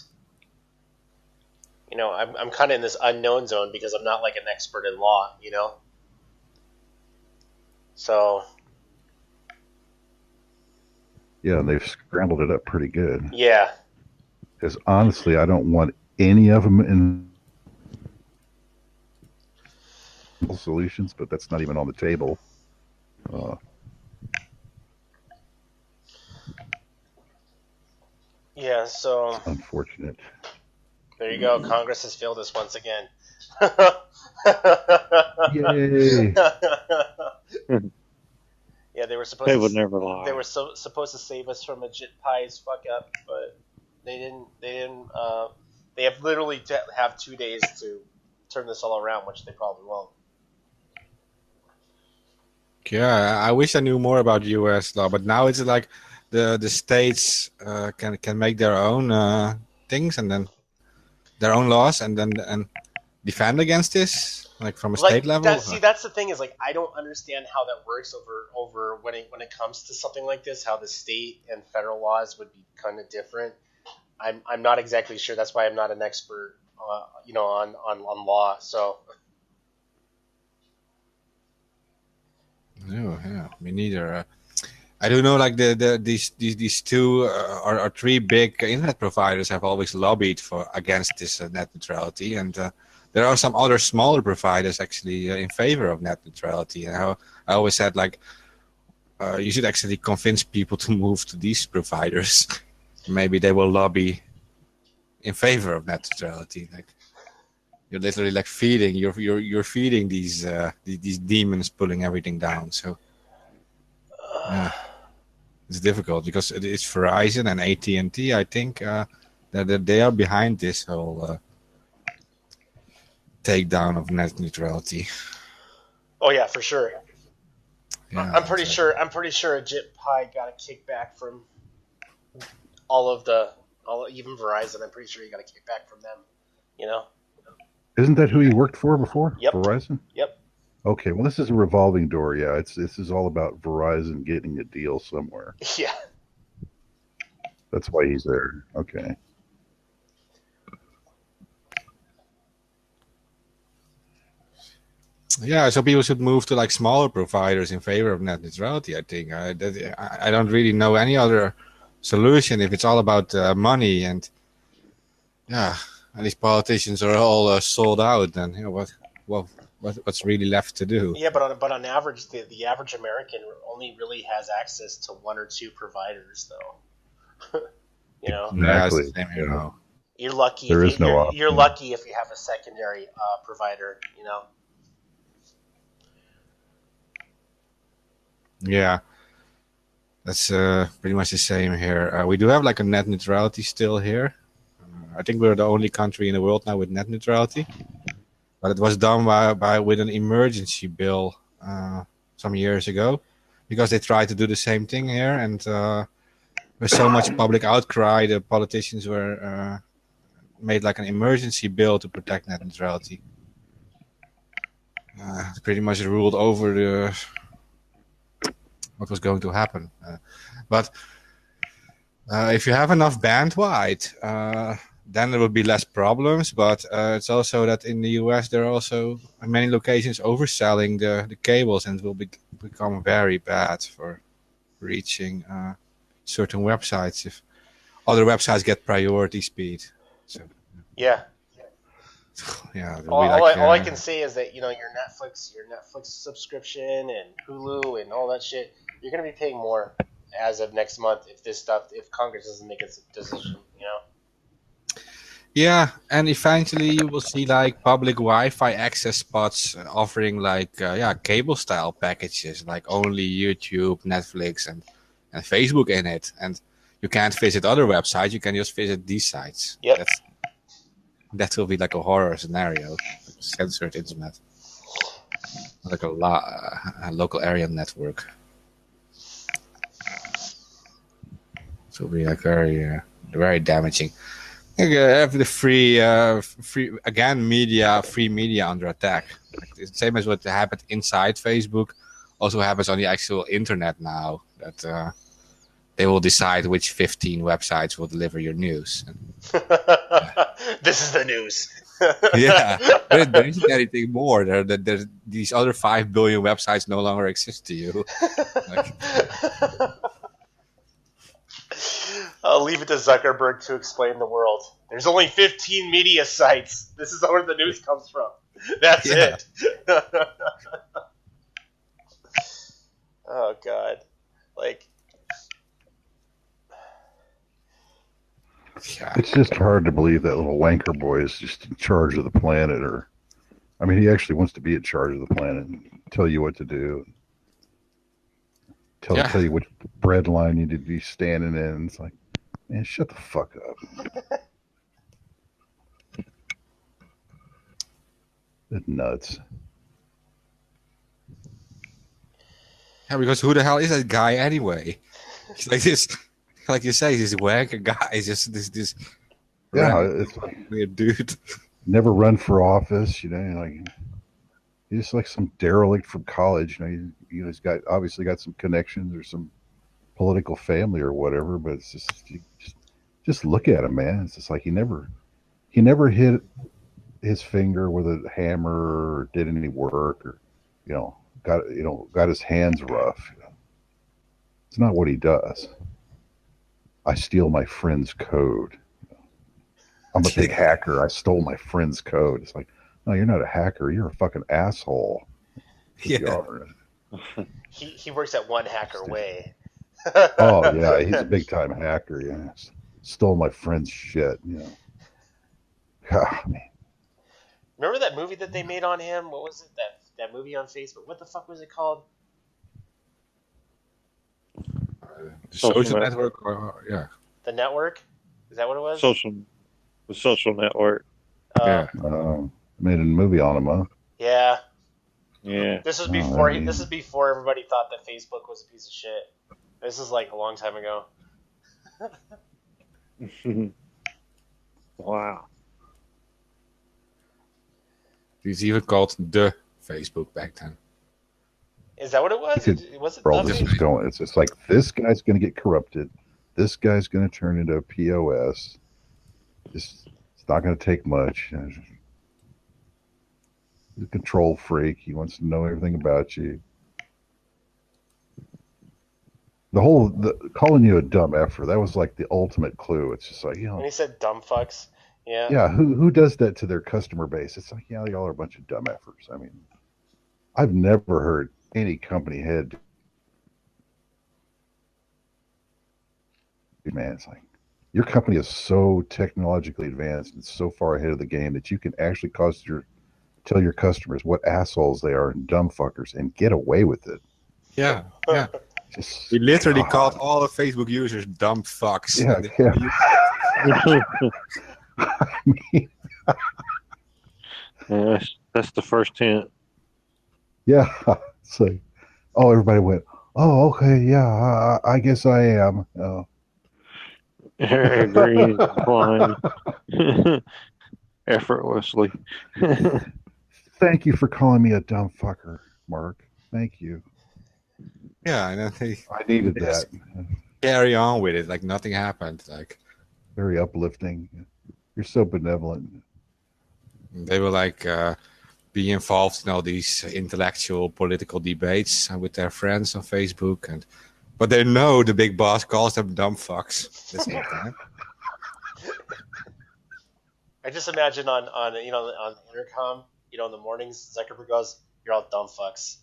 I'm kind of in this unknown zone because I'm not like an expert in law, So yeah, and they've scrambled it up pretty good. Yeah. Because honestly, I don't want any of them in solutions, but that's not even on the table. Yeah, so it's unfortunate. There you go. Congress has failed us once again. Yay! Yeah, they were supposed. They would never lie. They were supposed to save us from a Jit Pie's fuck up, but they didn't. They have literally to have 2 days to turn this all around, which they probably won't. Yeah, I wish I knew more about U.S. law, but now it's like the states can make their own things and then their own laws and defend against this, like from a state level. That's the thing is like I don't understand how that works over when it comes to something like this, how the state and federal laws would be kind of different. I'm not exactly sure. That's why I'm not an expert, on law. So. No, yeah, me neither. I do know, like these two or three big internet providers have always lobbied against this net neutrality, and there are some other smaller providers actually in favor of net neutrality. And I always said like you should actually convince people to move to these providers. Maybe they will lobby in favor of net neutrality. Like you're literally like feeding you're feeding these demons pulling everything down. So it's difficult because it's Verizon and AT&T. I think that they are behind this whole takedown of net neutrality. Oh yeah, for sure. Yeah, I'm pretty sure Jit Pie got a kickback from even Verizon. I'm pretty sure he got a kickback from them. Isn't that who he worked for before? Yep. Verizon? Yep. Okay, well, this is a revolving door. Yeah, this is all about Verizon getting a deal somewhere. Yeah. That's why he's there. Okay. Yeah, so people should move to like smaller providers in favor of net neutrality. I think I don't really know any other solution if it's all about money and and these politicians are all sold out. Then what's really left to do? Yeah, but on average, the average American only really has access to one or two providers, though. Exactly. Yeah, you're lucky. You're lucky if you have a secondary provider. Yeah, that's pretty much the same here. We do have like a net neutrality still here. I think we're the only country in the world now with net neutrality, but it was done with an emergency bill some years ago because they tried to do the same thing here, and with so much public outcry, the politicians were made like an emergency bill to protect net neutrality. Pretty much ruled over what was going to happen, but if you have enough bandwidth, then there will be less problems. But it's also that in the US there are also in many locations overselling the cables, and it will become very bad for reaching certain websites if other websites get priority speed. So Yeah. yeah, All I can say is that your Netflix subscription and Hulu and all that shit, you're gonna be paying more as of next month if Congress doesn't make a decision. Yeah, and eventually you will see like public Wi-Fi access spots offering like cable style packages, like only YouTube, Netflix, and Facebook in it, and you can't visit other websites. You can just visit these sites. Yep. That will be like a horror scenario, like censored internet, like a local area network. So it'll be like very, very damaging. Have the free media under attack. Like the same as what happened inside Facebook, also happens on the actual internet now. That they will decide which 15 websites will deliver your news. This is the news. Yeah, there isn't anything more. There's these other 5 billion websites no longer exist to you. I'll leave it to Zuckerberg to explain the world. There's only 15 media sites. This is where the news comes from. That's it. Oh, God. It's just hard to believe that little wanker boy is just in charge of the planet. He actually wants to be in charge of the planet and tell you what to do. Tell you which bread line you need to be standing in. It's like, man, shut the fuck up. It's nuts. Yeah, because who the hell is that guy anyway? He's like this, like you say, he's a wanker guy. He's just this it's like weird dude. Never run for office, like he's just like some derelict from college. He's obviously got some connections or some political family or whatever, but it's just look at him, man. It's just like he never hit his finger with a hammer or did any work or got his hands rough. It's not what he does. I steal my friend's code. I'm a big hacker. I stole my friend's code. It's like, no, you're not a hacker. You're a fucking asshole. Yeah. He works at One Hacker Way. Oh yeah, he's a big time hacker. Yeah, stole my friend's shit. God, man. Remember that movie that they made on him? What was it? That movie on Facebook? What the fuck was it called? Social network? Yeah. The Network? Is that what it was? The Social Network. Made a movie on him, huh? Yeah. Yeah. This was before this is before everybody thought that Facebook was a piece of shit. This is like a long time ago. Wow. He's even called the Facebook back then. Is that what it was? Was it where all this is going? It's just like this guy's going to get corrupted. This guy's going to turn into a POS. It's not going to take much. He's a control freak. He wants to know everything about you. Calling you a dumb effer, that was like the ultimate clue. It's just like, when he said dumb fucks. Yeah. Yeah, who does that to their customer base? It's like, y'all are a bunch of dumb effers. I've never heard any company head. Man, it's like your company is so technologically advanced and so far ahead of the game that you can actually tell your customers what assholes they are and dumb fuckers and get away with it. Yeah. We literally called all the Facebook users dumb fucks. Yeah. That's the first hint. Yeah. So, everybody went, oh, okay, yeah, I guess I am. Green, blind, effortlessly. Thank you for calling me a dumb fucker, Mark. Thank you. Yeah, and I needed that. Carry on with it like nothing happened. Like very uplifting. You're so benevolent. They will like be involved in all these intellectual political debates with their friends on Facebook, but they know the big boss calls them dumb fucks the same time. I just imagine on intercom, in the mornings, Zuckerberg goes, "You're all dumb fucks."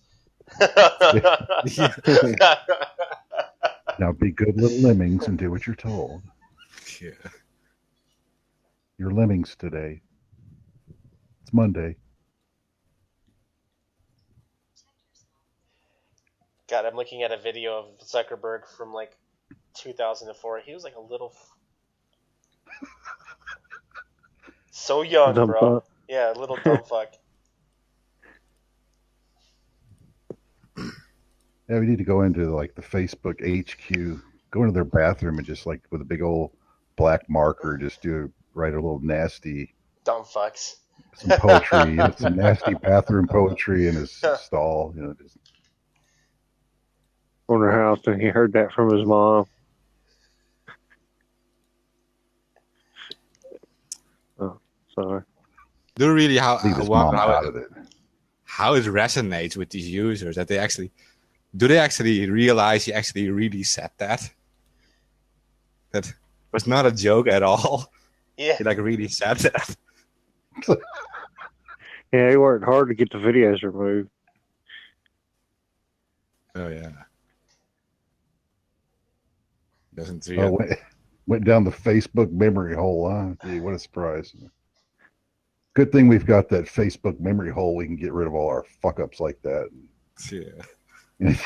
Now be good little lemmings and do what you're told. Yeah. You're lemmings today. It's Monday. God, I'm looking at a video of Zuckerberg from like 2004. He was like a little, so young, Dumb bro. fuck. Yeah, a little dumb fuck. Yeah, we need to go into like the Facebook HQ, go into their bathroom and just like with a big old black marker, just write a little nasty Dumb fucks. some poetry, some nasty bathroom poetry in his stall, just. Wonder how often he heard that from his mom. Oh, sorry. Do you really Leave his mom out of it. How it resonates with these users that they actually realize he actually really said that? That was not a joke at all. Yeah. He like really said that. Yeah, he worked hard to get the videos removed. Oh yeah. Doesn't see Went down the Facebook memory hole, huh? Gee, what a surprise. Good thing we've got that Facebook memory hole. We can get rid of all our fuck ups like that. Yeah. It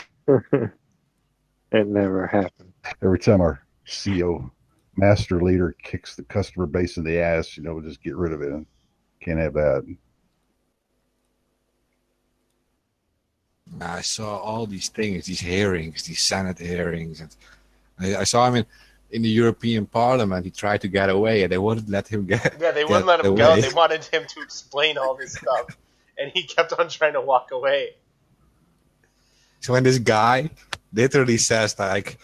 never happened. Every time our CEO master leader kicks the customer base in the ass, we'll just get rid of it. Can't have that. I saw all these things, these hearings, these Senate hearings, and I saw him in the European Parliament. He tried to get away, and they wouldn't let him get. Yeah, they wouldn't let him go. They wanted him to explain all this stuff, and he kept on trying to walk away. So when this guy literally says like,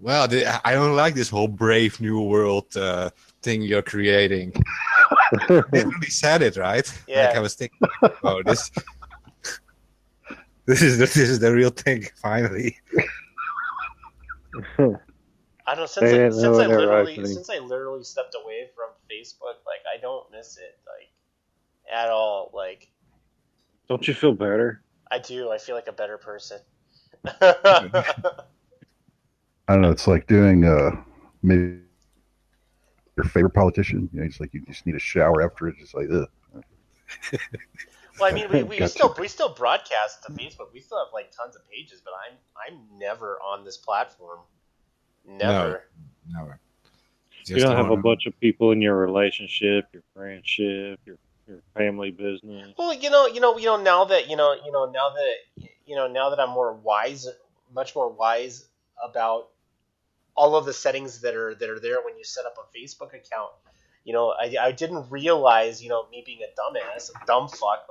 "Well, I don't like this whole Brave New World thing you're creating," literally said it, right? Yeah. Like I was thinking, oh, this is the real thing. Finally. I don't know, since I literally stepped away from Facebook, like I don't miss it like at all. Like, don't you feel better? I do. I feel like a better person. I don't know. It's like doing maybe your favorite politician. It's like you just need a shower after it. Just like ugh. Well, I mean, we still broadcast to Facebook. We still have like tons of pages, but I'm never on this platform. Never. No. You don't have a bunch of people in your relationship, your friendship, your family business. Well, now that I'm much more wise about all of the settings that are there when you set up a Facebook account. I didn't realize, me being a dumbass, a dumb fuck,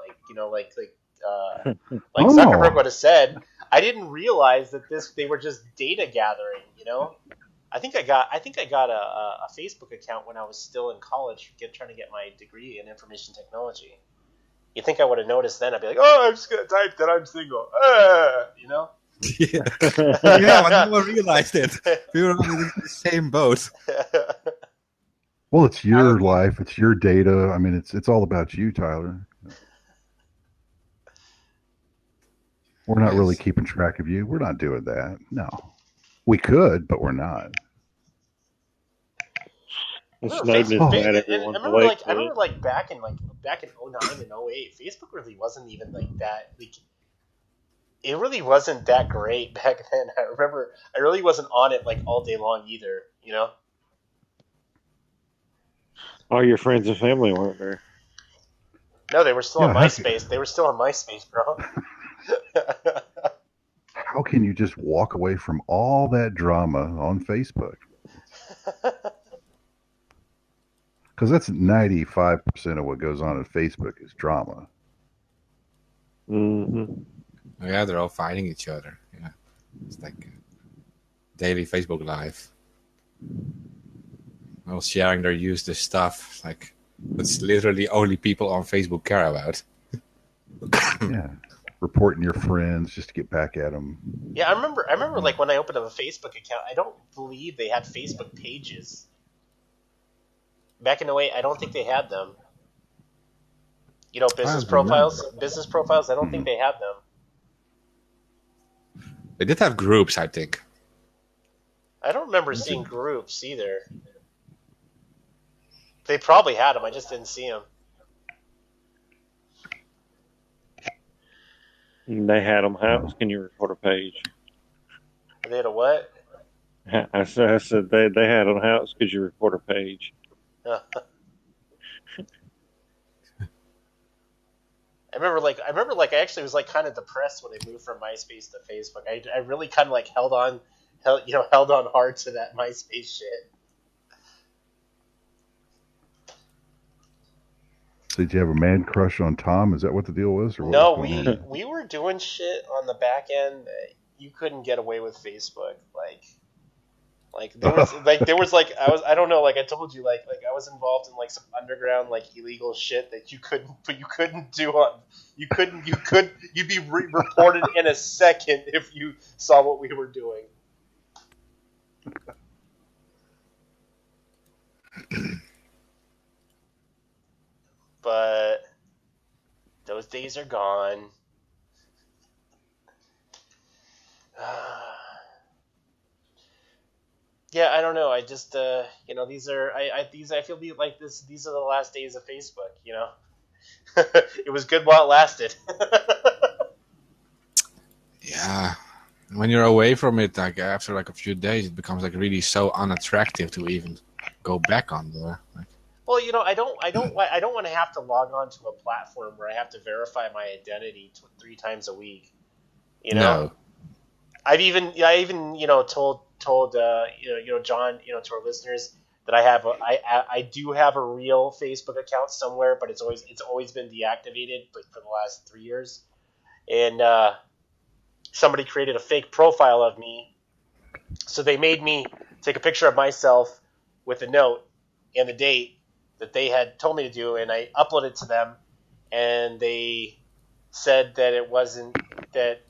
Zuckerberg would have said, I didn't realize that they were just data gathering, I think I got a Facebook account when I was still in college, trying to get my degree in information technology. You think I would have noticed then? I'd be like, oh, I'm just gonna type that I'm single, Yeah, but no one realized it. We were all in the same boat. Well, it's your life, it's your data. I mean, it's all about you, Tyler. We're not really keeping track of you. We're not doing that. No. We could, but we're not. I remember back in 09 and 08, Facebook really wasn't even like that. It really wasn't that great back then. I remember I really wasn't on it like all day long either, All your friends and family weren't there. No, they were still on MySpace. They were still on MySpace, bro. How can you just walk away from all that drama on Facebook? Because that's 95% of what goes on Facebook is drama. Mm-hmm. Yeah, they're all fighting each other. Yeah, it's like daily Facebook Live. well, sharing their useless stuff. Like, that's literally only people on Facebook care about. Yeah. Reporting your friends just to get back at them. Yeah, I remember like when I opened up a Facebook account, I don't believe they had Facebook pages. Back in the way, I don't think they had them. You know, business profiles, I don't think they had them. They did have groups, I think. I don't remember seeing groups either. They probably had them, I just didn't see them. They had them. How else can you report a page? They had a what? I said they had them. How else could you report a page? I remember I actually was like kind of depressed when I moved from MySpace to Facebook. I really kind of like held on hard to that MySpace shit. Did you have a man crush on Tom? Is that what the deal was? Or what No, was we were doing shit on the back end that you couldn't get away with Facebook. There was I don't know, like I told you, like I was involved in like some underground like illegal shit that you couldn't do on you'd be reported in a second if you saw what we were doing. But those days are gone. Yeah, I don't know. I just, these are, I feel like these are the last days of Facebook, you know? It was good while it lasted. Yeah. When you're away from it, like after like a few days, it becomes like really so unattractive to even go back on there. Like, well, you know, I don't want to have to log on to a platform where I have to verify my identity 3 times a week. You know, no. I even told John, to our listeners that I do have a real Facebook account somewhere, but it's always been deactivated, but for the last 3 years, and somebody created a fake profile of me, so they made me take a picture of myself with a note and the date that they had told me to do, and I uploaded it to them, and they said that it wasn't that.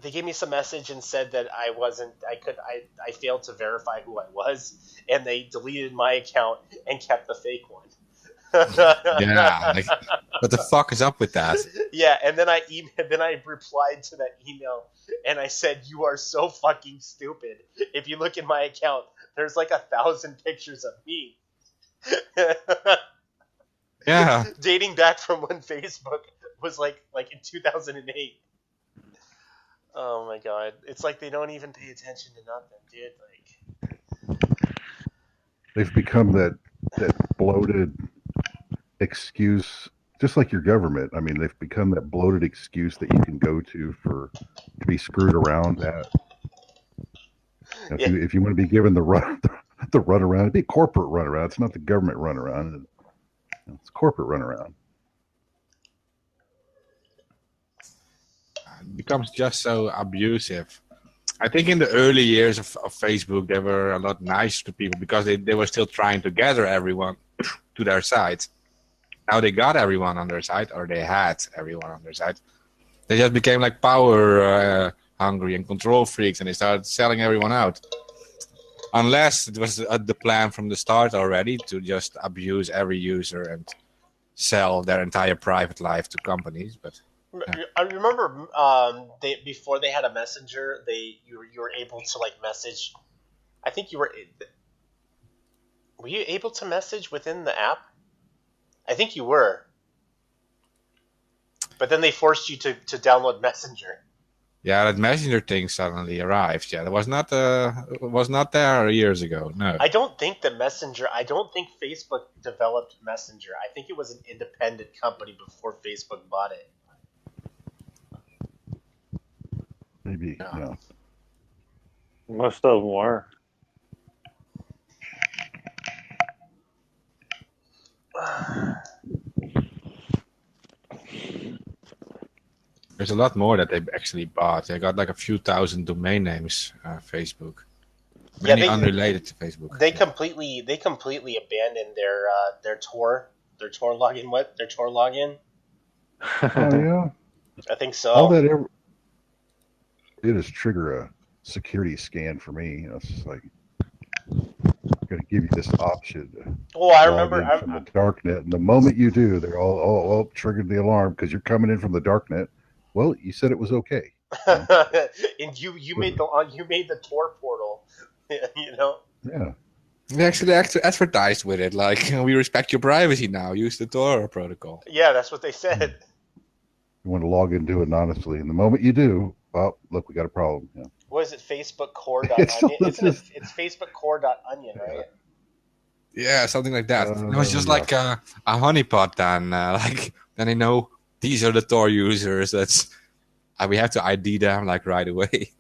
They gave me some message and said that I failed to verify who I was, and they deleted my account and kept the fake one. Yeah, like, what the fuck is up with that? Yeah, and then I replied to that email and I said, "You are so fucking stupid. If you look in my account, there's like 1,000 pictures of me." Yeah. Dating back from when Facebook was like in 2008. Oh my god. It's like they don't even pay attention to nothing, dude. Like, they've become that bloated excuse, just like your government. I mean, they've become that bloated excuse that you can go to be screwed around at. If you want to be given the runaround, it'd be a corporate runaround. It's not the government runaround. It's corporate runaround. It becomes just so abusive. I think in the early years of Facebook, they were a lot nicer to people because they were still trying to gather everyone to their side. Now they got everyone on their side, or they had everyone on their side. They just became like power hungry and control freaks, and they started selling everyone out. Unless it was the plan from the start already to just abuse every user and sell their entire private life to companies. But yeah. I remember before they had a messenger, you were able to like message. I think were you able to message within the app? I think you were. But then they forced you to download Messenger. Yeah, that Messenger thing suddenly arrived. Yeah, that was not there years ago. No. I don't think Facebook developed Messenger. I think it was an independent company before Facebook bought it. Maybe, yeah. Most of them were. There's a lot more that they actually bought. They got like a few thousand domain names, Facebook. Many unrelated to Facebook. They completely abandoned their Tor login. What? Their Tor login? Oh yeah. I think so. All that ever did is trigger a security scan for me. You know, it's just like going to give you this option to I log remember in from the darknet, and the moment you do, they're all triggered the alarm because you're coming in from the darknet. Well, you said it was okay. And you made the Tor portal. You know. Yeah. They actually advertised with it, like, we respect your privacy now. Use the Tor protocol. Yeah, that's what they said. You want to log into it anonymously, and the moment you do, well, look, we got a problem. Yeah. What is it? Facebook core.onion? It's Facebook core.onion, right? Yeah, something like that. It was just like a honeypot then. Then they know these are the Tor users. We have to ID them like right away.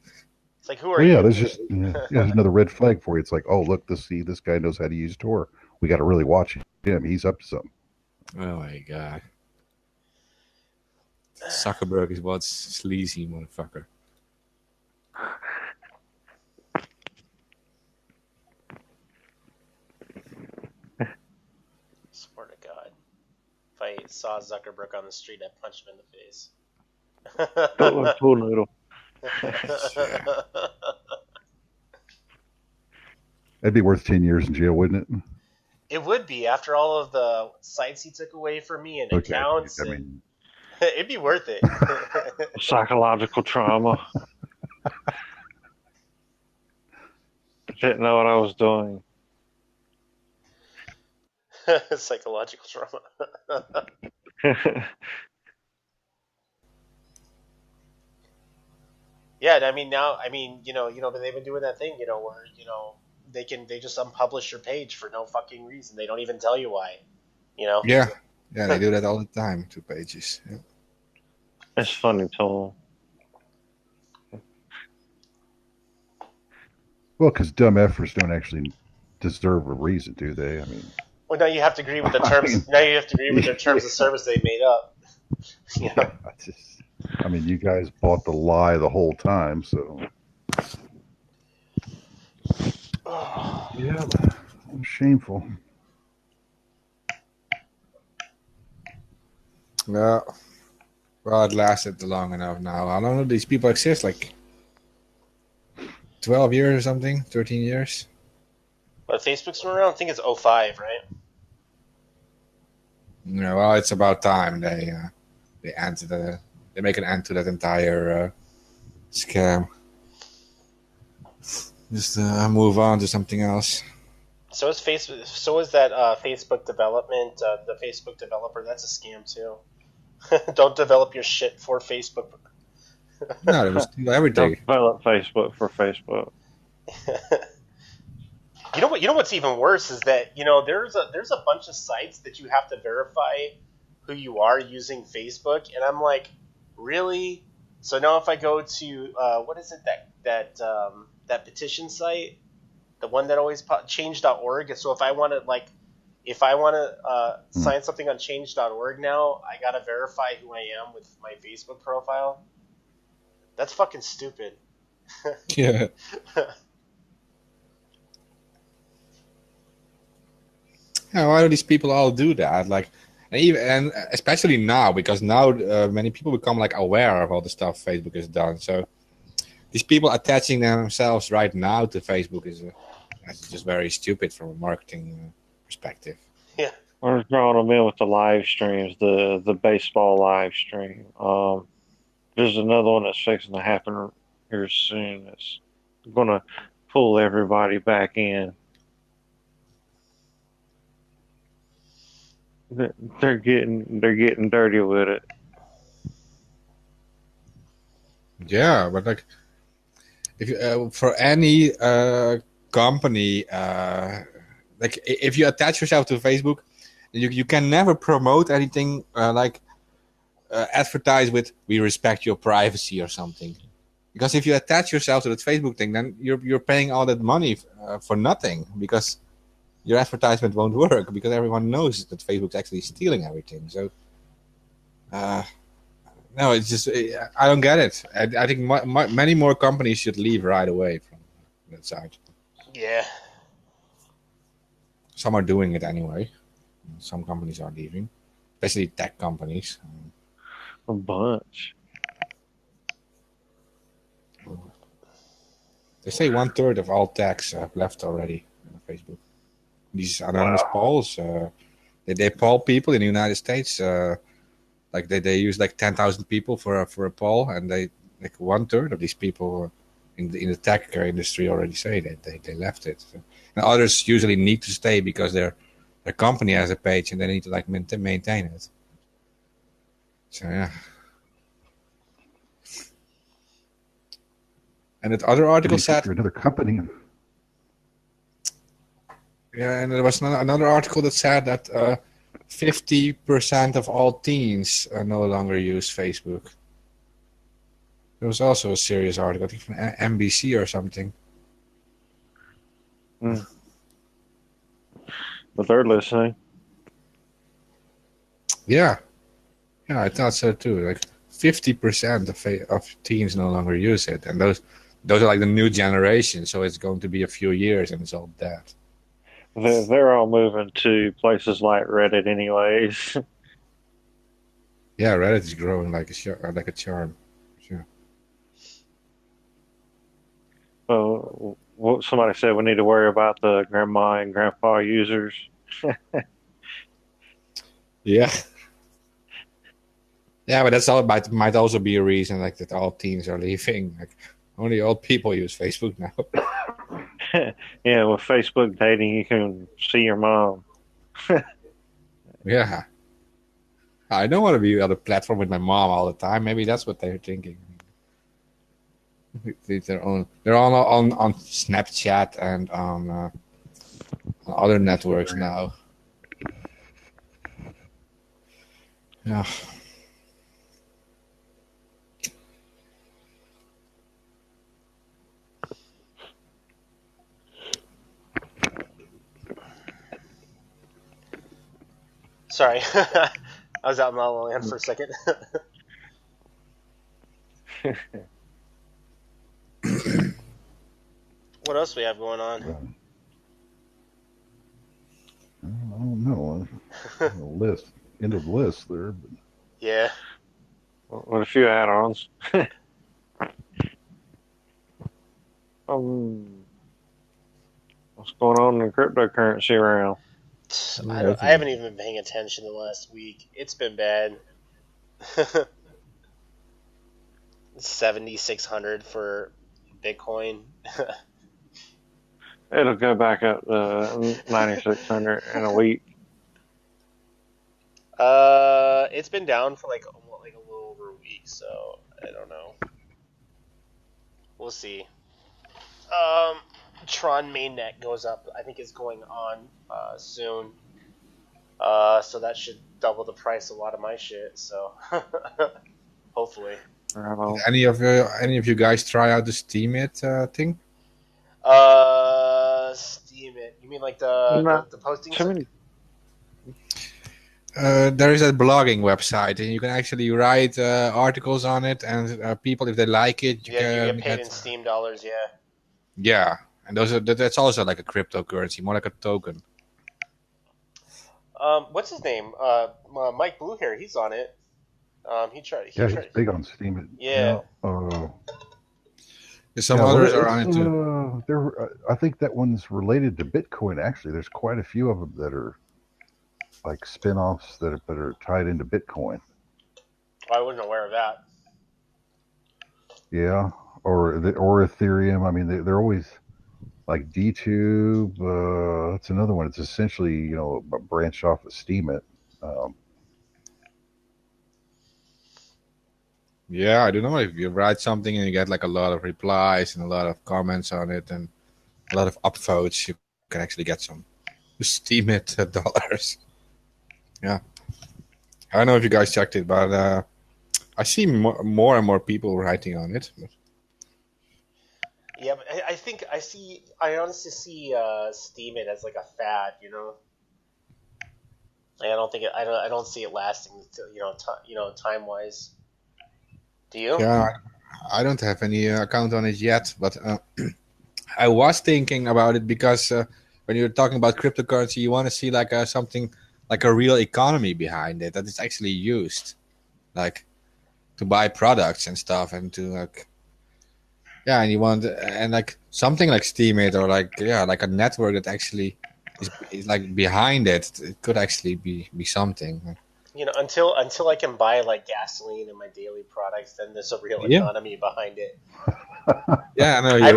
It's like, who are you? Yeah, there's another red flag for you. It's like, oh, look, this guy knows how to use Tor. We got to really watch him. He's up to something. Oh my god. Zuckerberg is one sleazy motherfucker. Swear to God. If I saw Zuckerberg on the street, I'd punch him in the face. Don't look too little. That'd be worth 10 years in jail, wouldn't it? It would be, after all of the sites he took away from me and accounts. It'd be worth it. Psychological trauma. Didn't know what I was doing. Psychological trauma. Yeah, I mean but they've been doing that thing, where they just unpublish your page for no fucking reason. They don't even tell you why. Yeah, they do that all the time to pages. Yeah. It's funny, Tom. Well, because dumb efforts don't actually deserve a reason, do they? I mean, well, now you have to agree with the terms. Now you have to agree with their terms of service they made up. Yeah, I mean, you guys bought the lie the whole time, so yeah, shameful. Yeah. Well, it lasted long enough now. How long do these people exist? Like 12 years or something? 13 years? But Facebook's been around, I think it's 05, right? Yeah, well, it's about time they make an end to that entire scam. Just move on to something else. So is Facebook. So is that Facebook development. The Facebook developer. That's a scam too. Don't develop your shit for Facebook. No, it was every day. Don't develop Facebook for Facebook. You know what's even worse is that there's a bunch of sites that you have to verify who you are using Facebook, and I'm like, really? So now if I go to what is it that petition site, the one that always change.org. So if I want to sign something on change.org now, I gotta verify who I am with my Facebook profile. That's fucking stupid. Yeah. Yeah, why do these people all do that? Like, and especially now, because now many people become like aware of all the stuff Facebook has done. So these people attaching themselves right now to Facebook is just very stupid from a marketing perspective. Yeah. We're throwing them in with the live streams, the baseball live stream. There's another one that's fixing to happen here soon. That's going to pull everybody back in. They're getting dirty with it. Yeah, but like, if you, for any company, like if you attach yourself to Facebook, you can never promote anything advertise with "we respect your privacy" or something. Because if you attach yourself to that Facebook thing, then you're paying all that money for nothing, because your advertisement won't work, because everyone knows that Facebook's actually stealing everything. So, no, it's just, I don't get it. I think many more companies should leave right away from that site. Yeah. Some are doing it anyway. Some companies are leaving, especially tech companies. A bunch. They say 1/3 of all techs have left already on Facebook. These anonymous polls, they poll people in the United States. Like they use like 10,000 people for a poll, and they like 1/3 of these people in the tech industry already say that they left it. And others usually need to stay because their company has a page and they need to like maintain it. So yeah. And that other article said another company. Yeah, and there was another article that said that 50% of all teens no longer use Facebook. There was also a serious article, I think from NBC or something. But they're listening. Yeah, I thought so too. Like 50% of teens no longer use it, and those are like the new generation. So it's going to be a few years, and it's all dead. They're all moving to places like Reddit, anyways. Yeah, Reddit is growing like a charm. Sure. Oh, what somebody said we need to worry about the grandma and grandpa users. Yeah. Yeah, but that's all. Might also be a reason, like that all teens are leaving. Like only old people use Facebook now. Yeah, with Facebook dating, you can see your mom. Yeah, I don't want to be on a platform with my mom all the time. Maybe that's what they're thinking. They're all on Snapchat and on other networks now. Yeah. Sorry, I was out in La La Land for a second. What else do we have going on? I don't know. List. End of the list there. But... Yeah. With a few add-ons. What's going on in the cryptocurrency realm? I haven't even been paying attention the last week. It's been bad. 7,600 for Bitcoin. It'll go back up to 9,600 in a week. It's been down for like a little over a week, so I don't know. We'll see. Tron mainnet goes up. I think it's going on soon. So that should double the price of a lot of my shit. So hopefully. Any of you guys try out the Steam It thing? Steam It. You mean like the posting? There is a blogging website, and you can actually write articles on it, and people, if they like it, you get paid in Steam dollars. Yeah. Yeah, and that's also like a cryptocurrency, more like a token. What's his name? Mike Bluehair. He's on it. He's big on Steam. Yeah. Some others are on it too. I think that one's related to Bitcoin. Actually, there's quite a few of them that are like spin-offs that are tied into Bitcoin. I wasn't aware of that. Yeah, or Ethereum. I mean, they're always like DTube. That's another one. It's essentially a branch off of Steemit. Yeah, I don't know, if you write something and you get like a lot of replies and a lot of comments on it and a lot of upvotes, you can actually get some Steemit dollars. Yeah, I don't know if you guys checked it, but I see more and more people writing on it. Yeah, but I honestly see Steemit as like a fad, I don't see it lasting, time wise. Do you? Yeah, I don't have any account on it yet, but I was thinking about it because when you're talking about cryptocurrency, you want to see like something like a real economy behind it that is actually used, like to buy products and stuff, and to like and you want and like something like Steemit or like a network that actually is like behind it. It could actually be something. Until I can buy like gasoline and my daily products, then there's a real economy behind it. Yeah, no. I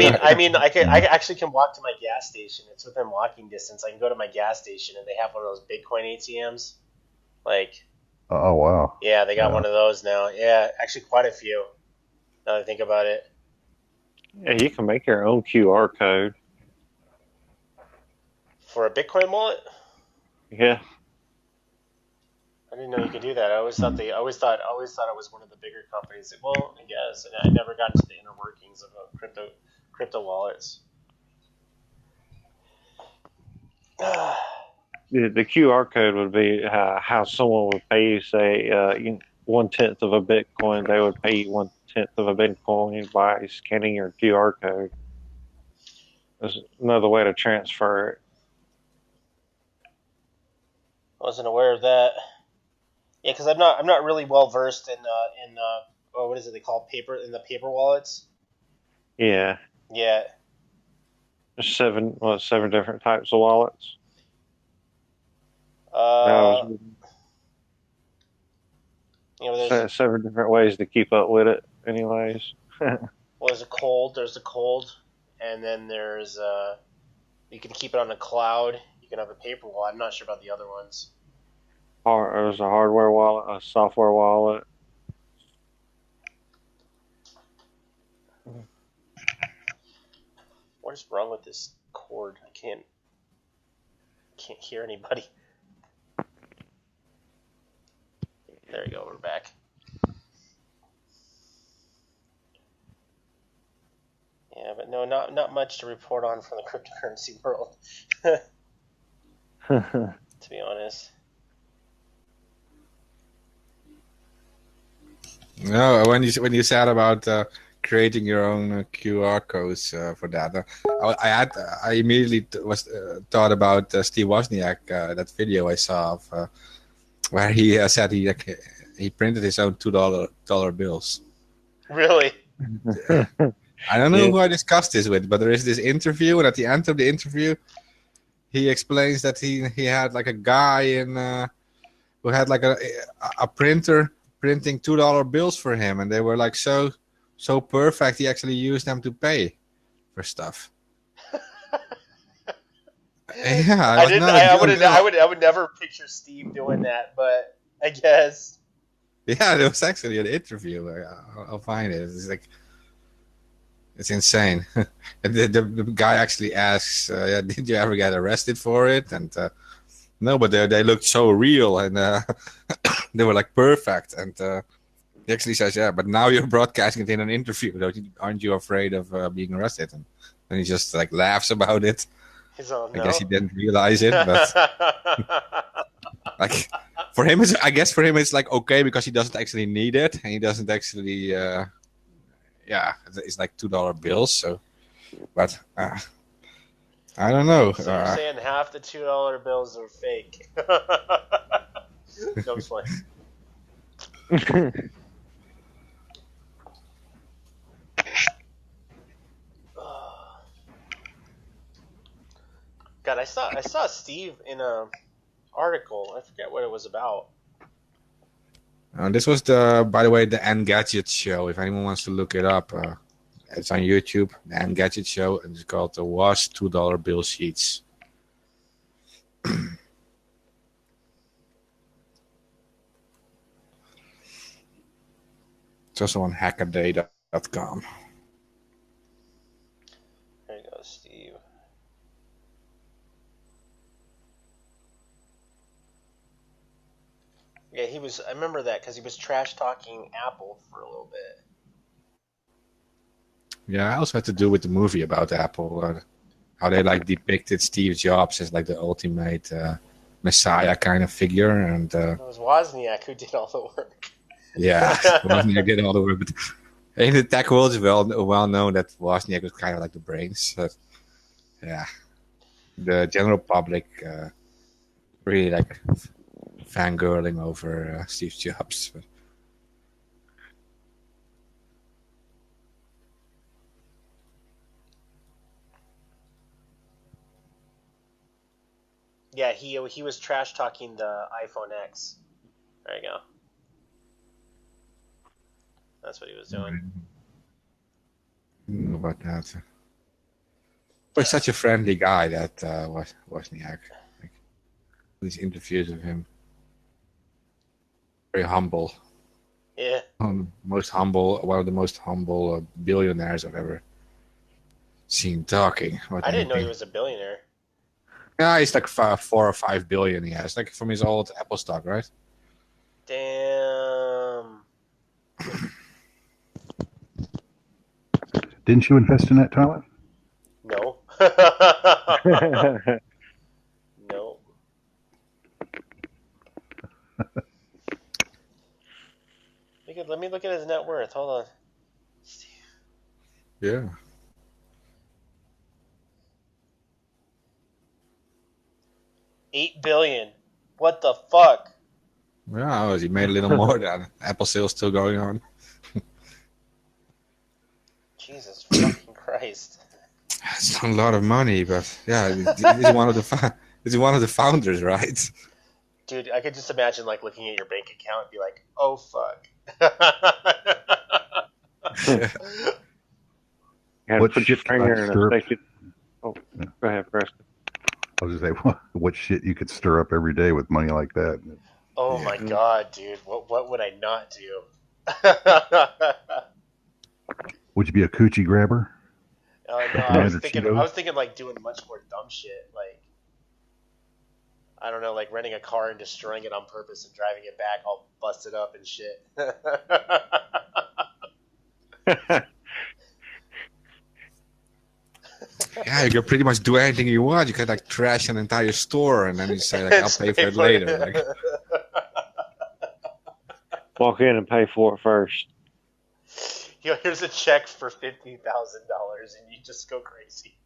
actually can walk to my gas station. It's within walking distance. I can go to my gas station, and they have one of those Bitcoin ATMs. Like, oh wow, yeah, they got one of those now. Yeah, actually, quite a few. Now that I think about it. Yeah, you can make your own QR code for a Bitcoin wallet. Yeah. I didn't know you could do that. I always thought it was one of the bigger companies. Well, I guess, and I never got to the inner workings of crypto wallets. The QR code would be how someone would pay you, say, 1/10 of a Bitcoin. They would pay you 1/10 of a Bitcoin by scanning your QR code. There's another way to transfer it. I wasn't aware of that. Yeah, because I'm not really well versed in what is it they call the paper wallets. Yeah. Yeah. There's seven different types of wallets. There's 7 different ways to keep up with it. Anyways. Well, there's the cold, and then there's you can keep it on the cloud. You can have a paper wallet. I'm not sure about the other ones. There's a hardware wallet, a software wallet. What is wrong with this cord? I can't hear anybody. There we go. We're back. Yeah, but no, not much to report on from the cryptocurrency world. To be honest. No, when you said about creating your own QR codes for that, I immediately thought about Steve Wozniak, that video I saw of where he said he printed his own $2 bills. Really? I don't know who I discussed this with, but there is this interview, and at the end of the interview, he explains that he had like a guy who had like a printer printing $2 bills for him, and they were like so perfect he actually used them to pay for stuff. Yeah, I would never picture Steve doing that, but I guess. Yeah, there was actually an interview. I'll find it. It's insane. And the guy actually asks, "Did you ever get arrested for it?" And no, but they looked so real, and they were like perfect. And he actually says, "Yeah, but now you're broadcasting it in an interview. Aren't you afraid of being arrested?" And then he just like laughs about it. No. I guess he didn't realize it, but like for him, it's like okay because he doesn't actually need it, and he doesn't actually, it's like $2 bills. So, but I don't know. So you're saying half the $2 bills are fake? No play. God, I saw Steve in a article. I forget what it was about. This was by the way, the Engadget show. If anyone wants to look it up, it's on YouTube. The Engadget show, and it's called the Was $2 Bill Sheets. It's also on hackaday.com. There you go, Steve. Yeah, I remember that because he was trash talking Apple for a little bit. Yeah, I also had to do with the movie about Apple, how they like depicted Steve Jobs as like the ultimate messiah kind of figure, and it was Wozniak who did all the work. Yeah, Wozniak did all the work. But in the tech world, it's well known that Wozniak was kind of like the brains. yeah, the general public really like fangirling over Steve Jobs. But Yeah, he was trash talking the iPhone X. There you go. That's what he was I doing. didn't know about that. But he's such a friendly guy, that Wozniak. Like, these interviews with him, very humble. Yeah. Most humble, one of the most humble billionaires I've ever seen talking about I didn't know he anything. was a billionaire. Yeah, he's like 4 or 5 billion. He has, like, from his old Apple stock, right? Damn. Didn't you invest in that, Tyler? No. No. Let me look at his net worth. Hold on. Yeah. $8 billion. What the fuck? Yeah, he made a little more than Apple sales still going on. Jesus fucking Christ. It's not a lot of money, but yeah, he's one of the founders, right? Dude, I could just imagine like looking at your bank account and be like, oh fuck. And What put your shit finger could in a stir up? stick. Oh, go ahead, Preston. I was just say, what shit you could stir up every day with money like that? Oh Yeah. my god, dude. What would I not do? Would you be a coochie grabber? No, I Commander was Cheetos? thinking like doing much more dumb shit, like I don't know, like renting a car and destroying it on purpose and driving it back all busted up and shit. Yeah, you can pretty much do anything you want. You can like trash an entire store, and then you say like, "I'll pay for it later." Like, Walk in and pay for it first. Yo, here's a check for $50,000, and you just go crazy.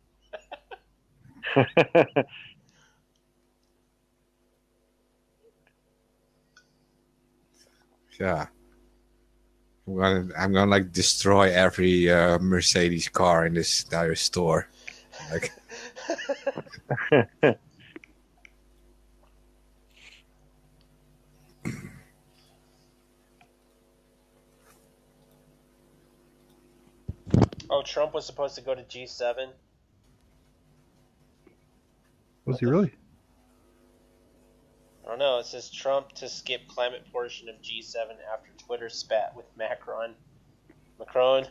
yeah, I'm gonna like destroy every Mercedes car in this entire store. Like, Oh, Trump was supposed to go to G7. Was he really? I don't know. It says Trump to skip climate portion of G7 after Twitter spat with Macron. Macron.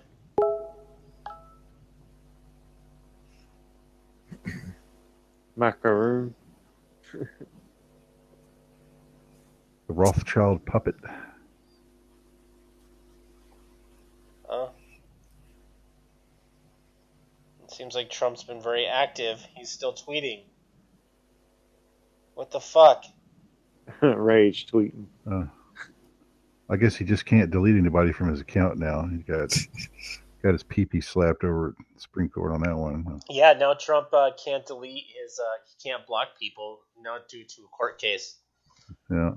Macaroon. The Rothschild puppet. It seems like Trump's been very active. He's still tweeting. What the fuck? Rage tweeting. I guess he just can't delete anybody from his account now. He's got his pee-pee slapped over at the Supreme Court on that one. Yeah, now Trump can't delete his. He can't block people now due to a court case. Yeah.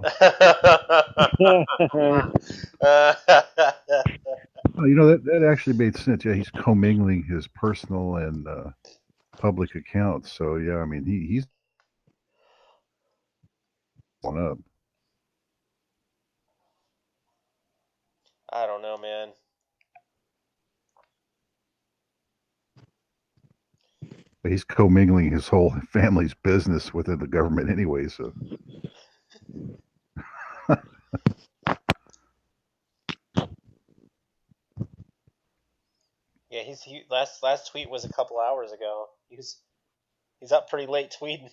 Well, that actually made sense. Yeah, he's commingling his personal and public accounts. So yeah, I mean he's one up. I don't know, man. But he's commingling his whole family's business within the government anyway. So. Yeah, last tweet was a couple hours ago. He's up pretty late tweeting.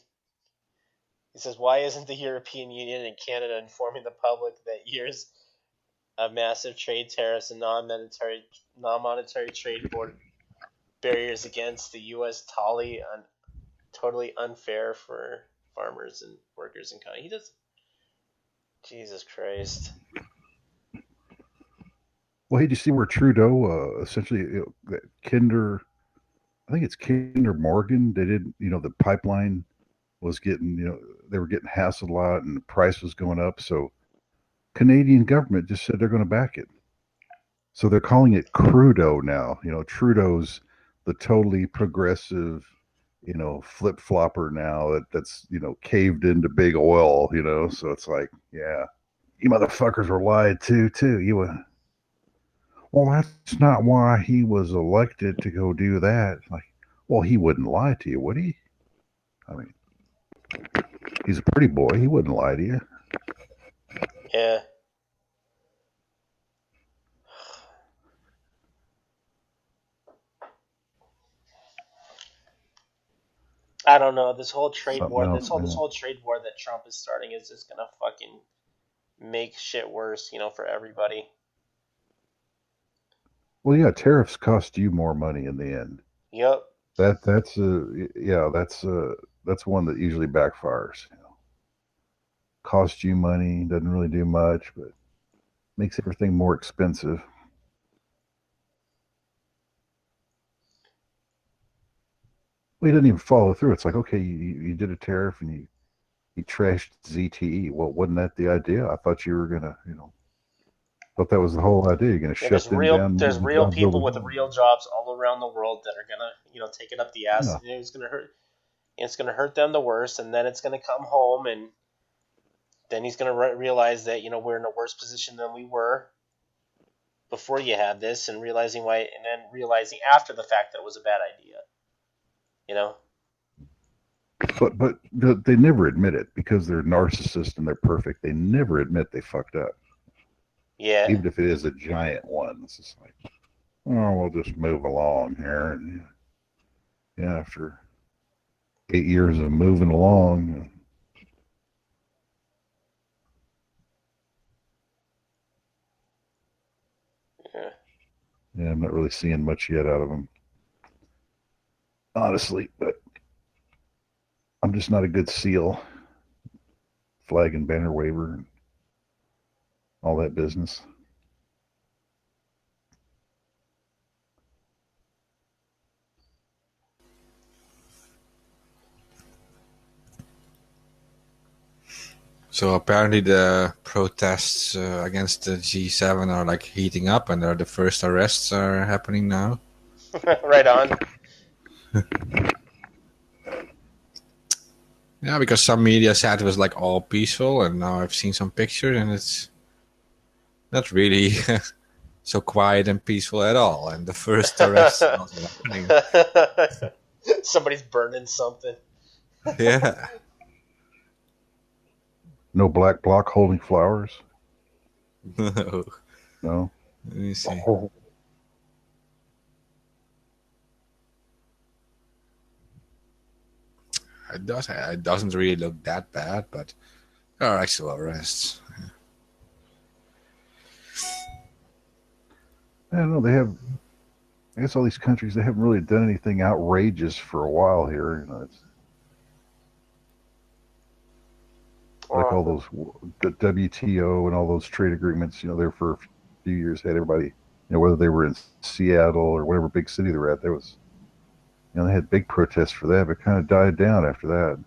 He says, "Why isn't the European Union and Canada informing the public that years of massive trade tariffs and non-monetary trade barriers against the U.S. totally unfair for farmers and workers in Canada?" He does. Jesus Christ. Well, hey, did you see where Trudeau essentially that Kinder I think it's Kinder Morgan. They did, the pipeline was getting, they were getting hassled a lot, and the price was going up. So Canadian government just said they're going to back it. So they're calling it Crudo now. Trudeau's the totally progressive, flip flopper now that's caved into big oil. So it's like, yeah, you motherfuckers were lied to too. Well, that's not why he was elected to go do that. Like, well, he wouldn't lie to you, would he? I mean, he's a pretty boy. He wouldn't lie to you. Yeah. I don't know. This whole trade war, this whole trade war that Trump is starting is just gonna fucking make shit worse, for everybody. Well, yeah, tariffs cost you more money in the end. Yep. That's one that usually backfires. Costs you money, doesn't really do much, but makes everything more expensive. Well, he didn't even follow through. It's like, okay, you did a tariff and you trashed ZTE. Well, wasn't that the idea? I thought you were gonna, thought that was the whole idea. You're gonna shut them down. There's real people with real jobs all around the world that are gonna, take it up the ass. Yeah. And it's gonna hurt. It's gonna hurt them the worst, and then it's gonna come home, and then he's gonna realize that we're in a worse position than we were before you had this, and realizing why, and then realizing after the fact that it was a bad idea. But they never admit it because they're narcissists and they're perfect. They never admit they fucked up. Yeah. Even if it is a giant one, it's just like, oh, we'll just move along here. And yeah, after 8 years of moving along. Yeah, I'm not really seeing much yet out of them. Honestly, but I'm just not a good SEAL. Flag and banner waver and all that business. So apparently the protests against the G7 are like heating up, and the first arrests are happening now. Right on. Yeah, because some media said it was like all peaceful, and now I've seen some pictures, and it's not really so quiet and peaceful at all. And the first arrests are also happening. Somebody's burning something. Yeah. No black bloc holding flowers? No. No? Let me see. Oh. It doesn't really look that bad, but there are actual arrests. I don't know. I guess all these countries, they haven't really done anything outrageous for a while here. It's like all those, the WTO and all those trade agreements, there for a few years had everybody, whether they were in Seattle or whatever big city they were at, there was, they had big protests for that, but kind of died down after that.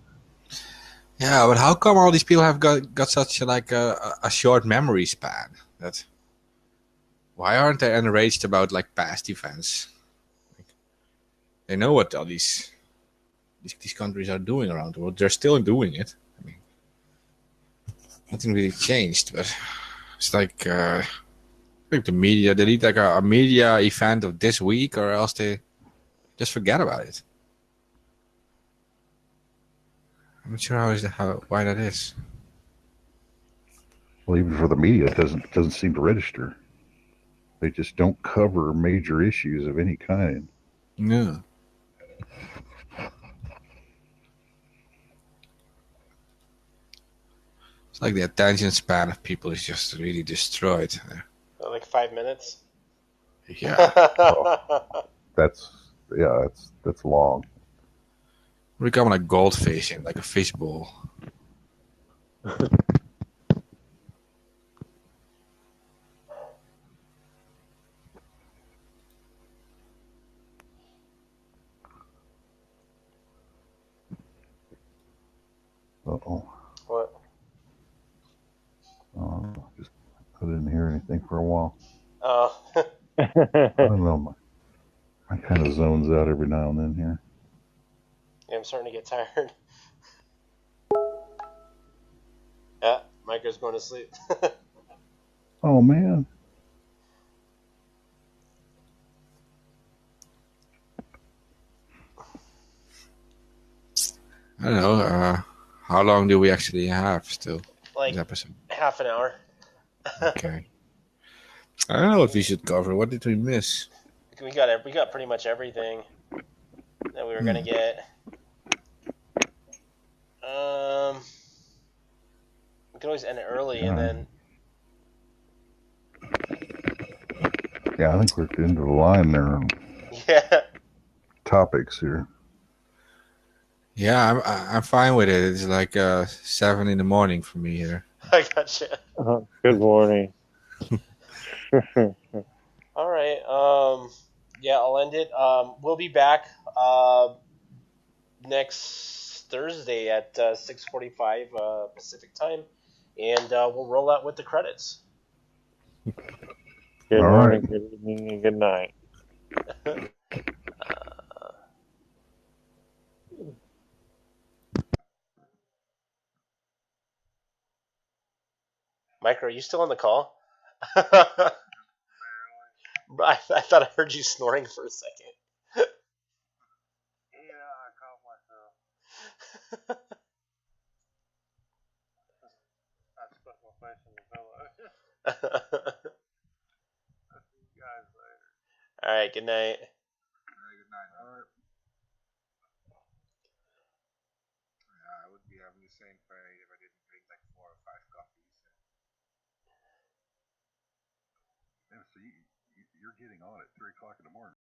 Yeah, but how come all these people have got such a short memory span? Why aren't they enraged about past events? They know what all these countries are doing around the world. They're still doing it. I mean, nothing really changed, but it's I think the media, they need a media event of this week, or else they just forget about it. I'm not sure why that is. Well, even for the media, it doesn't seem to register. They just don't cover major issues of any kind. No. It's like the attention span of people is just really destroyed. Like 5 minutes? Yeah. Oh, that's long. We're becoming like goldfish in like a fishbowl. Uh-oh. What? Just I didn't hear anything for a while. Oh. I don't know. I kind of zones out every now and then here. Yeah, I'm starting to get tired. Yeah, Micro's going to sleep. Oh, man. I don't know. How long do we actually have still? Like this episode? half an hour. Okay. I don't know what we should cover. What did we miss? We got pretty much everything that we were gonna get. We could always end it early and then. Yeah, I think we're at the end of the line there. Yeah. Topics here. Yeah, I'm fine with it. It's like 7 in the morning for me here. I gotcha. Good morning. All right. Yeah, I'll end it. We'll be back next Thursday at 6:45 Pacific time, and we'll roll out with the credits. Good morning, good evening, and good night. Mike, are you still on the call? I thought I heard you snoring for a second. Yeah, I caught myself. I stuck my face in the pillow. I'll see you guys later. All right, good night. Good night. All right. Yeah, I would be having the same fate if I didn't drink like 4 or 5 coffees. Yeah, so you're getting on at 3 o'clock in the morning.